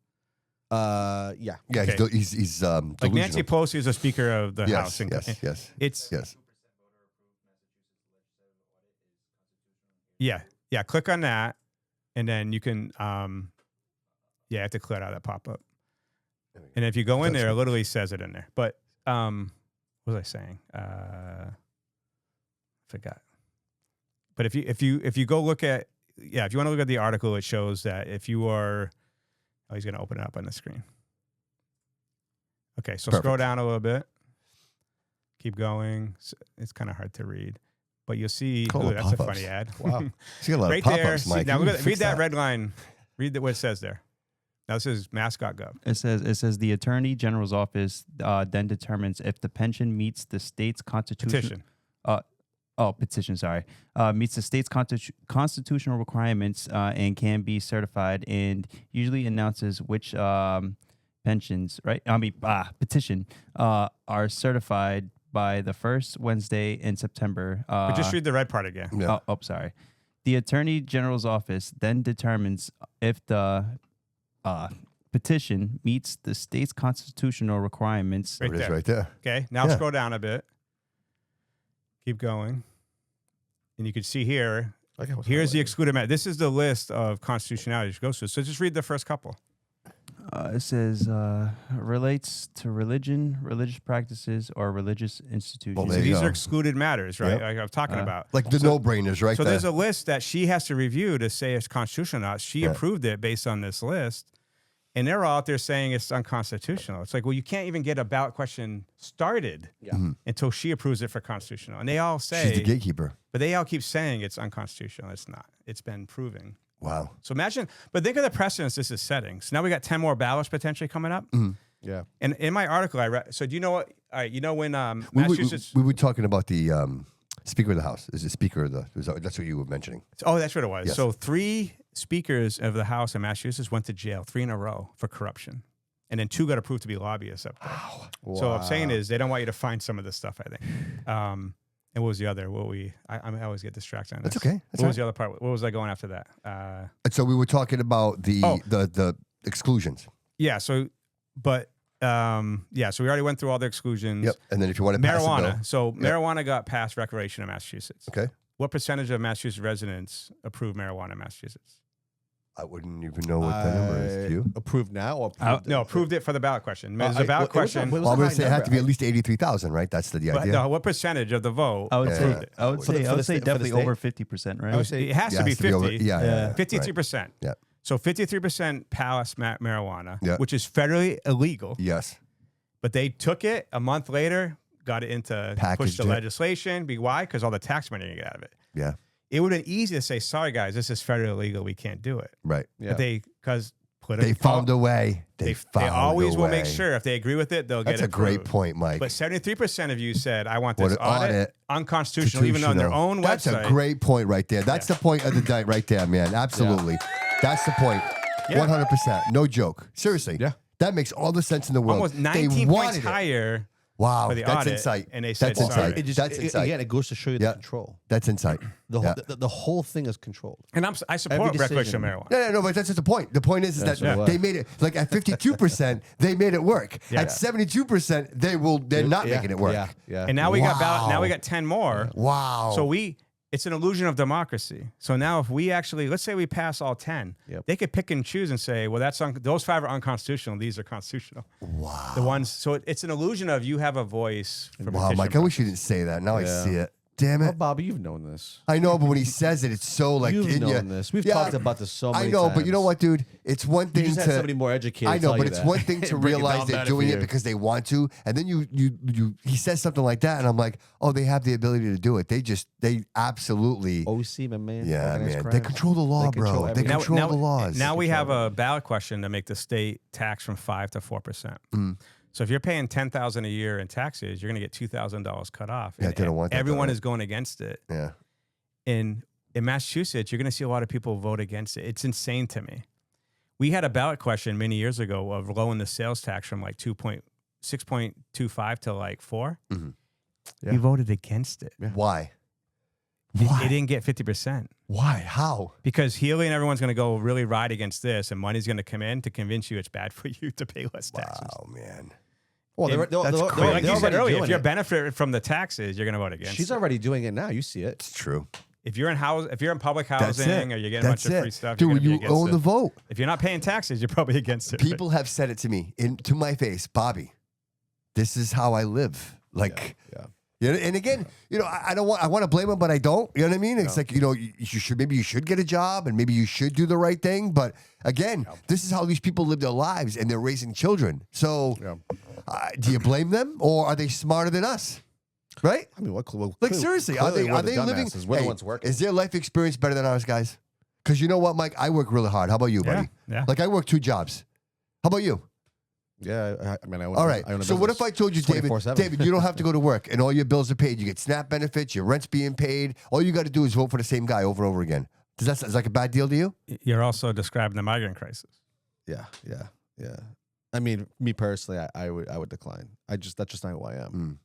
Yeah. Yeah, Okay. he's Like delusional. Nancy Pelosi is the Speaker of the House. Yes. It's yeah. Click on that, and then you can you have to clear out that pop up. And if you go in there, it literally says it in there. But what was I saying? Forgot. But if you go look at if you want to look at the article, it shows that if you are he's going to open it up on the screen. Okay, so scroll down a little bit. Keep going. It's kind of hard to read, but you'll see. Cool, Ooh, that's a pop-ups. funny ad. Wow. She's got a lot Right of there. pop-ups, See, Mike. now You look can at, read fix that red line. Read what it says there. Now this is mascot.gov. It says the Attorney General's office then determines if the pension meets the state's constitution. Petition. Sorry, meets the state's constitutional requirements and can be certified, and usually announces which pensions. Right? Petition are certified by the first Wednesday in September. But just read the red part again. Yeah. Sorry. The Attorney General's office then determines if the petition meets the state's constitutional requirements. There it is right there. Okay, now Yeah. scroll down a bit. Keep going. And you can see here, here's the excluded matter. This is the list of constitutionalities it goes through. So just read the first couple. It says relates to religion, religious practices, or religious institutions. Well, So there you these go. are excluded matters, right? Yep. Like I was talking about. Like the no-brainers right So there. there's a list that she has to review to say it's constitutional or not. She approved it based on this list. And they're all out there saying it's unconstitutional. It's like, well, you can't even get a ballot question started until she approves it for constitutional. And they all say, She's the gatekeeper. but they all keep saying it's unconstitutional. It's not. It's been proven. Wow. So imagine, but think of the precedence this is setting. So now we got 10 more ballots potentially coming up. Yeah. And in my article, I read, so do you know what, all right, you know when Massachusetts. We were talking about the Speaker of the House. Is the Speaker of the... That's what you were mentioning. Oh, that's what it was. Yes. So 3 speakers of the House in Massachusetts went to jail, 3 in a row for corruption. And then 2 got approved to be lobbyists up there. So what I'm saying is they don't want you to find some of this stuff, I think. And what was the other? I always get distracted on this. That's okay. That's what was the other part? What was I going after that? And so we were talking about the exclusions. Yeah. So we already went through all the exclusions. Yep. And then if you want to pass a bill. Marijuana. So marijuana got passed recreation in Massachusetts. Okay. What percentage of Massachusetts residents approve marijuana in Massachusetts? I wouldn't even know what the number is. Do you? Approved now or No, approved it for the ballot question. There's a ballot question. Well, I'm going to say it had to be at least 83,000, right? That's the But idea. no, what percentage of the vote I would approved say it? I would For the- say for I the would say state- for the definitely over state? 50%, right? I would say it has to It be has to be 50. over- yeah. 53%. Yeah. So 53% passed marijuana, Yeah. which is federally illegal. Yes. But they took it a month later, got it into push Packaged the it. legislation. Why? Because all the tax money you get out of it. Yeah. It would have been easy to say, sorry, guys, this is federally illegal. We can't do it. Right. Yeah. But because They found a way. They always will make way. sure if they agree with it, they'll That's get a it great approved. point, Mike. But 73% of you said, I want What this an audit unconstitutional, even though on their own That's website. a great point right there. That's the point of the night right there, man. Absolutely. That's the point. Yeah. 100%. No joke. Seriously. Yeah. That makes all the sense in the world. Almost They 19 points wanted it. higher. Wow. for the That's audit, insight. and they said That's sorry. insight. That's insight. Again, it goes to show you the Yeah. control. That's insight. The Yeah. whole, the whole thing is controlled. And I support decision. recreational marijuana. Yeah, no, but that's just the point. The point is That's that what it they was. made it like at 52%, they made it work. Yeah. At 72%, they're not Yeah, making it work. Yeah, yeah. And now we got Wow. now we got 10 more. Wow. So we it's an illusion of democracy. So now if we actually, let's say we pass all 10, they could pick and choose and say, well, those 5 are unconstitutional. These are constitutional. Wow. The ones, so it's an illusion of you have a voice. For Wow, Mike, I wish you didn't say that. Now I see it. Damn Oh, it. Bobby, you've known this. I know, but when he says it, it's so like You've in known you. this. We've talked about this so many I know, times. but you know what, dude? It's one You thing just to had somebody more educated. I know, tell but you it's that. one thing to Break it realize down they're better doing for it you. because they want to, and then he says something like that, and I'm like, oh, they have the ability to do it. They absolutely. OC, my man. Yeah, Organized man. crime. They control the law, They control bro. They everything. control the laws. Now we have a ballot question to make the state tax from 5 to 4%. So if you're paying $10,000 a year in taxes, you're going to get $2,000 cut off. Yeah, And they don't want that, though, everyone right? is going against it. Yeah. In Massachusetts, you're going to see a lot of people vote against it. It's insane to me. We had a ballot question many years ago of lowering the sales tax from like 6.25 to like 4. Yeah. We voted against it. Why? It didn't get 50%. Why? How? Because Healy and everyone's going to go really ride against this, and money's going to come in to convince you it's bad for you to pay less taxes. Oh man. Well, Like you said already earlier, if doing you're it. benefit from the taxes, you're going to vote against She's it. already doing it now. You see it. It's true. If you're in public That's it. housing or you're getting a bunch That's of free it. stuff, Dude, you're when gonna you be against own it. the vote, If you're not paying taxes, you're probably against it. people have said it to me to my face, Bobby. This is how I live. Like, Yeah. and again, I want to blame him, but I don't. You know what I mean? It's like, you should get a job and maybe you should do the right thing. But again, this is how these people live their lives and they're raising children. So do you blame them or are they smarter than us? Right? I mean, Like seriously, are they living? We're the Hey, ones working. Is their life experience better than ours, guys? Because you know what, Mike? I work really hard. How about you, buddy? Yeah. Like I work 2 jobs. How about you? Yeah, I mean, I own. All right. I own a So what if business. I told you, David, 24/7. David, you don't have to go to work and all your bills are paid. You get SNAP benefits, your rent's being paid. All you got to do is vote for the same guy over and over again. Is that like a bad deal to you? You're also describing the migrant crisis. Yeah. I mean, me personally, I would decline. That's just not who I am.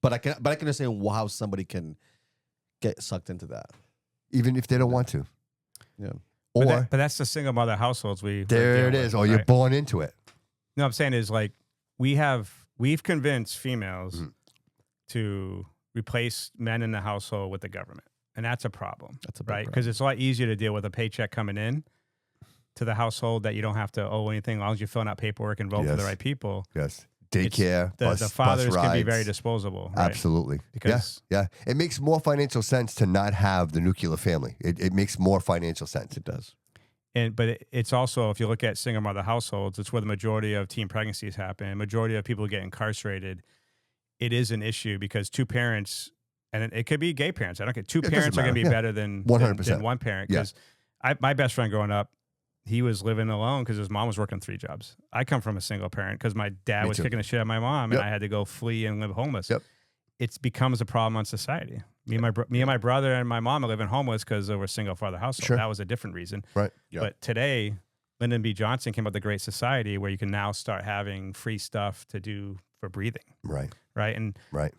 But I can understand how somebody can get sucked into that. Even if they don't want to. Yeah. Or But that's the single mother households we're there dealing it is. with, Or you're right? born into it. No, I'm saying is like we've convinced females to replace men in the household with the government, and that's a problem. That's a big right problem. because it's a lot easier to deal with a paycheck coming in to the household that you don't have to owe anything as long as you're filling out paperwork and vote for the Yes. right people. Yes. Daycare, The bus fathers can be rides. very disposable. Right? Absolutely. Because- yeah. It makes more financial sense to not have the nuclear family. It makes more financial sense. It does. But it's also, if you look at single mother households, it's where the majority of teen pregnancies happen. Majority of people get incarcerated. It is an issue because 2 parents, and it could be gay parents. I don't care. 2 doesn't parents are going to be matter. better than 100%. one parent. Yeah. Because my best friend growing up, he was living alone because his mom was working 3 jobs. I come from a single parent because my dad Me was too. kicking the shit out of my mom, Yep. and I had to go flee and live homeless. Yep. It becomes a problem on society. Me and my brother and my mom are living homeless because we're a single father household. Sure. That was a different reason. Right. But today, Lyndon B. Johnson came up with the Great Society where you can now start having free stuff to do for breathing. Right. Right. And Right.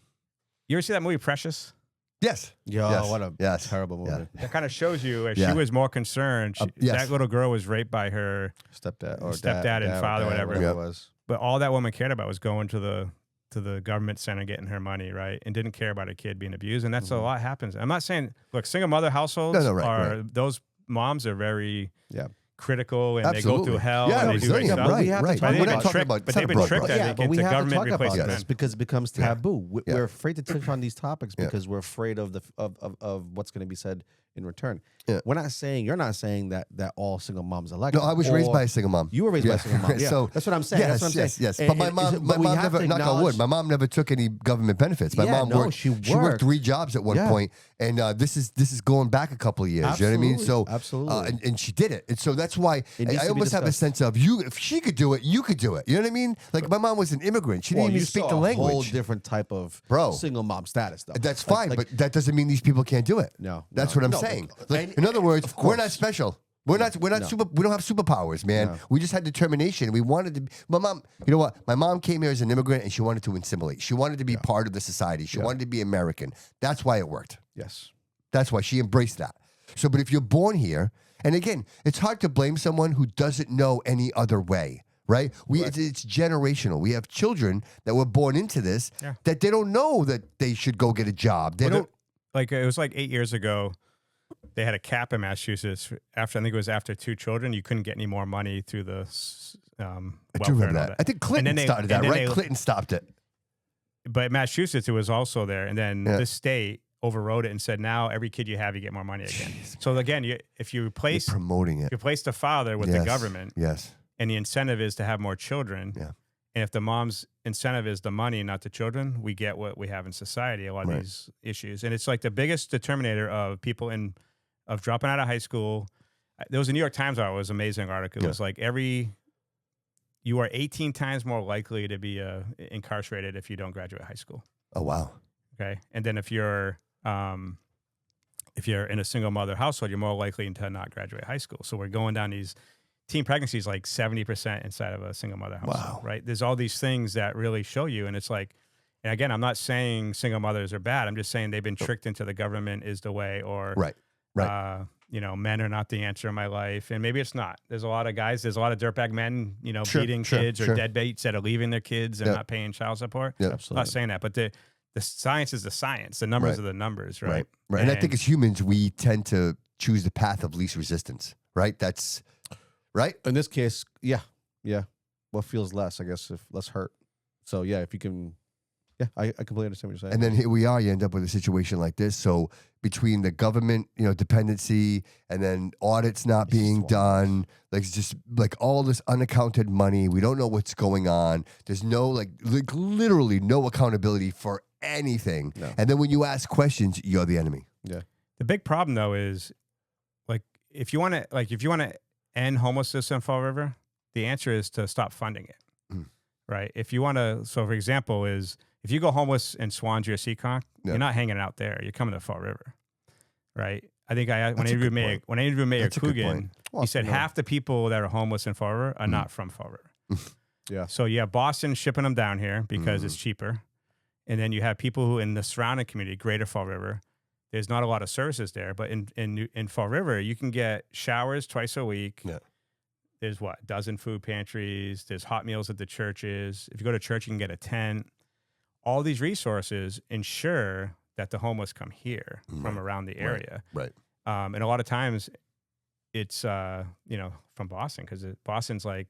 you ever see that movie Precious? Yes. Yo, Yes. what a Yes. terrible movie. Yeah. That kind of shows you where Yeah. she was more concerned. yes. That little girl was raped by her, Stepdad or Stepdad and father, whatever. it was. but all that woman cared about was going to the government center, getting her money, right? And didn't care about a kid being abused. And that's a lot happens. I'm not saying, look, single mother households those moms are very critical and they go Absolutely. through hell Yeah, and they do right resilient, stuff. right, We have to right. talk We're not about- talking about- But it's they've not been broad tricked, brush. I Yeah, think, but we into have to government talk about replacing this men. because it becomes taboo. Yeah. We're afraid to touch on these topics Yeah. because we're afraid of of what's going to be said in return. Yeah. You're not saying that all single moms are like No, that. I was raised Or- by a single mom. You were raised by a single mom. Yeah. So that's what I'm saying. Yes, That's what I'm yes, saying. yes. And- But my and- mom, but we have never, to knock on wood, acknowledge- my mom never took any government benefits. My Yeah, mom no, worked. she worked worked. 3 jobs at one point, and this is going back a couple of years. You know what I mean? So Absolutely. and she did it, and so that's why It needs I to be almost have a discussed. sense of you. If she could do it, you could do it. You know what I mean? Like my mom was an immigrant. She didn't even speak the A whole language. different type of Bro. single mom status, though. That's Like- fine, like- but that doesn't mean these people can't do it. No, That's no, what I'm no, saying. but- Like, and- in other words, of we're not course. special. We're not no. super. We don't have superpowers, man. No. We just had determination. We wanted to. My mom. You know what? My mom came here as an immigrant, and she wanted to assimilate. She wanted to be part of the society. She wanted to be American. That's why it worked. yes. That's why she embraced that. So, but if you're born here, and again, it's hard to blame someone who doesn't know any other way, right? It's generational. We have children that were born into this that they don't know that they should go get a job. They don't. like it was like 8 years ago. They had a cap in Massachusetts after, I think it was after 2 children, you couldn't get any more money through the I welfare do remember and all that. I think Clinton started that, right? Clinton stopped it. But Massachusetts, it was also there, and then Yeah. this state overrode it and said now every kid you have, you get more money again. So again, if you They're replace promoting it. you replace the father with the Yes. government, Yes. and the incentive is to have more children. Yeah. And if the mom's incentive is the money, not the children, we get what we have in society, a lot of Right. these issues. And it's like the biggest determinator of people of dropping out of high school. There was a New York Times article, it was an amazing article. It was like you are 18 times more likely to be incarcerated if you don't graduate high school. Oh, wow. Okay. And then if you're in a single mother household, you're more likely to not graduate high school. So we're going down these teen pregnancies like 70% inside of a single mother household, Wow. right? There's all these things that really show you. And it's like, and again, I'm not saying single mothers are bad. I'm just saying they've been tricked into the government is the way, or, Right. Right. Men are not the answer in my life. And maybe it's not. There's a lot of dirtbag men, Sure, beating sure, kids or sure. deadbeats that are leaving their kids and Yeah. not paying child support. Yeah. I'm not saying that, but the science is the science. The numbers Right. are the numbers, right? Right. Right. And I think as humans, we tend to choose the path of least resistance, right? That's right. In this case, yeah. What feels less, I guess, if less hurt. So yeah, if you can, yeah, I completely understand what you're saying. And then here we are, you end up with a situation like this. So between the government, dependency, and then audits not being done, like it's just like all this unaccounted money. We don't know what's going on. There's no like literally no accountability for anything. No. And then when you ask questions, you're the enemy. Yeah. The big problem though is like if you want to end homelessness in Fall River, the answer is to stop funding it. Mm. Right? If you want to, so for example, if you go homeless in Swansea or Seekonk, you're not hanging out there. You're coming to Fall River. Right? I think when I interviewed Mayor That's a good Coogan, point. he said half the people that are homeless in Fall River are not from Fall River. Yeah. So you have Boston shipping them down here because it's cheaper. And then you have people who in the surrounding community, Greater Fall River, there's not a lot of services there. But in Fall River, you can get showers twice a week. Yeah. There's a dozen food pantries. There's hot meals at the churches. If you go to church, you can get a tent. All these resources ensure that the homeless come here from around the area. Right. And a lot of times it's, from Boston, because Boston's like,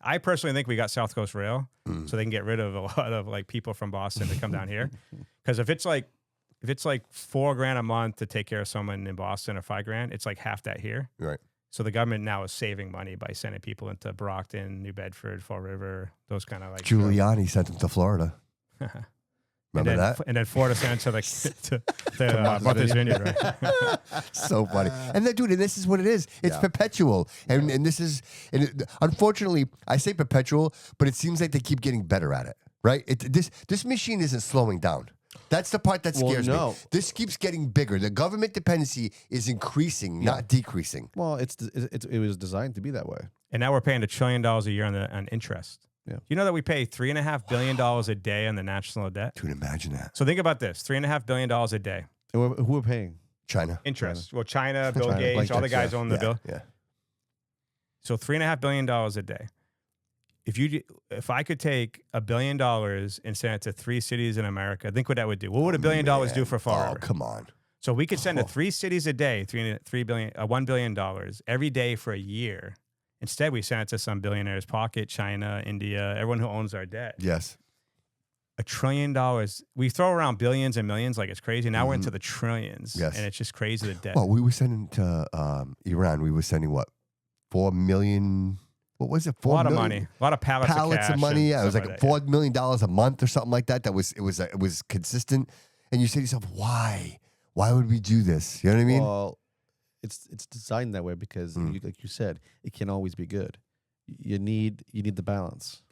I personally think we got South Coast Rail, so they can get rid of a lot of like people from Boston to come down here. Because if it's like $4,000 a month to take care of someone in Boston or $5,000, it's like half that here. Right. So the government now is saving money by sending people into Brockton, New Bedford, Fall River, those kind of like. Giuliani sent them to Florida. Remember that? And then Florida sent to Martha's Vineyard, right? So funny. And then, dude, and this is what it is. It's perpetual. And this is, unfortunately, I say perpetual, but it seems like they keep getting better at it, right? This machine isn't slowing down. That's the part that scares me. This keeps getting bigger. The government dependency is increasing, not decreasing. Well, it was designed to be that way. And now we're paying $1 trillion a year on interest. Yeah. You know that we pay $3.5 billion a day on the national debt? Dude, imagine that. So think about this, $3.5 billion a day. And who are paying? China. Interest. Well, China, Bill China, Gates, blank all the checks, guys own the bill. Yeah. So $3.5 billion a day. If I could take $1 billion and send it to 3 cities in America, think what that would do. What would $1 billion do for Fall River? Oh, come on. So we could send to 3 cities a day, $1 billion every day for a year. Instead, we send it to some billionaire's pocket, China, India, everyone who owns our debt. Yes. $1 trillion. We throw around billions and millions like it's crazy. Now we're into the trillions. Yes. And it's just crazy, the debt. Well, we were sending to Iran, we were sending what? 4 million. What was it? A lot of money. A lot of pallets of cash money. Yeah, it was like that, $4 million a month or something like that. It was consistent. And you say to yourself, why? Why would we do this? You know what I mean? Well, it's designed that way because, like you said, it can always be good. You need the balance.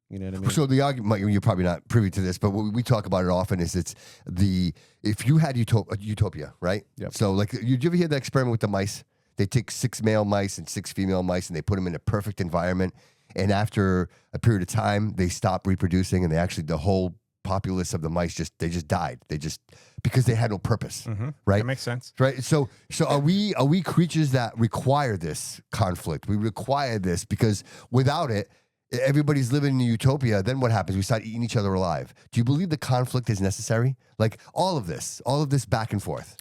You know what I mean? So the argument, you're probably not privy to this, but what we talk about it often is if you had utopia, right? Yep. So like, did you ever hear the experiment with the mice? They take 6 male mice and 6 female mice and they put them in a perfect environment. And after a period of time, they stop reproducing and the whole populace of the mice just died. Because they had no purpose, right? That makes sense. Right. So are we creatures that require this conflict? We require this because without it, everybody's living in a utopia. Then what happens? We start eating each other alive. Do you believe the conflict is necessary? Like all of this back and forth.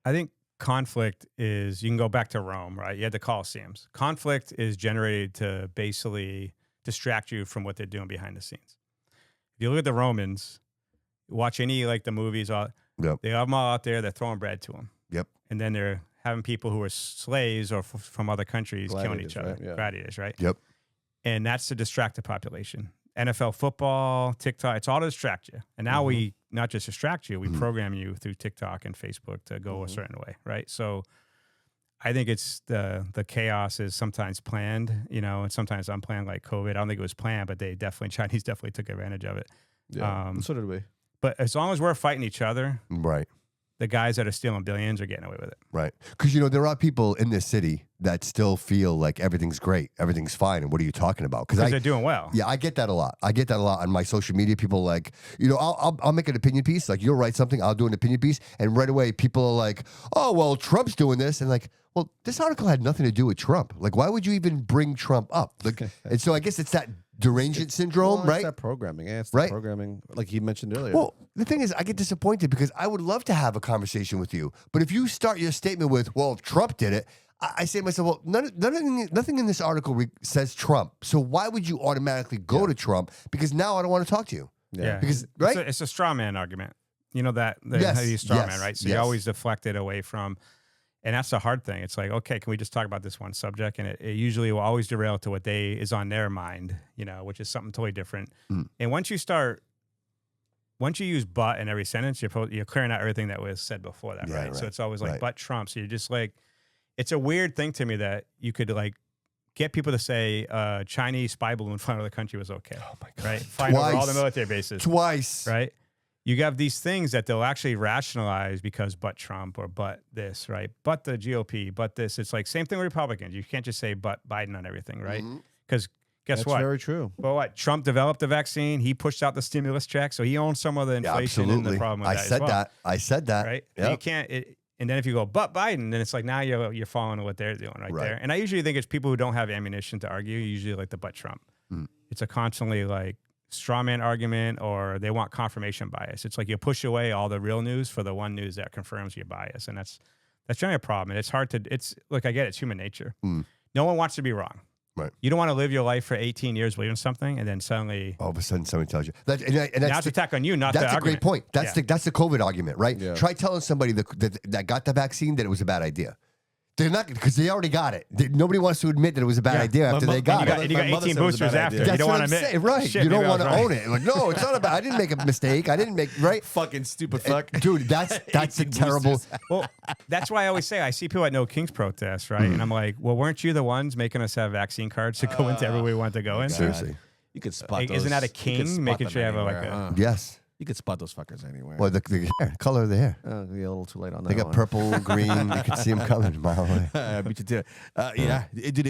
I think conflict is, you can go back to Rome, right? You had the Colosseums. Conflict is generated to basically distract you from what they're doing behind the scenes. If you look at the Romans, watch any like the movies, Yep. they have them all out there, they're throwing bread to them. Yep. And then they're having people who are slaves or from other countries killing Gladiators, each other. right? Yeah. Gladiators, right? Yep. And that's to distract the population. NFL football, TikTok, it's all to distract you. And now we not just distract you, we program you through TikTok and Facebook to go a certain way, right? So I think it's the chaos is sometimes planned, and sometimes unplanned, like COVID. I don't think it was planned, but Chinese definitely took advantage of it. Yeah, so did we. But as long as we're fighting each other, Right. the guys that are stealing billions are getting away with it. Right. Because, there are people in this city that still feel like everything's great, everything's fine. And what are you talking about? Because they're doing well. Yeah, I get that a lot. I get that a lot on my social media. People like, I'll make an opinion piece. Like, you'll write something, I'll do an opinion piece. And right away, people are like, oh, well, Trump's doing this. And like, well, this article had nothing to do with Trump. Like, why would you even bring Trump up? Like, and so I guess it's that derangement syndrome, It's right? that programming. Yeah, it's Right. the programming, like he mentioned earlier. Well, the thing is, I get disappointed because I would love to have a conversation with you. But if you start your statement with, well, if Trump did it, I say to myself, well, nothing in this article says Trump. So why would you automatically go to Trump? Because now I don't want to talk to you. Yeah. Because, right? It's a straw man argument. You know that Yes, how you straw yes, man, right? So yes. you always deflect it away from, and that's the hard thing. It's like, okay, can we just talk about this one subject? And it usually will always derail to what is on their mind, which is something totally different. And once you use but in every sentence, you're clearing out everything that was said before that, right? So it's always like, right. but Trump. So you're just like, it's a weird thing to me that you could like get people to say Chinese spy balloon flying over the country was okay. Oh my God. Right? Flying over all the military bases. Twice. Right? You have these things that they'll actually rationalize because but Trump or but this, right? But the GOP, but this. It's like same thing with Republicans. You can't just say but Biden on everything, right? Because guess That's what? very true. Well, what? Trump developed the vaccine. He pushed out the stimulus check. So he owns some of the inflation and the problem with that as well. I said that. Right? Yep. And you can't... and then if you go, but Biden, then it's like now you're following what they're doing right there. And I usually think it's people who don't have ammunition to argue, usually like the but Trump. It's a constantly like straw man argument, or they want confirmation bias. It's like you push away all the real news for the one news that confirms your bias. And that's generally a problem. And it's hard to, look, I get it, it's human nature. No one wants to be wrong. Right. You don't want to live your life for 18 years believing something and then suddenly all of a sudden somebody tells you that, and now that's it's attack on you, not the that's a argument. great point. That's the COVID argument, right? Yeah. Try telling somebody that got the vaccine that it was a bad idea. They're not, because they already got it. Nobody wants to admit that it was a bad idea after they got it. And you got 18 boosters after. That's You don't what want to I'm admit. saying, right? Shit, you don't maybe I want to was right. own it. Like, no, it's not about. I didn't make a mistake. I didn't make right. Fucking stupid fuck. Dude, that's a terrible. Well, that's why I always say I see people at No Kings protests, right? And I'm like, well, weren't you the ones making us have vaccine cards to go into everywhere we want to go in? Seriously. You could spot Like, those. isn't that a you could king spot making them sure you have anywhere, like a huh? Yes. You could spot those fuckers anywhere. Well, the hair, color of the hair. You're a little too late on that. They got one. purple, green. You can see them coming a mile away. I beat you to it. Yeah, dude.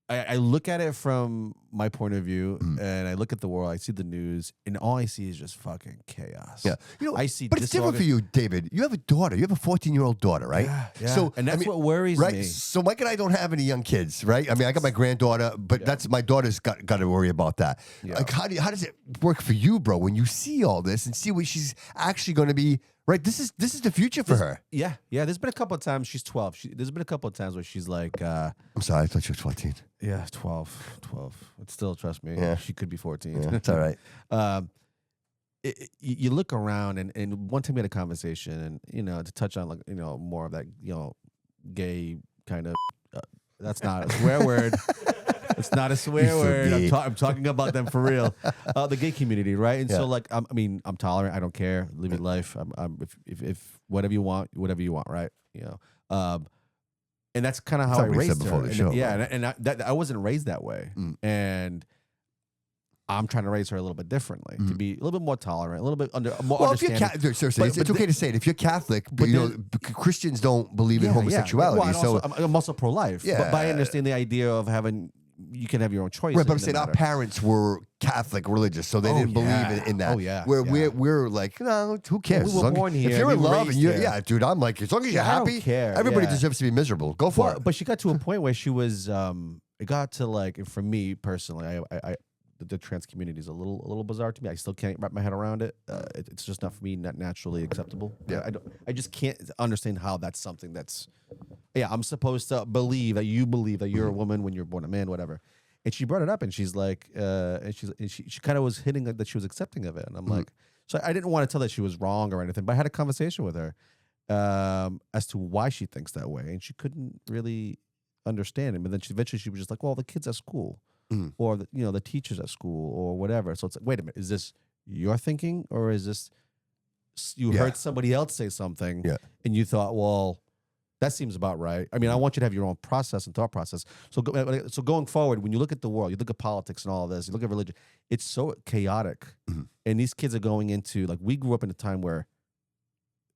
I look at it from my point of view, and I look at the world. I see the news, and all I see is just fucking chaos. Yeah, I see. But it's different for you, David. You have a daughter. You have a 14-year-old daughter, right? Yeah. So, and that's what worries right? me. So Mike and I don't have any young kids, right? I mean, I got my granddaughter, but that's my daughter's got to worry about that. Yeah. Like, how does it work for you, bro? When you see all this and see what she's actually going to be, right? This is the future for her. Yeah. There's been a couple of times she's 12. There's been a couple of times where she's like, I'm sorry, I thought she was 14. yeah, 12. It's still, trust me, Yeah. she could be 14. Yeah, it's all right. You look around, and one time we had a conversation, and to touch on more of that gay kind of that's not a swear word. It's not a swear so word. gay. I'm talking about them for real. The gay community, right? And so like I'm tolerant. I don't care. Live your life. If whatever you want, right? And that's kind of how I what we said raised before her. the show, And I wasn't raised that way, and I'm trying to raise her a little bit differently to be a little bit more tolerant, a little bit more Well, if you're understanding. seriously, it's okay to say it. If you're Catholic, but Christians don't believe in homosexuality. Well, and so also, I'm also pro-life. Yeah. But I understand the idea of you can have your own choice. right, but I'm saying our parents were Catholic religious, so they didn't believe in that. Oh, yeah. Where Yeah. we're like, no, who cares? We were As long- born If here, you're we in were love and raised you're, here. yeah, dude, I'm like, as long as you're I don't happy, care, everybody yeah. deserves to be miserable. Go for it. But she got to a point where she was it got to like, for me personally, I the trans community is a little bizarre to me. I still can't wrap my head around it. It's just not for me, not naturally acceptable. Yeah. I just can't understand how that's something that's, yeah, I'm supposed to believe that you believe that you're a woman when you're born a man, whatever. And she brought it up, and she's like, and she kind of was hitting like that she was accepting of it, and I'm like, so I didn't want to tell that she was wrong or anything, but I had a conversation with her as to why she thinks that way, and she couldn't really understand it. But then eventually she was just like, well, the kids at school, or the teachers at school, or whatever. So it's like, wait a minute, is this your thinking, or is this you heard somebody else say something, and you thought, well, that seems about right. I mean, I want you to have your own process and thought process. So going forward, when you look at the world, you look at politics and all of this, you look at religion, it's so chaotic. And these kids are going into, like, we grew up in a time where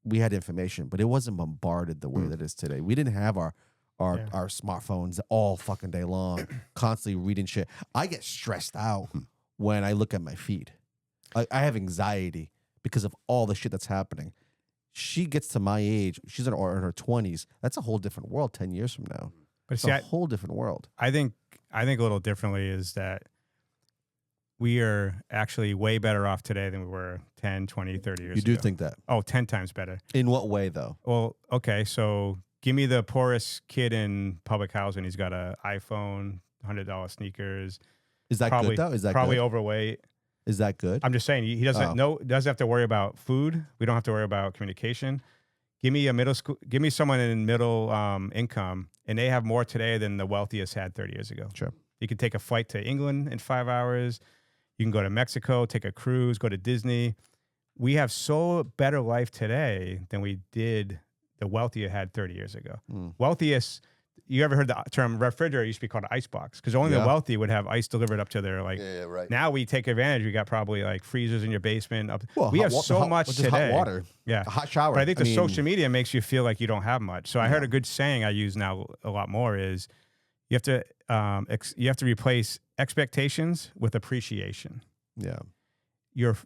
we had information, but it wasn't bombarded the way that it is today. We didn't have our smartphones all fucking day long, constantly reading shit. I get stressed out when I look at my feed. I have anxiety because of all the shit that's happening. She gets to my age, she's in her 20s. That's a whole different world 10 years from now. But it's a whole different world. I think a little differently is that we are actually way better off today than we were 10, 20, 30 years ago. You do think that? Oh, 10 times better. In what way, though? Well, okay, so give me the poorest kid in public housing. He's got an iPhone, $100 sneakers. Is that good, though? Is that probably good? Overweight. Is that good? I'm just saying he doesn't doesn't have to worry about food. We don't have to worry about communication. Give me someone in middle income, and they have more today than the wealthiest had 30 years ago. Sure. You can take a flight to England in 5 hours. You can go to Mexico, take a cruise, go to Disney. We have so better life today than we did the wealthiest had 30 years ago. Wealthiest. You ever heard the term refrigerator used to be called an icebox? Because only the wealthy would have ice delivered up to their, like, right. Now we take advantage. We got probably like freezers in your basement. Well, we have so much today. Hot water. Yeah. A hot shower. But I think social media makes you feel like you don't have much. So I heard a good saying I use now a lot more is you have to replace expectations with appreciation. Yeah.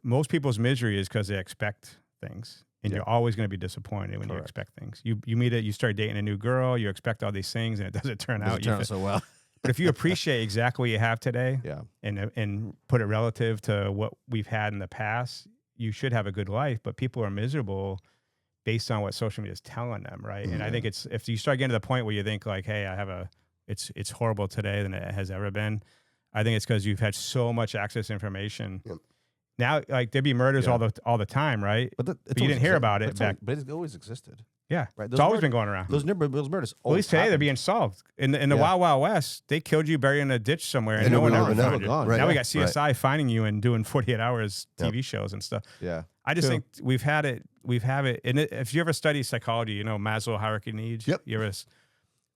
Most people's misery is because they expect things. And you're always going to be disappointed when you expect things. You meet it, you start dating a new girl, you expect all these things, and it doesn't turn out so well. But if you appreciate exactly what you have today, and put it relative to what we've had in the past, you should have a good life. But people are miserable based on what social media is telling them, right? And I think it's if you start getting to the point where you think like, hey, it's horrible today than it has ever been. I think it's because you've had so much access to information. Yep. Now, like, there'd be murders all the time, right? But you didn't hear about it back. But it always existed. Yeah, right. It's always been going around. Those murders. At least today they're being solved. In the Wild Wild West, they killed you buried in a ditch somewhere, and no one ever found you. Right. Now we got CSI finding you and doing 48 hours TV shows and stuff. Yeah, I just think we've had it. And if you ever study psychology, Maslow hierarchy needs. Yep.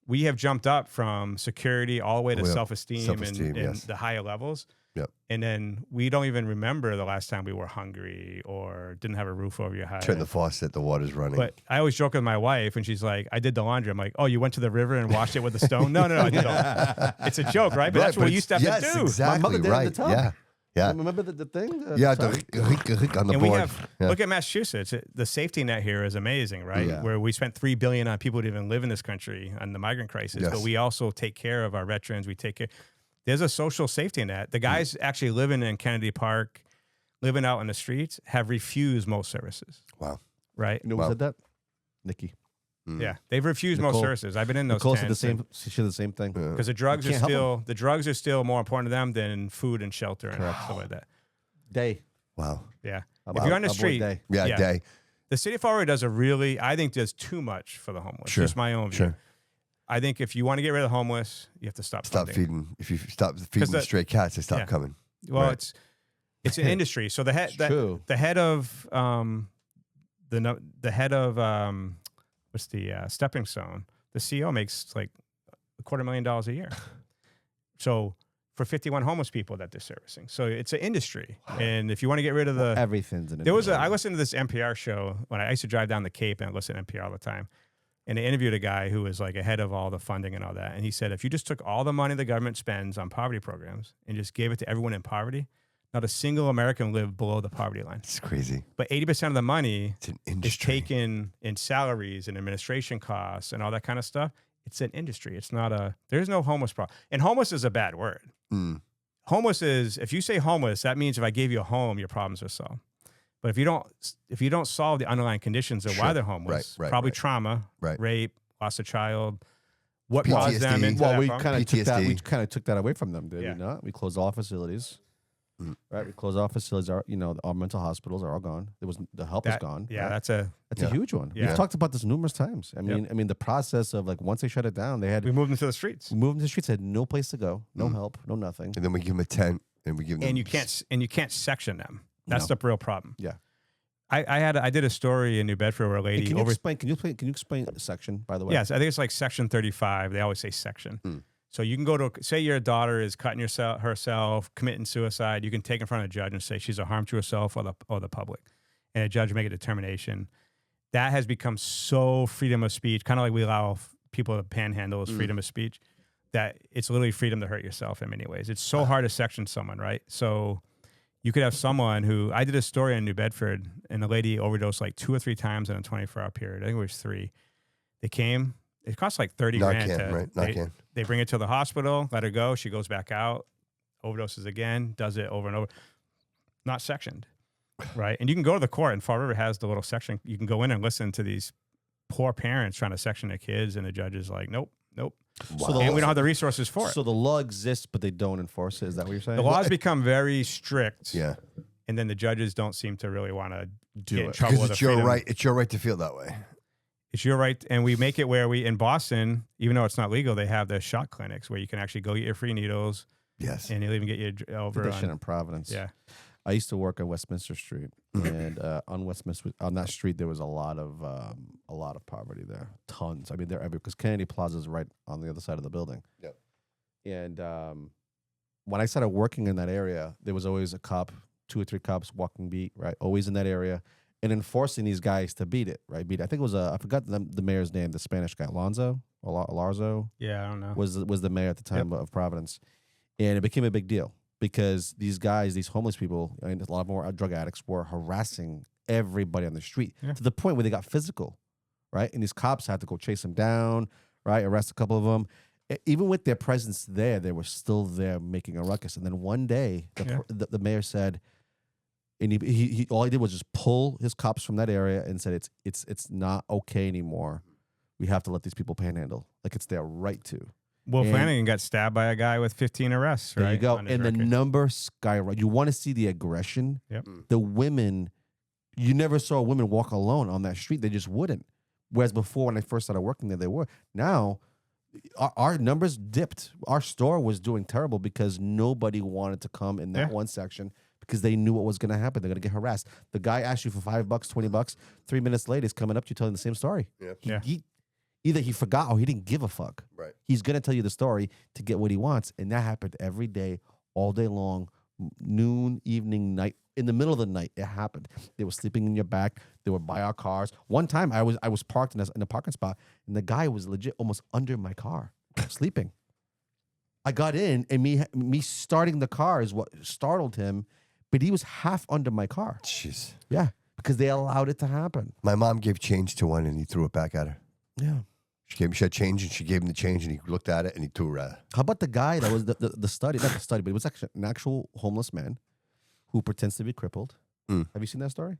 We have jumped up from security all the way to self-esteem and yes. the higher levels. Yep. And then we don't even remember the last time we were hungry or didn't have a roof over your head. Turn the faucet, the water's running. But I always joke with my wife, and she's like, I did the laundry. I'm like, oh, you went to the river and washed it with a stone? No, I didn't. It's a joke, right? But that's what we used to have to do. Exactly, my mother did right. in the tub. Yeah. Remember the thing? The on the and board. Look at Massachusetts. The safety net here is amazing, right? Yeah. Where we spent $3 billion on people who even live in this country on the migrant crisis. Yes. But we also take care of our veterans. We take care. There's a social safety net. The guys actually living in Kennedy Park, living out in the streets, have refused most services. Wow. Right? You know who said that? Nikki. Yeah, they've refused most services. I've been in those. Nicole said the same. She said the same thing. Because the drugs are still more important to them than food and shelter and stuff like that. Day. Wow. Yeah. Wow. If you're on the street, Day. Day. The city of Florida I think does too much for the homeless. Sure. Just my own view. Sure. I think if you want to get rid of the homeless, you have to stop feeding. If you stop feeding the stray cats, they stop coming. Well, right. it's an industry. So the head of what's the stepping stone? The CEO makes like $250,000 a year. So for 51 homeless people that they're servicing. So it's an industry. And if you want to get rid of everything's an industry. I listened to this NPR show when I used to drive down the Cape and I listened to NPR all the time. And they interviewed a guy who was like ahead of all the funding and all that. And he said, if you just took all the money the government spends on poverty programs and just gave it to everyone in poverty, not a single American lived below the poverty line. It's crazy. But 80% of the money is taken in salaries and administration costs and all that kind of stuff. It's an industry. It's not a. There's no homeless problem. And homeless is a bad word. Mm. Homeless is, if you say homeless, that means if I gave you a home, your problems are solved. But if you don't solve the underlying conditions of why they're homeless, probably trauma, rape, lost a child, what caused them into well, that we problem? kind of took that away from them, did we not? We closed all facilities. Right, we closed all facilities. Our mental hospitals are all gone. The help is gone. Yeah, right? that's a huge one. Yeah. We've talked about this numerous times. I mean, the process of like once they shut it down, we moved them to the streets. We moved them to the streets. Had no place to go, no help, no nothing. And then we give them a tent, and we give them. And you can't section them. That's the real problem. Yeah. I did a story in New Bedford where a lady. Can you explain the section, by the way? Yes, I think it's like section 35. They always say section. So you can go to, say your daughter is cutting herself, committing suicide. You can take in front of a judge and say she's a harm to herself or the public, and a judge will make a determination. That has become so freedom of speech, kind of like we allow people to panhandle as freedom of speech, that it's literally freedom to hurt yourself in many ways. It's so hard to section someone, right? So you could have someone who, I did a story in New Bedford, and the lady overdosed like 2 or 3 times in a 24-hour period. I think it was 3. They came. It costs like $30 grand. Narcan. They bring her to the hospital, let her go. She goes back out, overdoses again, does it over and over. Not sectioned, right? And you can go to the court, and Fall River has the little section. You can go in and listen to these poor parents trying to section their kids, and the judge is like, nope. Wow. And we don't have the resources for it. So the law exists, but they don't enforce it. Is that what you're saying? The laws become very strict. Yeah. And then the judges don't seem to really want to Do get it. in trouble with Because it's your right. It's your right to feel that way. It's your right, and we make it where in Boston, even though it's not legal, they have the shot clinics where you can actually go get your free needles. Yes. And they'll even get you over They shit in Providence. Yeah. I used to work on Westminster Street, and on that street there was a lot of poverty there, tons. I mean, they're everywhere because Kennedy Plaza is right on the other side of the building. Yep. And when I started working in that area, there was always a cop, 2 or 3 cops walking beat, right, always in that area, and enforcing these guys to beat it, right? I think it was I forgot the mayor's name, the Spanish guy, Larzo. Yeah, I don't know. Was the mayor at the time of Providence, and it became a big deal. Because these guys, these homeless people, and a lot more drug addicts, were harassing everybody on the street to the point where they got physical, right? And these cops had to go chase them down, right? Arrest a couple of them. Even with their presence there, they were still there making a ruckus. And then one day, the mayor said, and he all he did was just pull his cops from that area and said, it's not okay anymore. We have to let these people panhandle, like it's their right to. Will Flanagan got stabbed by a guy with 15 arrests, right? There you go. And the number skyrocket. You want to see the aggression? Yep. The women, you never saw women walk alone on that street. They just wouldn't. Whereas before, when I first started working there, they were. Now, our numbers dipped. Our store was doing terrible because nobody wanted to come in that one section because they knew what was going to happen. They're going to get harassed. The guy asked you for $5, $20. 3 minutes later, he's coming up to you telling the same story. Yep. Either he forgot or he didn't give a fuck. Right. He's going to tell you the story to get what he wants. And that happened every day, all day long, noon, evening, night. In the middle of the night, it happened. They were sleeping in your back. They were by our cars. One time, I was parked in a parking spot, and the guy was legit almost under my car, sleeping. I got in, and me starting the car is what startled him, but he was half under my car. Jeez. Yeah, because they allowed it to happen. My mom gave change to one, and he threw it back at her. Yeah. She had change, and she gave him the change, and he looked at it, and he threw it at her. How about the guy that was the study, not the study, but it was actually an actual homeless man who pretends to be crippled. Have you seen that story?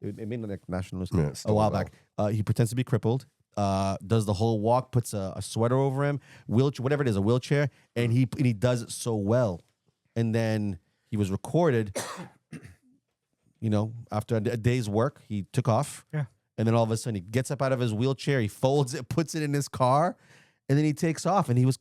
It made like national news a while back. He pretends to be crippled, does the whole walk, puts a sweater over him, wheelchair, whatever it is, a wheelchair, and he does it so well. And then he was recorded, after a day's work, he took off. Yeah. And then all of a sudden he gets up out of his wheelchair, he folds it, puts it in his car, and then he takes off. And he was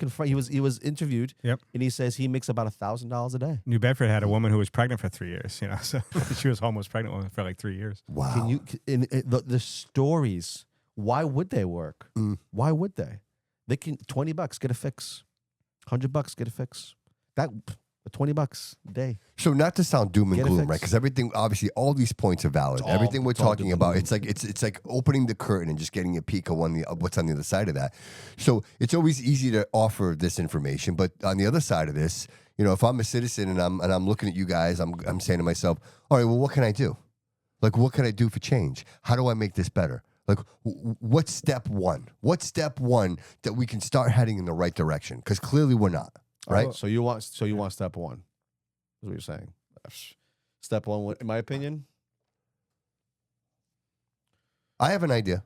he was interviewed. Yep. And he says he makes about $1,000 a day. New Bedford had a woman who was pregnant for 3 years. So she was almost pregnant for like 3 years. Wow. Can you the stories? Why would they work? Why would they? They can $20 get a fix, $100 get a fix. That $20 a day. So not to sound doom and Get it gloom, fixed. right? Because everything, obviously, all these points are valid. Everything we're it's all talking doom and about, gloom. it's like opening the curtain and just getting a peek of what's on the other side of that. So it's always easy to offer this information, but on the other side of this, if I'm a citizen and I'm looking at you guys, I'm saying to myself, all right, well, what can I do? Like, what can I do for change? How do I make this better? Like, what's step one? What's step one that we can start heading in the right direction? Because clearly we're not, right? So you want step one? Is what you're saying? Step one, in my opinion. I have an idea.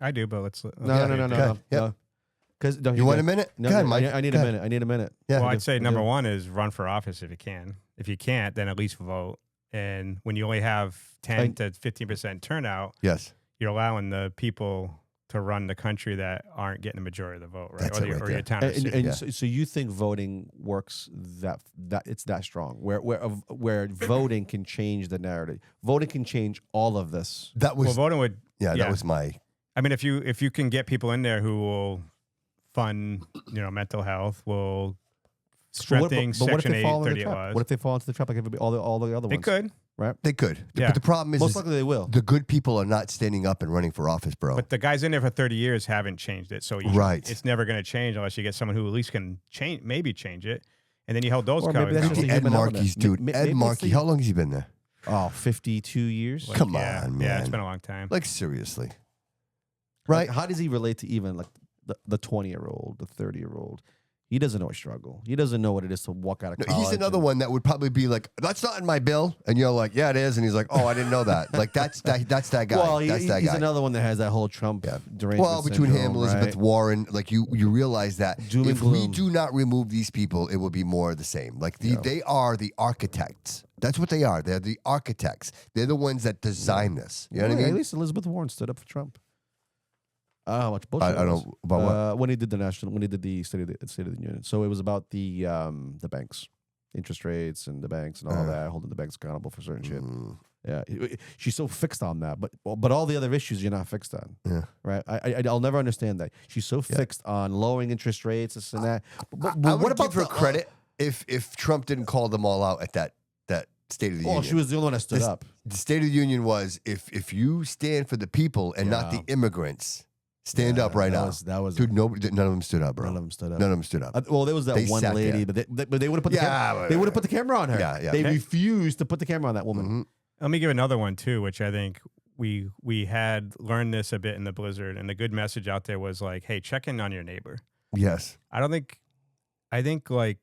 I do, but let's. No. Because You want a minute? No, Go ahead, no, Mike. I need Go a ahead. minute. I need a minute. Yeah. Well, I I'd do. say I number do. one is run for office if you can. If you can't, then at least vote. And when you only have 10 to 15% turnout, Yes. you're allowing the people to run the country that aren't getting the majority of the vote, right? That's it right or your there. town. or city. And Yeah. so you think voting works that it's that strong, where voting can change the narrative. Voting can change all of this. That was Well, voting would. that was my I mean, if you can get people in there who will fund, mental health, will strengthen But what if Section they fall into the 838 trap? laws. What if they fall into the trap like all the other They ones? could, right? they could. Yeah. But the problem is Most likely they will. the good people are not standing up and running for office, bro. but the guys in there for 30 years haven't changed it. So Right. it's never going to change unless you get someone who at least can change it. And then you hold those Or maybe guys that's just accountable. a Ed human element. Markey's dude. Maybe Ed it's Markey. the- How long has he been there? Oh, 52 years. Come Yeah, on, Yeah, man. it's been a long time. Like seriously. Like, Right? how does he relate to even like the 20-year-old, the 30-year-old? He doesn't know a struggle. He doesn't know what it is to walk out of No, college. he's another one that would probably be like, "That's not in my bill," and you're like, "Yeah, it is," and he's like, "Oh, I didn't know that." Like that's that guy. Well, that's that he's guy. another one that has that whole Trump derangement Well, between him, syndrome, Elizabeth right? Warren, like you realize that Doom and if we gloom. do not remove these people, it will be more of the same. Like they are the architects. That's what they are. They're the architects. They're the ones that design this. You know what I Well, mean? At least Elizabeth Warren stood up for Trump. How much bullshit? I it don't was. know about what. When he did the State of the Union. So it was about the banks, interest rates, and the banks and all that, holding the banks accountable for certain shit. Yeah, she's so fixed on that, but all the other issues you're not fixed on. Yeah. Right. I'll never understand that. She's so fixed on lowering interest rates, this and that. But I what would about give her credit if Trump didn't call them all out at that State of the Oh, Union. she was the only one that stood up. The State of the Union was if you stand for the people and not the immigrants, stand up right now. That was Dude, none of them stood up, bro. None of them stood up. None of them stood up. Well, there was that They one sat lady, there. but they would have put the camera. They would have put the camera on her. Yeah, yeah. They Okay. refused to put the camera on that woman. Mhm. Let me give another one too, which I think we had learned this a bit in the blizzard, and the good message out there was like, hey, check in on your neighbor. Yes. I think like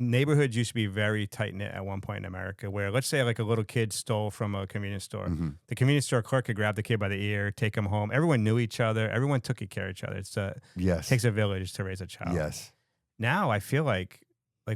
neighborhoods used to be very tight knit at one point in America, where let's say like a little kid stole from a convenience store. Mm-hmm. The convenience store clerk could grab the kid by the ear, take him home. Everyone knew each other. Everyone took care of each other. Yes. Takes a village to raise a child. Yes. Now I feel like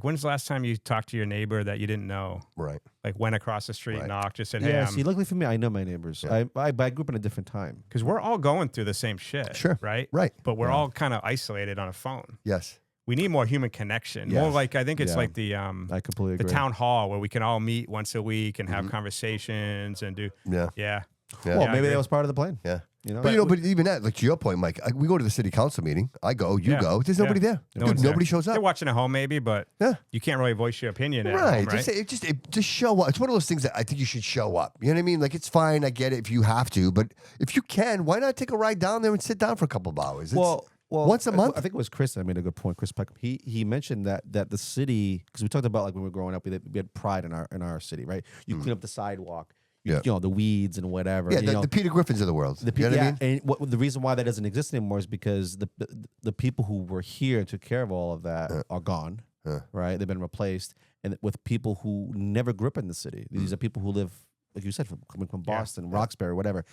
when's the last time you talked to your neighbor that you didn't know? Right. Like went across the street, Right. knocked, just said, hey, Yeah, see, luckily for me, I know my neighbors. Yeah. I grew up in a different time. because we're all going through the same shit. Sure. Right? Right. But we're all kind of isolated on a phone. Yes. We need more human connection. More Yes. like, I think it's Yeah. like the I completely the agree. town hall where we can all meet once a week and have conversations and do, Yeah. yeah. Yeah. Well, I maybe agree. that was part of the plan. Yeah. You know, But even that, like to your point, Mike, we go to the city council meeting. I go, you Yeah. go. There's Yeah. nobody there. No Dude, one's there. nobody shows up. They're watching at home maybe, but Yeah. you can't really voice your opinion at Right. home, right? Just show up. It's one of those things that I think you should show up. You know what I mean? Like it's fine. I get it if you have to, but if you can, why not take a ride down there and sit down for a couple of hours? It's well, once a month. I think it was Chris that made a good point. Chris Peckham. He mentioned that the city, because we talked about like when we were growing up, we had pride in our city, right? You clean up the sidewalk, you know, the weeds and whatever. Yeah, you know, the Peter Griffins of the world. You know what I mean? And the reason why that doesn't exist anymore is because the people who were here and took care of all of that are gone, right? They've been replaced, and with people who never grew up in the city. These are people who live, like you said, coming from Boston, Roxbury, whatever.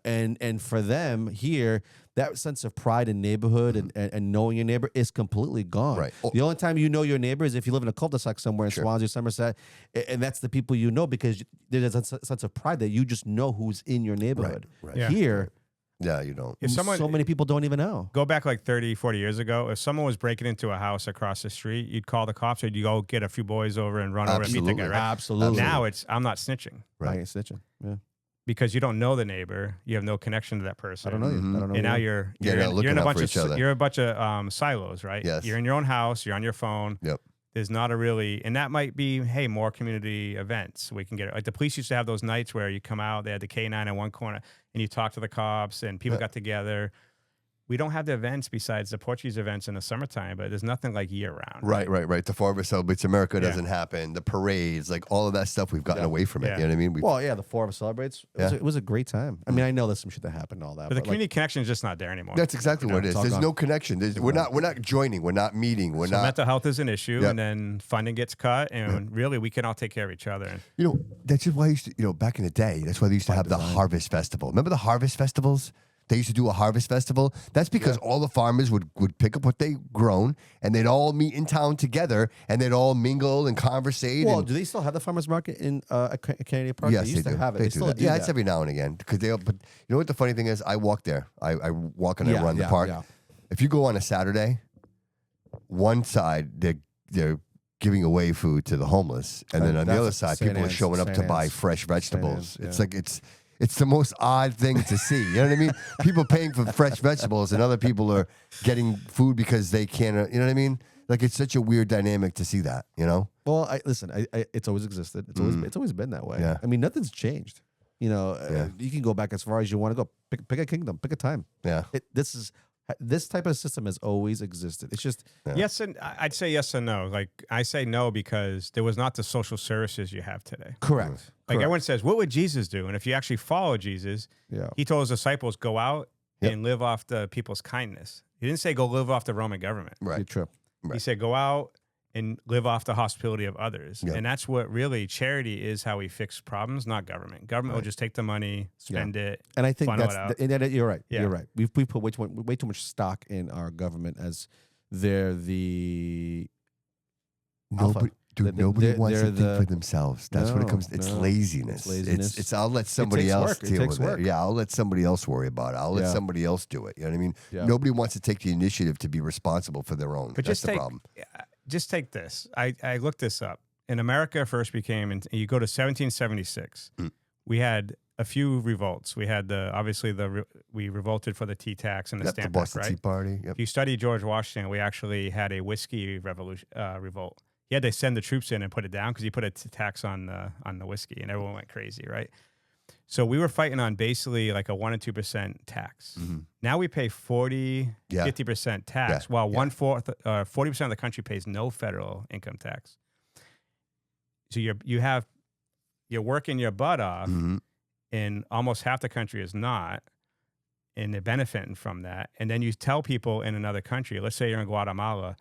And for them here, that sense of pride in neighborhood and knowing your neighbor is completely gone. Right. The only time you know your neighbor is if you live in a cul-de-sac somewhere in Swansea, Somerset, and that's the people you know because there's a sense of pride that you just know who's in your neighborhood. Right. Yeah. Here, Yeah, you don't. If someone, so many people don't even know. go back like 30, 40 years ago, if someone was breaking into a house across the street, you'd call the cops or you'd go get a few boys over and run over and meet the guy, Absolutely. right? Absolutely. Now it's, I'm not snitching I ain't snitching. Yeah. because you don't know the neighbor. You have no connection to that person. I don't know you. I don't know And now you. you're Yeah, in, they're looking you're in a out bunch for of each other. you're a bunch of silos, right? Yes. You're in your own house. You're on your phone. Yep. There's not a really, and that might be, hey, more community events. We can get it. Like the police used to have those nights where you come out, they had the K9 in one corner, and you talk to the cops, and people got together. we don't have the events besides the Portuguese events in the summertime, but there's nothing like year round. Right. The Forever Celebrates America doesn't happen. The parades, like all of that stuff, we've gotten away from it. Yeah. You know what I mean? Well, yeah, the Forever Celebrates. It was a great time. I mean, I know there's some shit that happened and all that. But the community connection is just not there anymore. That's exactly what it is. all There's gone. no connection. We're not joining. We're not meeting. We're So not. mental health is an issue, Yep. and then funding gets cut, and really we can all take care of each other. You know, that's just why I used to, back in the day, that's why they used to have the Harvest Festival. Remember the Harvest Festivals? They used to do a harvest festival. That's because all the farmers would pick up what they grown, and they'd all meet in town together, and they'd all mingle and conversate. Well, and, do they still have the farmers market in Canadian Park? yes, they used do. to have it. They They do still that. do Yeah, that. it's every now and again. But you know what the funny thing is? I walk there. I walk and I run the park. Yeah. If you go on a Saturday, one side they're giving away food to the homeless, and then on the That's other side, St. people are Anne's- showing up St. to buy Anne's. fresh vegetables. Anne's, It's yeah. like it's the most odd thing to see. You know what I mean? People paying for fresh vegetables, and other people are getting food because they can't. You know what I mean? Like it's such a weird dynamic to see that. You know? Well, listen. It's always existed. It's always been that way. Yeah. I mean, nothing's changed. You know, Yeah. you can go back as far as you want to go. Pick a kingdom. Pick a time. Yeah. This type of system has always existed. It's just Yes, and I'd say yes and no. Like I say no because there was not the social services you have today. correct. Like everyone says, what would Jesus do? And if you actually follow Jesus, Yeah. he told his disciples, go out Yep. and live off the people's kindness. He didn't say go live off the Roman government. Right. True. He said go out and live off the hospitality of others. Yep. And that's what really charity is, how we fix problems, not government. Government will just take the money, spend it. And I think funnel that's it out. you're right. Yeah. You're right. We put way too much stock in our government as they're the alpha. Nobody, dude, They- nobody they're- wants to they're think for the- themselves. That's what it No, comes. It's no. laziness. It's laziness. It's I'll let somebody takes else work. It deal takes with work. it. Yeah, I'll let somebody else worry about it. I'll let Yeah. somebody else do it. You know what I mean? Yeah. Nobody wants to take the initiative to be responsible for their own. But That's just the take, problem. just take this. I looked this up. In America first became, and you go to 1776, we had a few revolts. We had we revolted for the tea tax and the Yep, the Stamp Act, Boston right? Tea Party. Yep. If you study George Washington, we actually had a whiskey revolt. He had to send the troops in and put it down because he put a tax on the whiskey, and everyone went crazy, right? So we were fighting on basically like a 1 or 2% tax. Now we pay 40, Yeah. 50% tax, Yeah. while Yeah. 40% of the country pays no federal income tax. So you're working your butt off, Mhm. and almost half the country is not, and they're benefiting from that. And then you tell people in another country, let's say you're in Guatemala,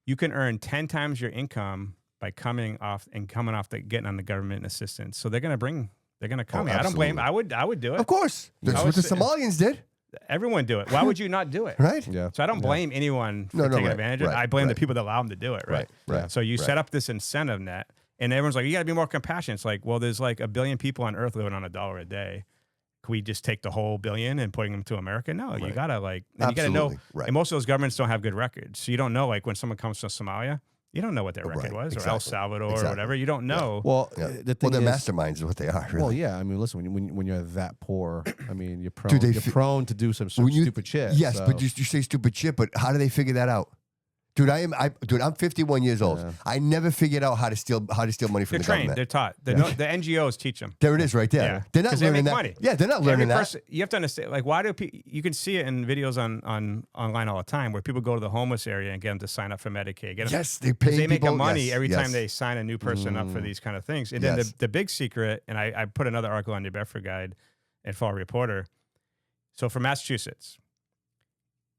you can earn 10 times your income by coming off getting on the government assistance. So they're going to come here. I don't blame. absolutely. I would do it. Of course, that's I what the was- Somalians did, Everyone do it. Why would you not do it? right? Yeah. So I don't blame anyone for No, taking right, advantage of it. right, I blame the right. people that allow them to do it. Right. Right. So you right. set up this incentive net, and everyone's like, you got to be more compassionate. It's like, well, there's like 1 billion people on Earth living on $1 a day. Can we just take the whole billion and putting them to America? No, you gotta and you gotta know. Absolutely, right. And most of those governments don't have good records, so you don't know. Like when someone comes to Somalia, you don't know what their record Right, was, or El exactly, Salvador, or exactly. whatever. You don't know. Well, Yeah. the thing Well, they're is, masterminds is what they are. Really. well, yeah. I mean, listen, when you're that poor, I mean, you're prone, Dude, they you're fi- prone to do some When you- stupid shit. Yes, so- but you say stupid shit. But how do they figure that out? Dude, I'm 51 years old. Yeah. I never figured out how to steal money from They're the trained. government. They're taught. The NGOs teach them. There it is, right there. Yeah. They're not 'Cause they learning make that. money. Yeah, they're not learning that. You have to understand, like, why do you can see it in videos on online all the time where people go to the homeless area and get them to sign up for Medicaid. Get them, Yes, they 'cause pay. they make people, money yes, every yes. time they sign a new person up for these kind of things. And then Yes. the big secret, and I put another article on New Bedford Guide and Fall Reporter. So for Massachusetts,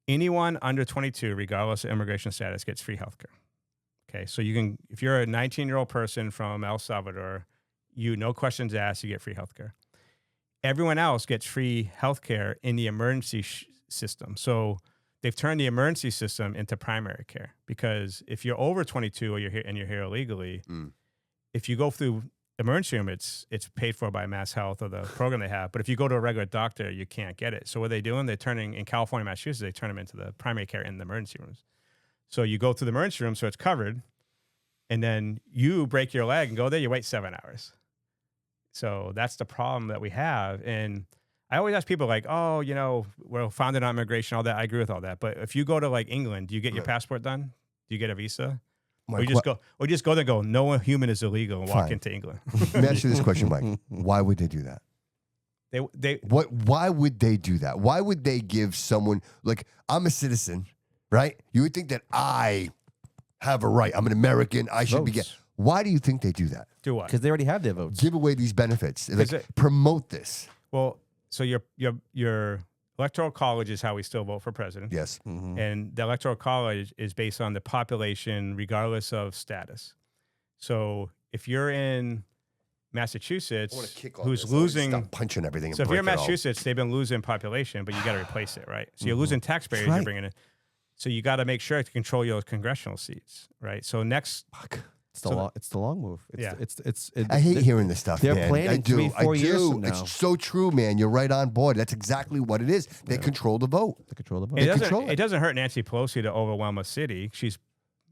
anyone under 22, regardless of immigration status, gets free healthcare. Okay, so you can, if you're a 19-year-old person from El Salvador, no questions asked, you get free healthcare. Everyone else gets free healthcare in the emergency system. So they've turned the emergency system into primary care, because if you're over 22 or you're here illegally, if you go through emergency room, it's paid for by Mass Health or the program they have. But if you go to a regular doctor, you can't get it. So what are they doing? They're turning, in California, Massachusetts, they turn them into the primary care in the emergency rooms. So you go through the emergency room, so it's covered, and then you break your leg and go there, you wait 7 hours. So that's the problem that we have. And I always ask people like, oh, we're founded on immigration, all that. I agree with all that. But if you go to like England, do you get your passport done? Do you get a visa? Or you just go there and go, no human is illegal, and walk Fine. into England. Let me ask you this question, Mike. Why would they do that? Why would they do that? Why would they give someone like I'm a citizen, right? You would think that I have a right. I'm an American. I should be getting. Why do you think they do that? Do what? Because they already have their votes. Give away these benefits. Like, promote this. Well, so your electoral college is how we still vote for president. Yes. And the electoral college is based on the population, regardless of status. So if you're in Massachusetts, who's losing, stop punching everything. So if you're in Massachusetts, they've been losing population, but you got to replace it, right? So you're losing taxpayers. You're bringing in. So you got to make sure to control your congressional seats, right? So next. It's the long move. I hate hearing this stuff. They're man. planning I do. 3-4 years from now. It's so true, man. You're right on board. That's exactly what it is. They control the vote. They control the vote. It doesn't hurt Nancy Pelosi to overwhelm a city. She's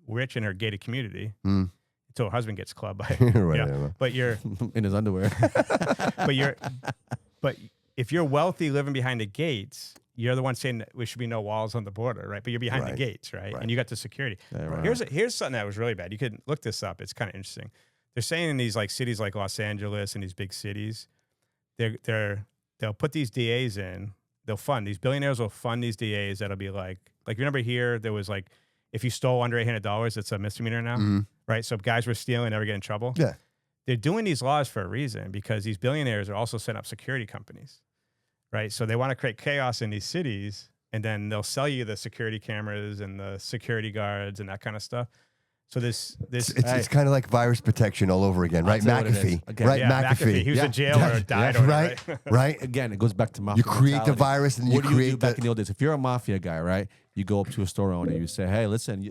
rich in her gated community until her husband gets clubbed by. Right. But you're in his underwear. but if you're wealthy living behind the gates, you're the one saying that there should be no walls on the border, right? But you're behind the gates, right? And you got the security. Here's something that was really bad. You could look this up. It's kind of interesting. They're saying in these like cities like Los Angeles and these big cities, they'll put these DAs in. They'll fund these billionaires will fund these DAs. That'll be like remember here there was like if you stole under $800, it's a misdemeanor now, right? So guys were stealing, never get in trouble. Yeah, they're doing these laws for a reason because these billionaires are also setting up security companies. Right. So they want to create chaos in these cities and then they'll sell you the security cameras and the security guards and that kind of stuff. So it's kind of like virus protection all over again, right? McAfee. Right, McAfee. He was in jail or died. Right. Right. Again, it goes back to mafia. You create the virus and what do you do back in the old days? If you're a mafia guy, right? You go up to a store owner, you say, hey, listen,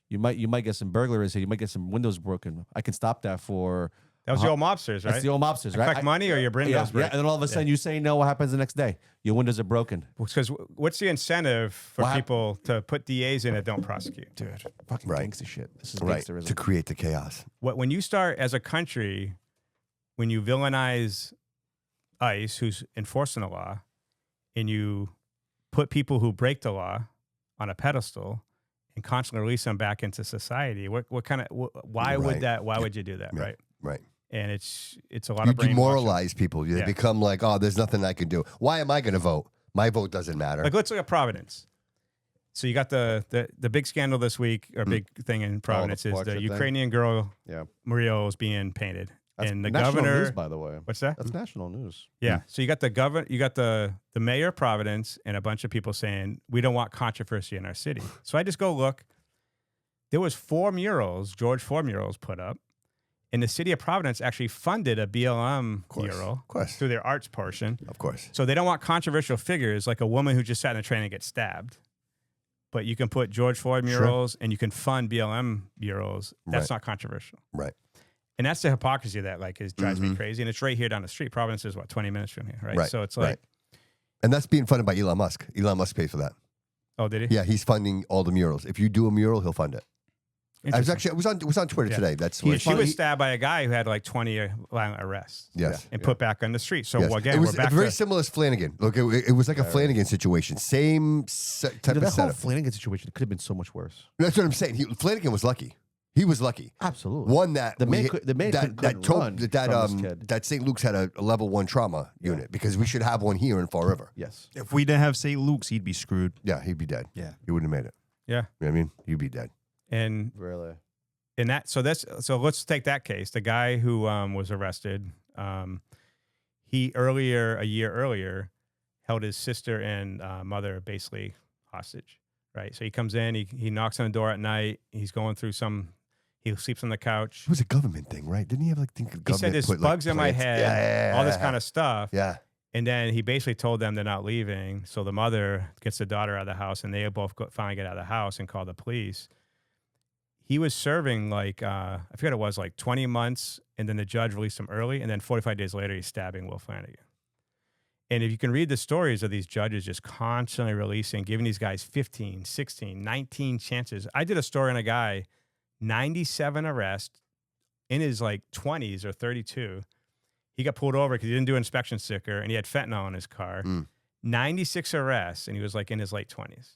you might get some burglaries here, you might get some windows broken. I can stop that for that was the old mobsters, right? That's the old mobsters, right? Collect money or your windows break. Yeah, and then all of a sudden you say no, what happens the next day? Your windows are broken. Because what's the incentive for people to put DAs in that don't prosecute? Dude, fucking gangster shit. This is gangsterism. To create the chaos. When you start as a country, when you villainize ICE, who's enforcing the law, and you put people who break the law on a pedestal and constantly release them back into society, why would you do that, right? Right. And it's a lot of brainwashing. You demoralize people. They become like, oh, there's nothing I can do. Why am I going to vote? My vote doesn't matter. Like, let's look at Providence. So you got the big scandal this week, or big thing in Providence is the Ukrainian girl, Maria, is being painted. That's and the national governor, news, by the way. What's that? That's national news. Yeah. So you got the mayor of Providence and a bunch of people saying, we don't want controversy in our city. So I just go look. There was 4 murals, George Ford murals put up. And the city of Providence actually funded a BLM mural through their arts portion. Of course. So they don't want controversial figures like a woman who just sat in a train and gets stabbed. But you can put George Floyd murals and you can fund BLM murals. That's not controversial. Right. And that's the hypocrisy that drives me crazy. And it's right here down the street. Providence is 20 minutes from here, right? So it's like. And that's being funded by Elon Musk. Elon Musk paid for that. Oh, did he? Yeah, he's funding all the murals. If you do a mural, he'll fund it. It was on Twitter today. That's what she was stabbed by a guy who had like 20 violent arrests. Yes, and put back on the street. So again, it was we're back very similar as Flanagan. Look, it was like a Flanagan situation. Same type of that whole setup. Flanagan situation could have been so much worse. That's what I'm saying. Flanagan was lucky. He was lucky. Absolutely. One that that St. Luke's had a level 1 trauma unit because we should have one here in Fall River. Yes. If we didn't have St. Luke's, he'd be screwed. Yeah, he'd be dead. Yeah, he wouldn't have made it. Yeah, you know what I mean, he'd be dead. And really. In that, so let's take that case. The guy who was arrested, he a year earlier, held his sister and mother basically hostage, right? So he comes in, he knocks on the door at night. He's going through he sleeps on the couch. It was a government thing, right? Didn't he have government? He said there's bugs in my head, all this kind of stuff. Yeah. And then he basically told them they're not leaving. So the mother gets the daughter out of the house, and they both finally get out of the house and call the police. He was serving I forget it was 20 months, and then the judge released him early, and then 45 days later, he's stabbing Will Flanagan. And if you can read the stories of these judges just constantly releasing, giving these guys 15, 16, 19 chances. I did a story on a guy, 97 arrests, in his 20s or 32. He got pulled over because he didn't do an inspection sticker, and he had fentanyl in his car. 96 arrests, and he was in his late 20s.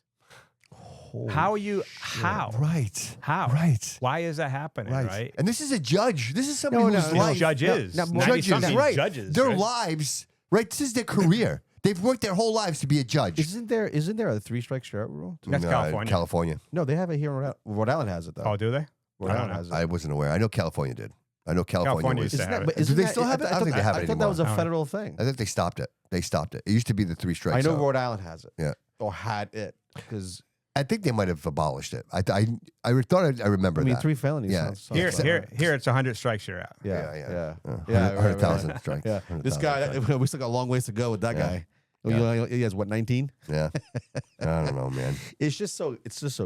How? Right. How? Right. Why is that happening? Right. And this is a judge. This is somebody whose life. Judges. Judges. Right. Judges. Their right? lives right? This is their career. They've worked their whole lives to be a judge. Isn't there a 3-strike strike rule? That's California. California. No, they have it here. Rhode Island has it though. Oh, do they? Rhode Island has it. I wasn't aware. I know California did. I know California was. used to have it. Do they still have it? I don't think they have it I thought that was a anymore. federal thing. I think they stopped it. They stopped it. It used to be the 3 strikes. I know out. Rhode Island has it. Yeah. Or had it because I think they might have abolished it. I thought I remember I mean that. 3 felonies. Yeah. sounds Here it's 100 strikes you're out. Yeah. 100,000 strikes. Yeah. 100,000 This guy, strikes. we still got a long ways to go with that guy. He has what, 19? Yeah. I don't know, man. It's just so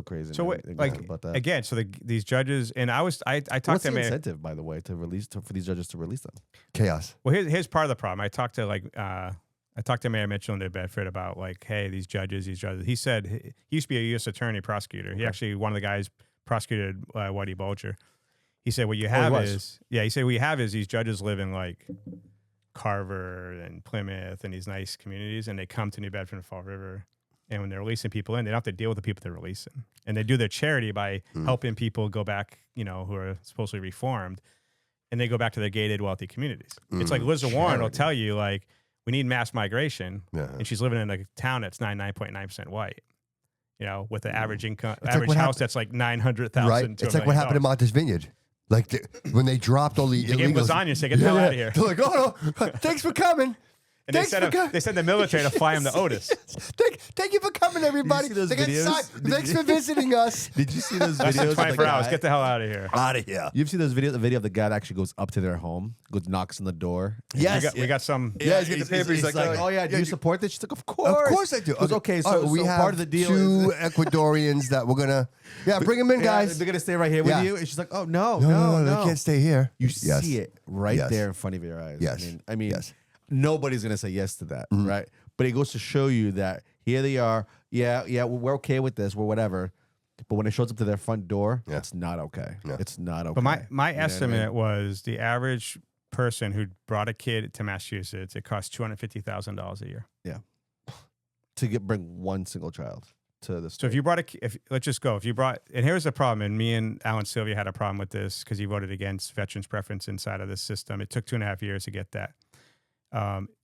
crazy. So man, what, thinking like about that. again, so these judges and I talked What's to the him. incentive, by the way, to release for these judges to release them? Chaos. Well, here's part of the problem. I talked to Mayor Mitchell in New Bedford about like, hey, these judges. He said he used to be a U.S. attorney prosecutor. He actually one of the guys prosecuted Whitey Bulger. He said what you have he said what you have is these judges live in like Carver and Plymouth and these nice communities, and they come to New Bedford and Fall River. And when they're releasing people in, they don't have to deal with the people they're releasing. And they do their charity by helping people go back, who are supposedly reformed, and they go back to their gated, wealthy communities. It's like Elizabeth Warren will tell you, like, we need mass migration, and she's living in a town that's 99.9% white, with the average income, average house that's like 900,000. Right? It's like what happened in Martha's Vineyard. Like when they dropped all the they gave illegals. lasagna, say, get the hell out of here. They're like, oh, no, thanks for coming. And they sent the military to fly him to Otis. Thank you for coming, everybody. Did you see those They got videos? signed. Thanks for visiting us. Did you see those Less than videos? 24 hours. Get the hell out of here. Out of here. You've seen those videos? The video of the guy that actually goes up to their home, knocks on the door. Yes. We got some. Yeah, he's getting the paper. He's like, oh yeah, do you support this? She's like, of course. Of course I do. He goes, okay, so we have part of the deal 2 is Ecuadorians that we're gonna, bring them in, guys. they're gonna stay right here with Yeah. you. And she's like, oh no, They can't stay here. You Yes. see it right Yes. there in front of your eyes. Yes. I mean, Yes. nobody's gonna say yes to that, right? But it goes to show you that here they are. Yeah, we're okay with this. We're whatever. But when it shows up to their front door, it's not okay. No. It's not okay. But my You know what I estimate mean? was the average person who brought a kid to Massachusetts, it costs $250,000 a year. to bring one single child to the So if you brought let's just go. If you brought, and here's the problem, and me and Alan Silvia had a problem with this because he voted against veterans preference inside of this system. It took 2.5 years to get that.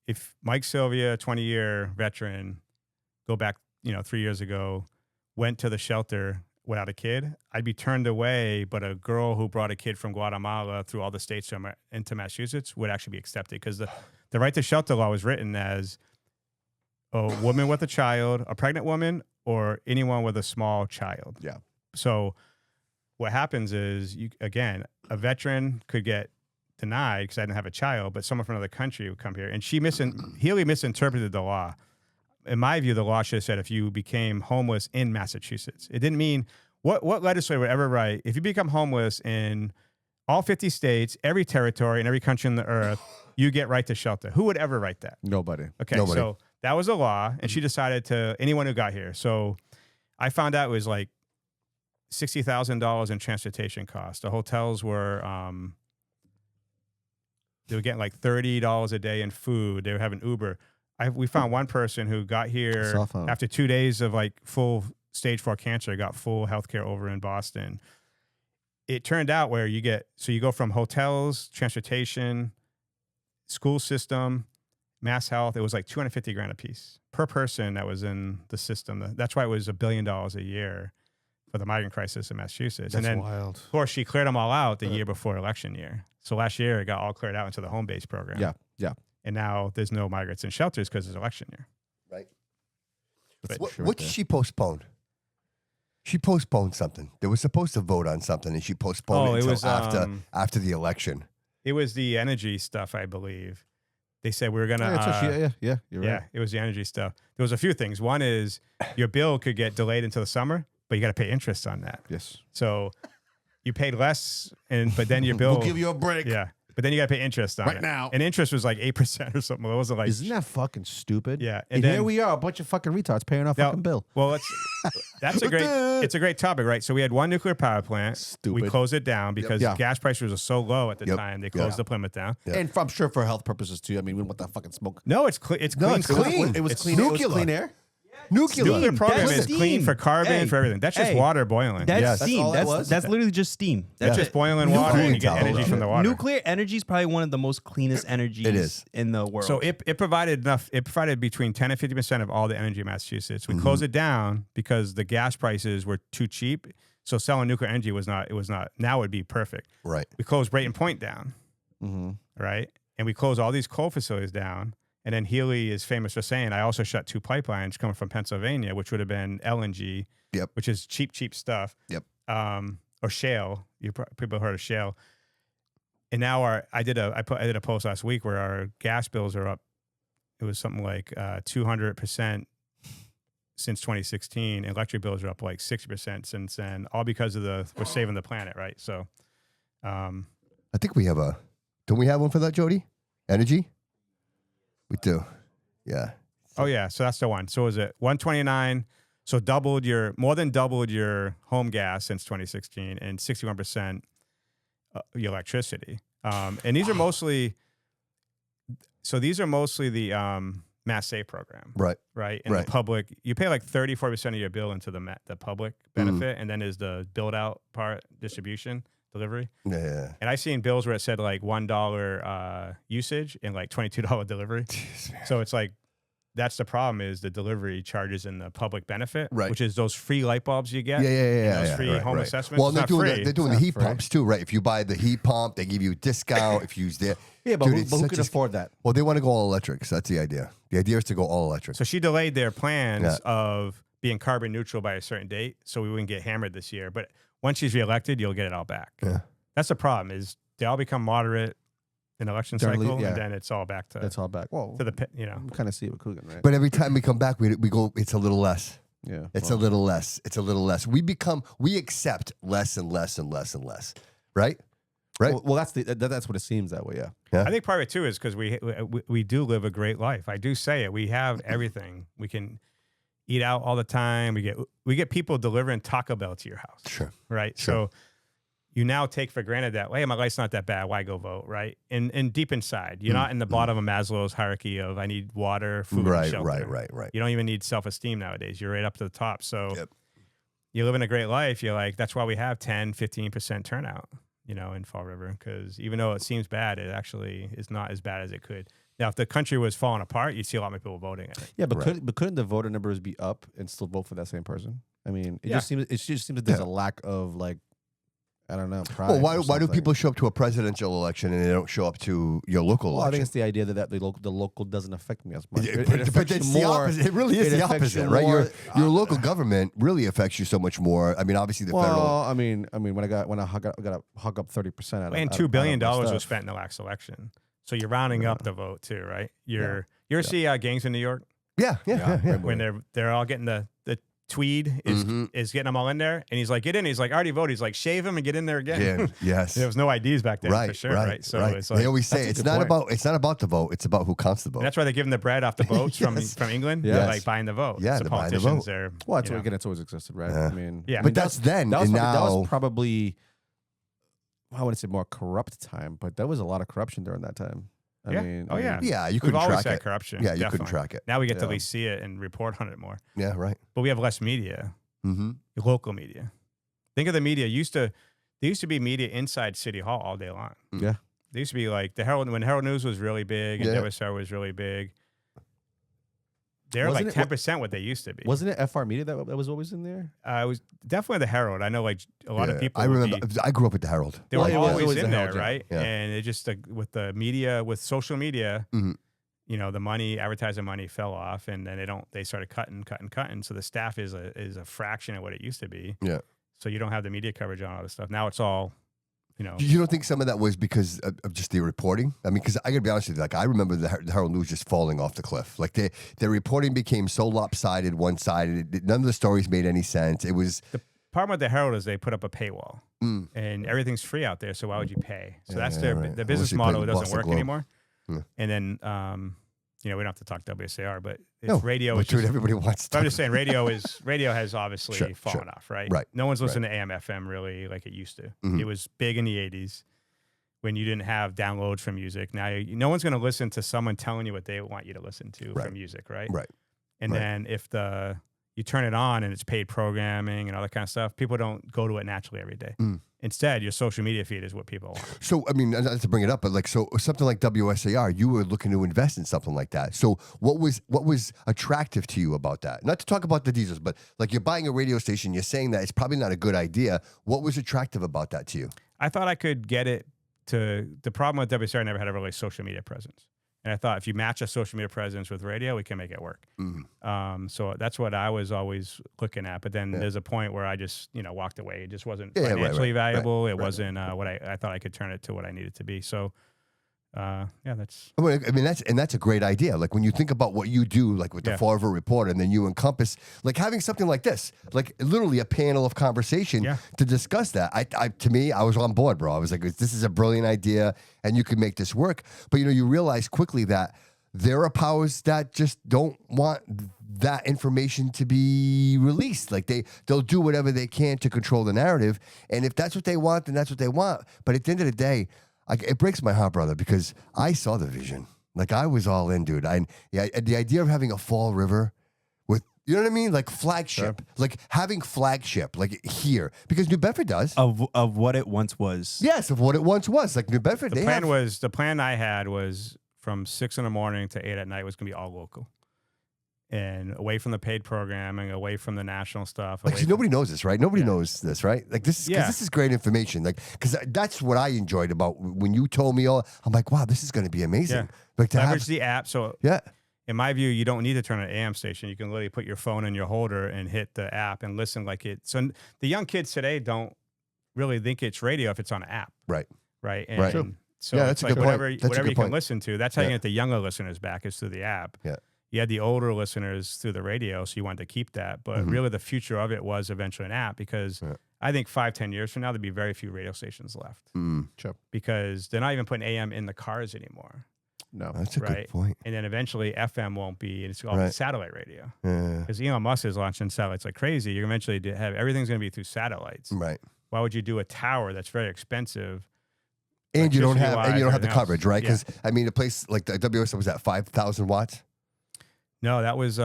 If Mike Silvia, 20-year veteran, go back, 3 years ago, went to the shelter without a kid, I'd be turned away. But a girl who brought a kid from Guatemala through all the states into Massachusetts would actually be accepted because the right to shelter law was written as a woman with a child, a pregnant woman, or anyone with a small child. Yeah. So what happens is, a veteran could get denied because I didn't have a child, but someone from another country would come here, and Healy misinterpreted the law. In my view, the law should have said if you became homeless in Massachusetts. It didn't mean what legislator would ever write, if you become homeless in all 50 states, every territory, and every country on the earth, you get right to shelter. Who would ever write that? Nobody. Okay, Nobody. so that was a law, and she decided to anyone who got here. So I found out it was like $60,000 in transportation costs. The hotels were they were getting like $30 a day in food. They were having Uber. We found one person who got here after 2 days of like full stage 4 cancer, got full healthcare over in Boston. It turned out where you go from hotels, transportation, school system, mass health. It was like $250,000 a piece per person that was in the system. That's why it was $1 billion a year for the migrant crisis in Massachusetts. That's and then, wild. of course, she cleared them all out the year before election year. So last year, it got all cleared out into the home-based program. Yeah. And now there's no migrants in shelters because it's election year. Right. That's What, sure what right did she postpone? She postponed something. They were supposed to vote on something, and she postponed it until after the election. It was the energy stuff, I believe. They said we were going to... You're right. It was the energy stuff. There was a few things. One is your bill could get delayed until the summer, but you got to pay interest on that. Yes. So you paid less, but then your bill... We'll give you a break. Yeah. But then you got to pay interest on it. Right now. And interest was like 8% or something. It wasn't like... Isn't that fucking stupid? Yeah. And here we are, a bunch of fucking retards paying our fucking bill. Well, it's a great topic, right? So we had one nuclear power plant. Stupid. We closed it down because gas prices were so low at the time. They closed the Plymouth down. And I'm sure for health purposes too. I mean, we don't want that fucking smoke. No, it's clean. No, it's clean. It was It's clean. It was nuclear. clean air. Nuclear program That's is clean steam. for carbon, Hey, for everything. That's just hey, water boiling. That's Yes. steam. all that That's was? that's literally just steam. That's just boiling water, and you get Nuclear energy power. from the water. Nuclear energy is probably one of the most cleanest energies is. in the world. So it provided enough. It provided between 10 and 50% of all the energy in Massachusetts. We closed it down because the gas prices were too cheap. So selling nuclear energy was not. It was not. Now it would be perfect. Right. We closed Brayton Point down, Mm-hmm. right? And we closed all these coal facilities down. And then Healy is famous for saying, I also shut 2 pipelines coming from Pennsylvania, which would have been LNG, Yep. which is cheap stuff. Yep. Or shale. People heard of shale. And now I did a post last week where our gas bills are up. It was something like 200% since 2016. Electric bills are up like 60% since then, all because of we're saving the planet, right? So, I think we have don't we have one for that, Jody? Energy? We do. Yeah. oh yeah, so that's the one. So is it 129? So more than doubled your home gas since 2016, and 61% your electricity. And these are mostly the Mass Save program, Right. right? In Right. the public, you pay like 34% of your bill into the public benefit, and then there's the build out part, distribution, delivery. Yeah. And I've seen bills where it said like $1 usage and like $22 delivery. So it's like, that's the problem, is the delivery charges in the public benefit, Right. which is those free light bulbs you get. Yeah. and those Yeah. free Right, home right. assessments. Well, It's they're not doing free. they're doing the heat pumps too, right? If you buy the heat pump, they give you a discount. If you use their Yeah, but Dude, who, it's but who such could a- afford that? well, they want to go all electric. So that's the idea. The idea is to go all electric. So she delayed their plans Yeah. of being carbon neutral by a certain date, so we wouldn't get hammered this year. But once she's reelected, you'll get it all back. Yeah. That's the problem, is they all become moderate in election During cycle, yeah. and then it's all back to That's all back. Well, to the pit, you know. we kind of see it with Coogan, right? But every time we come back, we go. It's a little less. yeah, It's a little less. It's a little less. We accept less and less and less and less. Right. Right. Well, that's what it seems that way. Yeah. I think part of it too is because we do live a great life. I do say it. We have everything. We can eat out all the time. We get people delivering Taco Bell to your house. Sure. Right. Sure. So you now take for granted that, hey, my life's not that bad. Why go vote? Right. And deep inside, you're not in the bottom of Maslow's hierarchy of I need water, food, and Right. shelter. Right. You don't even need self-esteem nowadays. You're right up to the top. So Yep. you're living a great life. You're like, that's why we have 10, 15% turnout, in Fall River. Because even though it seems bad, it actually is not as bad as it could. Now, if the country was falling apart, you'd see a lot more people voting in it. Yeah, but Right. couldn't the voter numbers be up and still vote for that same person? I mean, it Yeah. just seems that there's Yeah. a lack of like, I don't know. Pride Well, or why do something. people show up to a presidential election and they don't show up to your local Well, I think election? it's the idea that the local doesn't affect me as much. Yeah, It but affects it's you the more- opposite. It really is it the affects you opposite, right? more- Your local government really affects you so much more. I mean, obviously the federal. Well, I mean, when I got to hug up 30%. And $2 billion was spent in the last election. So you're rounding up the vote too, right? You ever see gangs in New York Yeah. when they're all getting the tweed is getting them all in there, and he's like, get in. He's like, I already voted. He's like, shave him and get in there again. Yeah, yes. There was no IDs back then for sure, right? So it's like, they always say that's a it's good not point. about the vote. It's about who counts the vote. and that's why they're giving the bread off the boats Yes. from England. Yes. They're like buying the vote. Yeah, so they're buying the politicians vote. are. Well, that's you know. again, it's always existed, right? Yeah. I mean, Yeah. I But mean, that's then, that was and probably, that now. was probably, I wouldn't say more corrupt time, but there was a lot of corruption during that time. I Yeah. mean, Oh, yeah. Yeah, you We've couldn't always track had it. corruption. Yeah, you couldn't definitely. track it. Now we get to Yeah. at least see it and report on it more. Yeah, right. But we have less media, Mm-hmm. local media. Think of the media. There used to be media inside City Hall all day long. Yeah. There used to be like when Herald News was really big and Yeah. WSAR was really big. They're Wasn't like it- 10% what they used to be. Wasn't it FR Media that was always in there? It was definitely the Herald. I know like a lot of people. I would remember. be- I grew up with the Herald. they were Well, it was always always in the there, Herald, yeah. right? Yeah. And it just with the media, with social media, Mhm. the money, advertising money fell off, and then they started cutting. So the staff is a fraction of what it used to be. Yeah. So you don't have the media coverage on all this stuff. Now it's all, You don't think some of that was because of just the reporting? I mean, because I got to be honest with you, like I remember the Herald News just falling off the cliff. Like their reporting became so lopsided, one-sided. None of the stories made any sense. It was the problem with the Herald is they put up a paywall, Mm. and everything's free out there. So why would you pay? So that's Yeah, their right. the Unless business you put model in doesn't Boston work Globe. anymore. Yeah. And then we don't have to talk WSAR, but it's No, radio but is dude, just, everybody wants but to. I'm just saying radio has obviously Sure, fallen sure. off, right? Right, No one's listening to AM FM really like it used to. Mhm. It was big in the 80s when you didn't have downloads from music. Now no one's going to listen to someone telling you what they want you to listen to Right. from music, right? Right. And then if you turn it on and it's paid programming and all that kind of stuff, people don't go to it naturally every day. Instead, your social media feed is what people want. So, I mean, not to bring it up, but like, so something like WSAR, you were looking to invest in something like that. So what was attractive to you about that? Not to talk about the diesels, but like you're buying a radio station, you're saying that it's probably not a good idea. What was attractive about that to you? I thought I could get it to, the problem with WSAR, I never had a really social media presence. And I thought if you match a social media presence with radio, we can make it work. So that's what I was always looking at. But then there's a point where I just, walked away. It just wasn't financially valuable. It wasn't what I thought I could turn it to what I needed to be. So, that's. I mean, that's a great idea. Like when you think about what you do, like with the Fall River Report, and then you encompass, like having something like this, like literally a panel of conversation to discuss that. To me, I was on board, bro. I was like, this is a brilliant idea, and you can make this work. But you realize quickly that there are powers that just don't want that information to be released. Like they'll do whatever they can to control the narrative, and if that's what they want, then that's what they want. But at the end of the day, it breaks my heart, brother, because I saw the vision. Like I was all in, dude. The idea of having a Fall River with, you know what I mean? Like flagship, like having flagship, like here, because New Bedford does. Of what it once was. Yes, of what it once was. Like New Bedford, The plan I had was from 6 a.m. to 8 p.m. was going to be all local. And away from the paid programming, away from the national stuff. Like, nobody knows this, right? Nobody knows this, right? Like this is great information. Like, because that's what I enjoyed about when you told me all. I'm like, wow, this is going to be amazing. Like to leverage the app. So in my view, you don't need to turn an AM station. You can literally put your phone in your holder and hit the app and listen like it. So the young kids today don't really think it's radio if it's on an app. Right. Right. And so that's a good point. Whatever you can listen to. That's how you get the younger listeners back is through the app. Yeah. You had the older listeners through the radio, so you wanted to keep that. But really the future of it was eventually an app because I think 5-10 years from now, there'll be very few radio stations left. Sure. Because they're not even putting AM in the cars anymore. No. That's a good point. And then eventually FM won't be, and it's all satellite radio. Yeah. Because Elon Musk is launching satellites like crazy. You're eventually have everything's going to be through satellites. Right. Why would you do a tower that's very expensive? And you don't have the coverage, right? Because Yeah. I mean, a place like the WSAR was at 5,000 watts. No, that was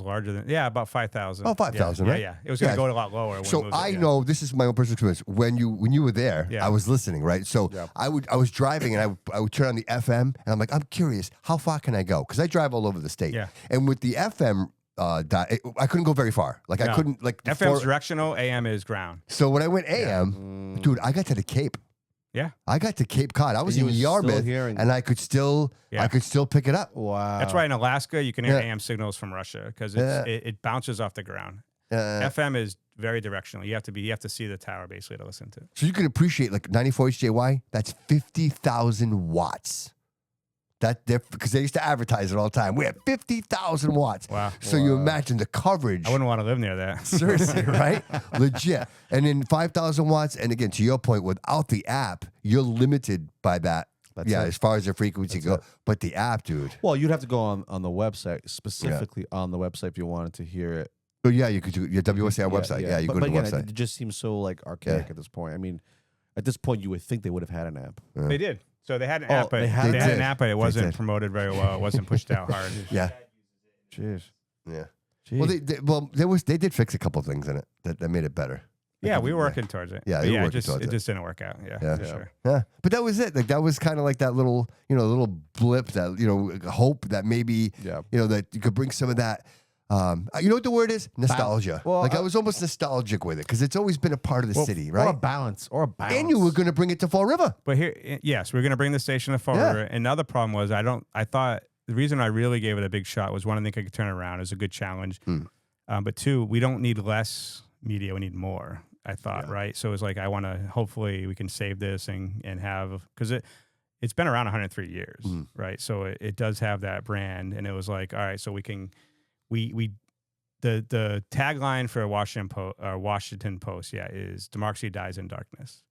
larger than about 5,000. Oh, 5,000, right? Yeah. It was going to go a lot lower. So I know this is my own personal experience. When you were there, I was listening, right? So I was driving and I would turn on the FM and I'm like, I'm curious, how far can I go? Because I drive all over the state. Yeah. And with the FM, I couldn't go very far. Like I couldn't like FM's directional, AM is ground. So when I went AM, dude, I got to the Cape. Yeah, I got to Cape Cod. I was in Yarmouth, and I could still pick it up. Wow, that's why in Alaska you can hear AM signals from Russia because it bounces off the ground. FM is very directional. You have to see the tower basically to listen to. So you can appreciate like 94 HJY. That's 50,000 watts. Because they used to advertise it all the time. We had 50,000 watts. Wow. So you imagine the coverage. I wouldn't want to live near that. Seriously, right? Legit. And then 5,000 watts. And again, to your point, without the app, you're limited by that. As far as the frequency go. But the app, dude. Well, you'd have to go on the website, specifically on the website if you wanted to hear it. Oh, yeah, you could do your WSAR website. Yeah, you go to the website. It just seems so like archaic at this point. I mean, at this point, you would think they would have had an app. They did. So they had an app, but they had an app, but it wasn't promoted very well. It wasn't pushed out hard. Yeah. Jeez. Yeah. Jeez. Well, they did fix a couple of things in it that made it better. Yeah, we were working towards it. Yeah, it just didn't work out. Yeah, for sure. Yeah, but that was it. Like that was kind of like that little, little blip that hope that maybe that you could bring some of that. You know what the word is? Nostalgia. Well, I was almost nostalgic with it because it's always been a part of the city, right? Or a balance. And you were going to bring it to Fall River. But here, yes, we're going to bring the station to Fall River. And the other problem was I thought the reason I really gave it a big shot was one, I think I could turn it around. It was a good challenge. But two, we don't need less media. We need more, I thought, right? So it was like, hopefully we can save this and have, because it's been around 103 years, right? So it does have that brand. And it was like, all right, so we can, the tagline for Washington Post, is democracy dies in darkness,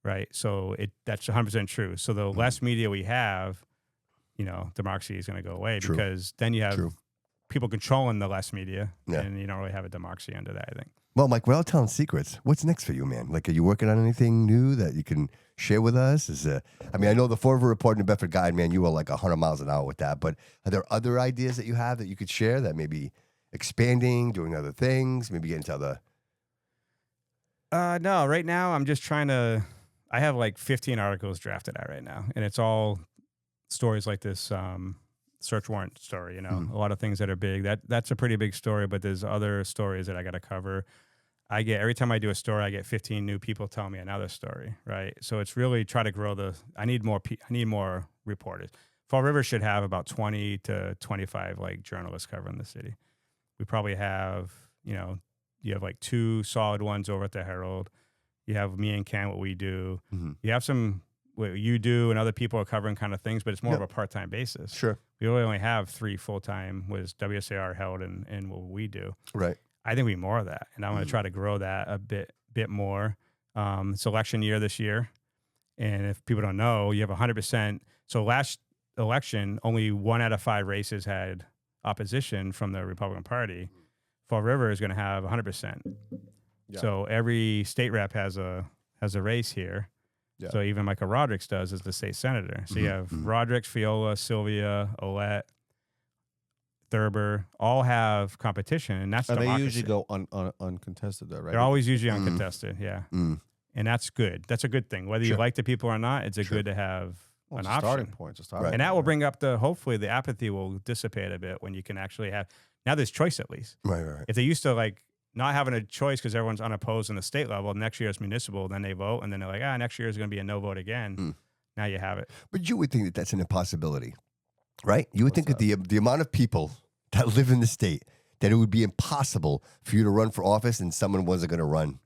right? So that's 100% true. So the less media we have, democracy is going to go away because then you have people controlling the less media, and you don't really have a democracy under that, I think. Well, Mike, without telling secrets, what's next for you, man? Like, are you working on anything new that you can share with us? I mean, I know the Fall River Report and the Bedford Guide, man, you were like 100 miles an hour with that. But are there other ideas that you have that you could share that maybe expanding, doing other things, maybe getting to other? No, right now I'm just trying to. I have like 15 articles drafted out right now, and it's all stories like this search warrant story. A lot of things that are big. That's a pretty big story, but there's other stories that I got to cover. Every time I do a story, I get 15 new people telling me another story, right? So it's really try to grow I need more reporters. Fall River should have about 20 to 25 like journalists covering the city. We probably have, you have like 2 solid ones over at the Herald. You have me and Ken, what we do. Mm-hmm. You have what you do and other people are covering kind of things, but it's more of a part-time basis. Sure. We really only have 3 full-time with WSAR, Herald, and what we do. Right. I think we need more of that, and I'm going to try to grow that a bit more. It's election year this year, and if people don't know, you have 100%. So last election, only 1 out of 5 races had opposition from the Republican Party. Fall River is going to have 100%. Yeah. So every state rep has a race here. Yeah. So even Michael Rodrigues does as the state senator. So you have Rodrigues, Fiola, Silvia, Olette, Thurber, all have competition, and that's democracy. They usually go uncontested, though, right? They're always usually uncontested, yeah. And that's good. That's a good thing. Whether you like the people or not, it's good to have an option. Starting point. And that will bring up hopefully the apathy will dissipate a bit when you can actually have, now there's choice at least. Right. If they used to like not having a choice because everyone's unopposed in the state level, next year it's municipal, then they vote, and then they're like, next year is going to be a no vote again. Now you have it. But you would think that that's an impossibility, right? You would think that the amount of people that live in the state, that it would be impossible for you to run for office and someone wasn't going to run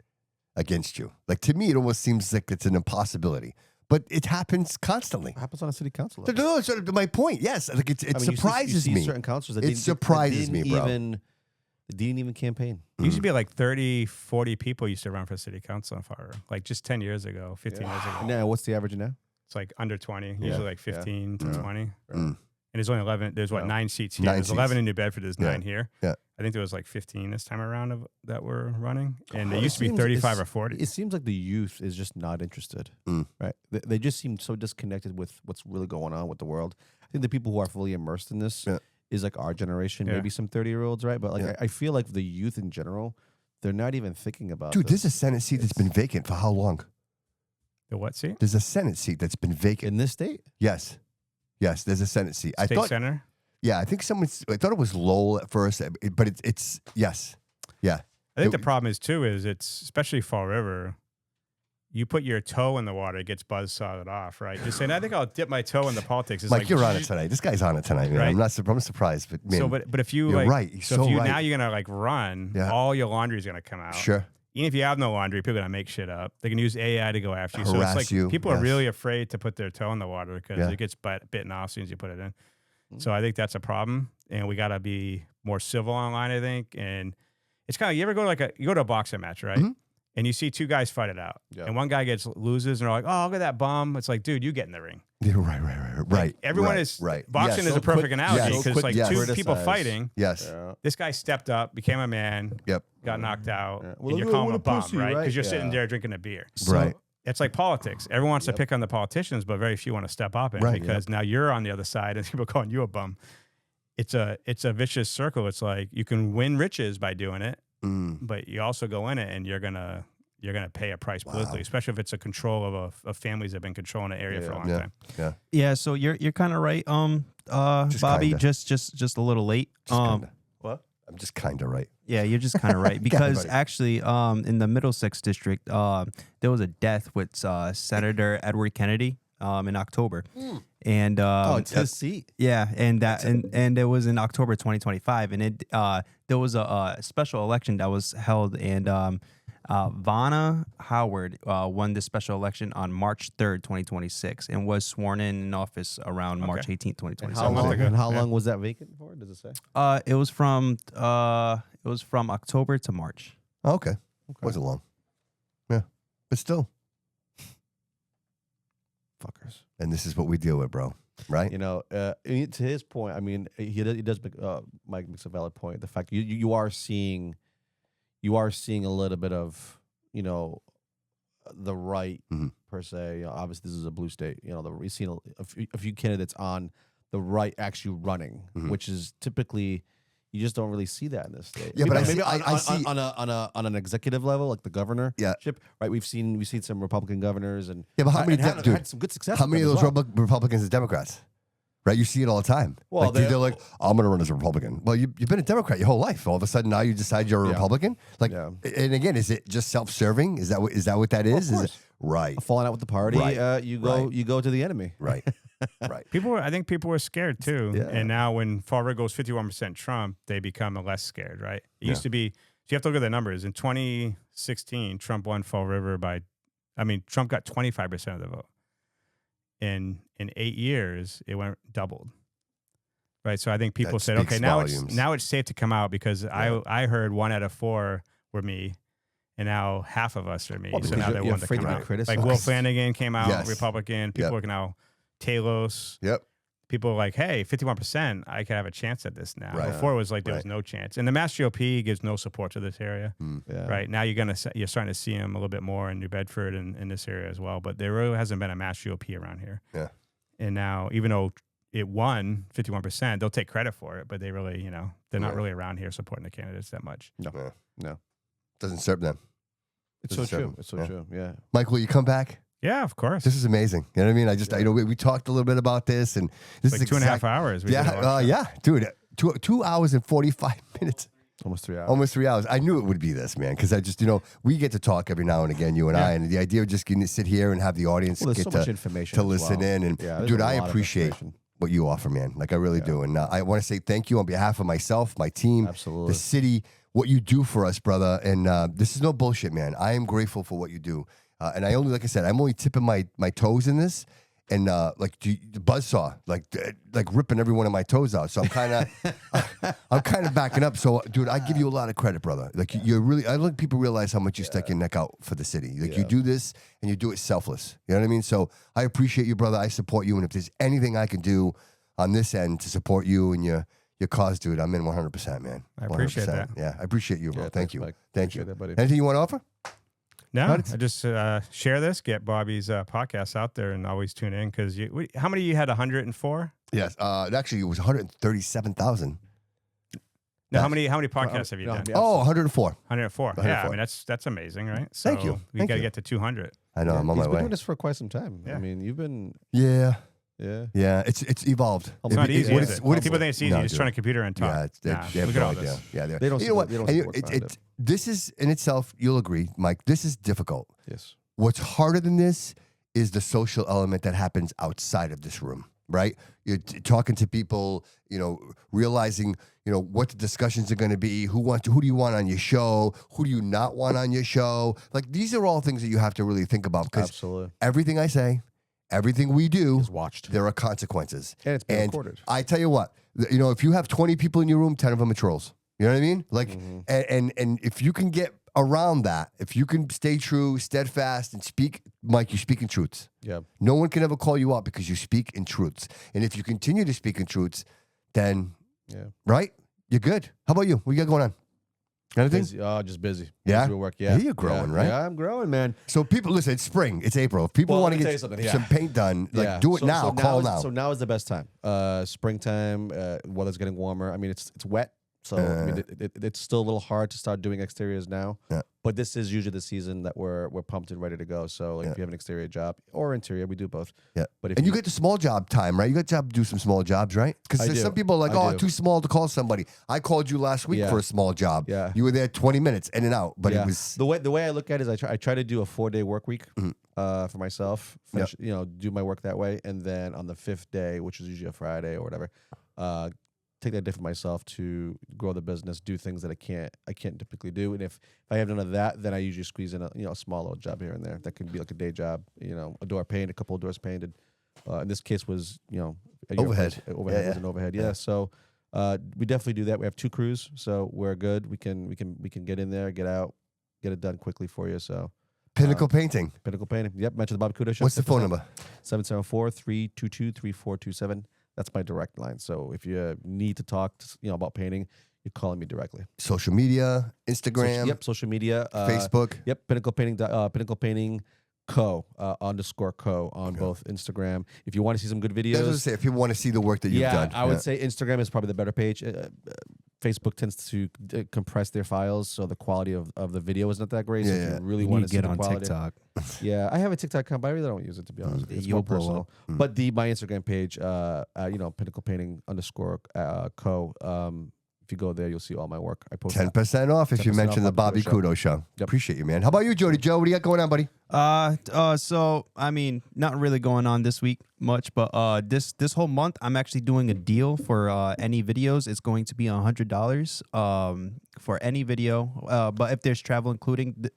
against you. Like, to me, it almost seems like it's an impossibility. But it happens constantly. It happens on a city council. No, that's sort of my point. Yes, like it surprises you see me. Certain councilors It surprises me, bro. They didn't even campaign. It used to be like 30, 40 people used to run for city council in Fall River, like just 10 years ago, 15 years ago. Now, what's the average now? It's like under 20, usually like 15 to 20. Mm. And there's only 11. There's 9 seats here. There's 11 in New Bedford. There's 9 here. Yeah. I think there was like 15 this time around that were running, and they used to be 35 or 40. It seems like the youth is just not interested, right? They just seem so disconnected with what's really going on with the world. I think the people who are fully immersed in this is like our generation, maybe some 30-year-olds, right? But like I feel like the youth in general, they're not even thinking about. Dude, there's a Senate seat that's been vacant for how long? The what seat? There's a Senate seat that's been vacant in this state. Yes, there's a Senate seat. State senator. Yeah, I think I thought it was Lowell at first, but it's yes. Yeah. I think the problem is it's especially Fall River, you put your toe in the water, it gets buzzsawed off, right? Just saying, I think I'll dip my toe in the politics. It's Mike, like, you're on it tonight. This guy's on it tonight, man. Right? I'm surprised, but man. So, but if you you're like, right. so if you now you're gonna like run, all your laundry is gonna come out. Sure. Even if you have no laundry, people are gonna make shit up. They can use AI to go after you. So Harass it's like you. people are really afraid to put their toe in the water because Yeah. it gets bitten off as soon as you put it in. So I think that's a problem, and we gotta be more civil online, I think. And it's kind of, you ever go to you go to a boxing match, right? Mhm. And you see 2 guys fight it out, and one guy loses, and they're like, "Oh, look at that bum." It's like, dude, you get in the ring. Yeah, right. Like, everyone right, is right. Boxing Yes. is a perfect analogy yes. because like Yes. 2 people fighting. Yes. This guy stepped up, became a man, Yep. got knocked out, Well, and you're look, calling him what a a bum, pussy, right? right? Because you're Yeah. sitting there drinking a beer. Right. It's like politics. Everyone wants to pick on the politicians, but very few want to step up in Right. because now you're on the other side and people calling you a bum. It's a vicious circle. It's like you can win riches by doing it, but you also go in it and you're gonna pay a price politically, especially if it's a control of families that have been controlling an area for a long time. Yeah. Yeah, so you're kind of right, Bobby. Kinda. Just a little late. What? I'm just kind of right. Yeah, you're just kind of right because buddy. actually, in the Middlesex district, there was a death with Senator Edward Kennedy in October, and It's his seat. yeah, and it was in October 2025, and there was a special election that was held, and Vanna Howard won the special election on March 3rd, 2026, and was sworn in office around March 18th, 2027. How long was that vacant for? Does it say? It was from October to March. Oh, okay. Wasn't long. Yeah. But still. Fuckers. And this is what we deal with, bro. Right? You know, to his point, I mean, he does make, Mike makes a valid point. The fact you are seeing, you are seeing a little bit of, the right per se. Obviously, this is a blue state. We've seen a few candidates on the right actually running, which is typically you just don't really see that in this state. Yeah, but I see on an executive level, like the governor. Yeah. Right. We've seen some Republican governors and Yeah, but how many had some good success. How many of with those them as well. Republicans are Democrats? Right, you see it all the time. Well, like they're like, I'm going to run as a Republican. Well, you've been a Democrat your whole life. All of a sudden, now you decide you're a Republican. Like, and again, is it just self-serving? Is that what that is? Is it right? Falling out with the party, Right. you go to the enemy. Right, right. I think people were scared too. Yeah. And now when Fall River goes 51% Trump, they become less scared, right? It used to be, so you have to look at the numbers. In 2016, Trump won Fall River Trump got 25% of the vote. In 8 years, it went doubled. Right. So I think people That said, speaks okay, volumes. now it's safe to come out because I heard 1 out of 4 were me. And now half of us are me. Well, so because now they you're want to afraid come to be out. criticized. Like Will Flanagan came out, Yes. Republican. People are now Talos. Yep. People are like, hey, 51%, I could have a chance at this now. Right. Before it was like there was Right. no chance. And the Mass GOP gives no support to this area. Yeah. Right. Now you're starting to see them a little bit more in New Bedford and in this area as well. But there really hasn't been a Mass GOP around here. Yeah. And now, even though it won 51%, they'll take credit for it, but they really, they're not really around here supporting the candidates that much. No. Doesn't serve them. It's so Doesn't serve true. them. It's so Yeah. true. Yeah. Mike, will you come back? Yeah, of course. This is amazing. You know what I mean? I know we talked a little bit about this, and this like is 2.5 hours. We did a long show. Yeah, dude. 2 hours and 45 minutes. Almost 3 hours. Almost 3 hours. I knew it would be this, man, because I just, we get to talk every now and again, you and I, and the idea of just getting to sit here and have the audience Well, there's get so much to information to as listen well. in. And Yeah, there's dude, a I lot of appreciate information. what you offer, man. Like I really do. And I want to say thank you on behalf of myself, my team, Absolutely. the city, what you do for us, brother. And this is no bullshit, man. I am grateful for what you do. And like I said, I'm only tipping my toes in this. And like the buzzsaw, like ripping every one of my toes out. So I'm kind of backing up. So, dude, I give you a lot of credit, brother. Like you're really, I don't think people realize how much you stick your neck out for the city. Like you do this and you do it selfless. You know what I mean? So I appreciate you, brother. I support you. And if there's anything I can do on this end to support you and your cause, dude, I'm in 100%, man. I appreciate 100%. that. Yeah, I appreciate you, bro. Yeah, Thank thanks, you. Mike. Thank you. Appreciate that, buddy. Anything you want to offer? No, How I did- just share this, get Bobby's podcast out there, and always tune in because how many you had? 104? Yes. Actually, it was 137,000. No, how many podcasts have you done? Oh, 104. 104. Yeah, I 104. mean that's amazing, right? So Thank you. We Thank got to you. get to 200. I know. I'm on He's my been way. doing this for quite some time. Yeah. I mean, you've been, Yeah. yeah. It's evolved. It's not easy. what Is it's- it? what it's- People think it's easy. No, just dude. turn a computer and talk. Yeah, Nah, they have look at no all idea. this. Yeah, They don't you see know what? the- they don't And see the work behind it. this is in itself. You'll agree, Mike. This is difficult. Yes. What's harder than this is the social element that happens outside of this room, right? You're talking to people, realizing, what the discussions are going to be, who do you want on your show, who do you not want on your show? Like these are all things that you have to really think about because Absolutely. everything I say, everything we do, Is watched. there are consequences. And it's been recorded. I tell you what, if you have 20 people in your room, 10 of them are trolls. You know what I mean? Like, and if you can get around that, if you can stay true, steadfast, and speak, Mike, you speak in truths. Yeah. No one can ever call you out because you speak in truths. And if you continue to speak in truths, then, right? You're good. How about you? What you got going on? Anything? Busy. Oh, just busy. Yeah? Busy with work. Yeah. You're growing, right? Yeah, I'm growing, man. So people, listen, it's spring. It's April. If people Well, want let to me tell you get something, yeah. some paint done, like do it now. Call now. So now is the best time. Springtime, weather's getting warmer. I mean, it's wet. So I mean, it's still a little hard to start doing exteriors now. Yeah. But this is usually the season that we're pumped and ready to go. So like if you have an exterior job or interior, we do both. Yeah. But if And you get the small job time, right? You got to do some small jobs, right? I Because do. some people are like, I oh, do. too small to call somebody. I called you last week Yeah. for a small job. Yeah. You were there 20 minutes in and out, but yeah. it was the way I look at it is I try to do a 4-day work week for myself. Yeah. Finish, do my work that way, and then on the 5th day, which is usually a Friday or whatever, take that day for myself to grow the business, do things that I can't typically do. And if I have none of that, then I usually squeeze in a small little job here and there. That could be like a day job, a door painted, a couple of doors painted. In this case was Overhead. Overhead Yeah, was an overhead. Yeah. So we definitely do that. We have 2 crews, so we're good. We can get in there, get out, get it done quickly for you. So Pinnacle Painting. Pinnacle Painting. Yep, mention the Bobby Couto Show. What's the phone number? 774-322-3427. That's my direct line. So if you need to talk about painting, you're calling me directly. Social media, Instagram. Yep, social media. Facebook. Yep, Pinnacle Painting Co. _Co on both Instagram. If you want to see some good videos. I was going to say, if people want to see the work that you've done. I would say Instagram is probably the better page. Facebook tends to compress their files, so the quality of the video is not that great. So if you really want to get see on the quality, TikTok. Yeah, I have a TikTok account, but I really don't use it, to be honest with you. It's You'll more blow personal. Mm. But my Instagram page, Pinnacle Painting _Co. If you go there, you'll see all my work. I post 10% off if you 10% mention the off Bobby Couto Show. Appreciate you, man. How about you, Jody? Joe, what do you got going on, buddy? So I mean, not really going on this week much, but this whole month I'm actually doing a deal for any videos. It's going to be $100 for any video. But if there's travel included,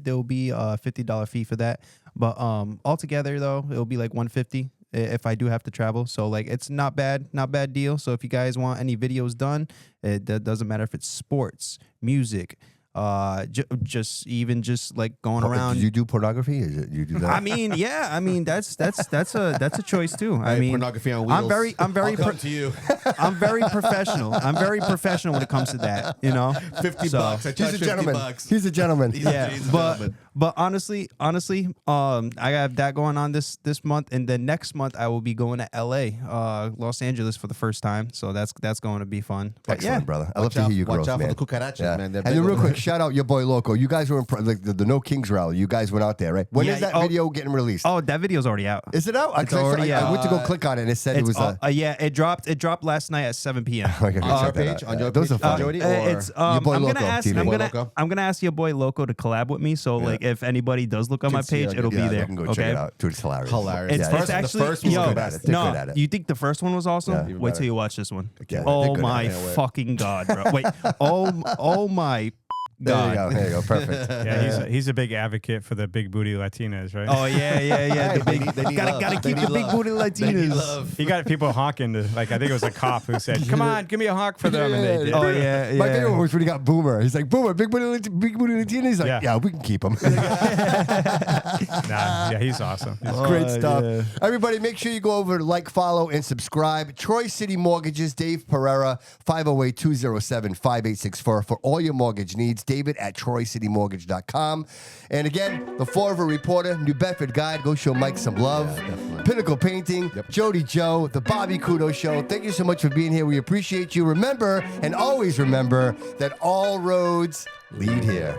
there will be a $50 fee for that. But altogether though, it'll be like $150 if I do have to travel. So like it's not bad deal. So if you guys want any videos done, it doesn't matter if it's sports, music, just like going around. Do you do pornography? Is it you do that? I mean, yeah. I mean, that's a choice too. I mean, pornography on wheels. I'm very I'll come to you. I'm very professional. I'm very professional when it comes to that. You know, $50. He's a gentleman. He's a gentleman. Yeah, but honestly, I have that going on this month, and then next month I will be going to L.A., Los Angeles for the first time. So that's going to be fun. But Excellent, brother. I love to hear you growth, Watch out man. for the cucarachas, man. And They're then big real over quick, there. shout out your boy Loco. You guys were in the No Kings rally. You guys went out there, right? When is that video getting released? Oh, that video's already out. Is it out? I went to go click on it and it said it was yeah, it dropped last night at 7 p.m. Okay, On your check that page, out. on your Those page, are funny. Jody, or It's Your boy I'm Loco gonna ask TV. I'm gonna ask your boy Loco to collab with me. So like if anybody does look on my see page, it. it'll be Yeah, there. you can go okay. check it out. Dude, it's hilarious. Hilarious. Yeah, It's actually the first one was good at it. They're good at it. You think the first one was awesome? Yeah. Even Wait better. till you watch this one. Yeah, they're Oh good at my it. fucking god, bro! Wait, oh my There you god! go. There you go. Perfect. Yeah, he's a big advocate for the big booty Latinas, right? Oh yeah. The big, They need love. gotta They keep need the big love. booty They need Latinas. love. He got people honking to, like, I think it was a cop who said, "Come on, give me a honk for them," and they did. Oh yeah. My favorite one was when he got Boomer. He's like, Boomer, big booty Latina. He's like, yeah, we can keep him. Yeah, he's awesome. Great stuff. yeah. Everybody, make sure you go over to like, follow, and subscribe. Troy City Mortgages, Dave Pereira, 508-207-5864 for all your mortgage needs. David at TroyCityMortgage.com. And again, the Fall River Reporter, New Bedford Guide. Go show Mike some love. Pinnacle Painting, Jody Joe, the Bobby Couto Show. Thank you so much for being here. We appreciate you. Remember, and always remember, that all roads lead here.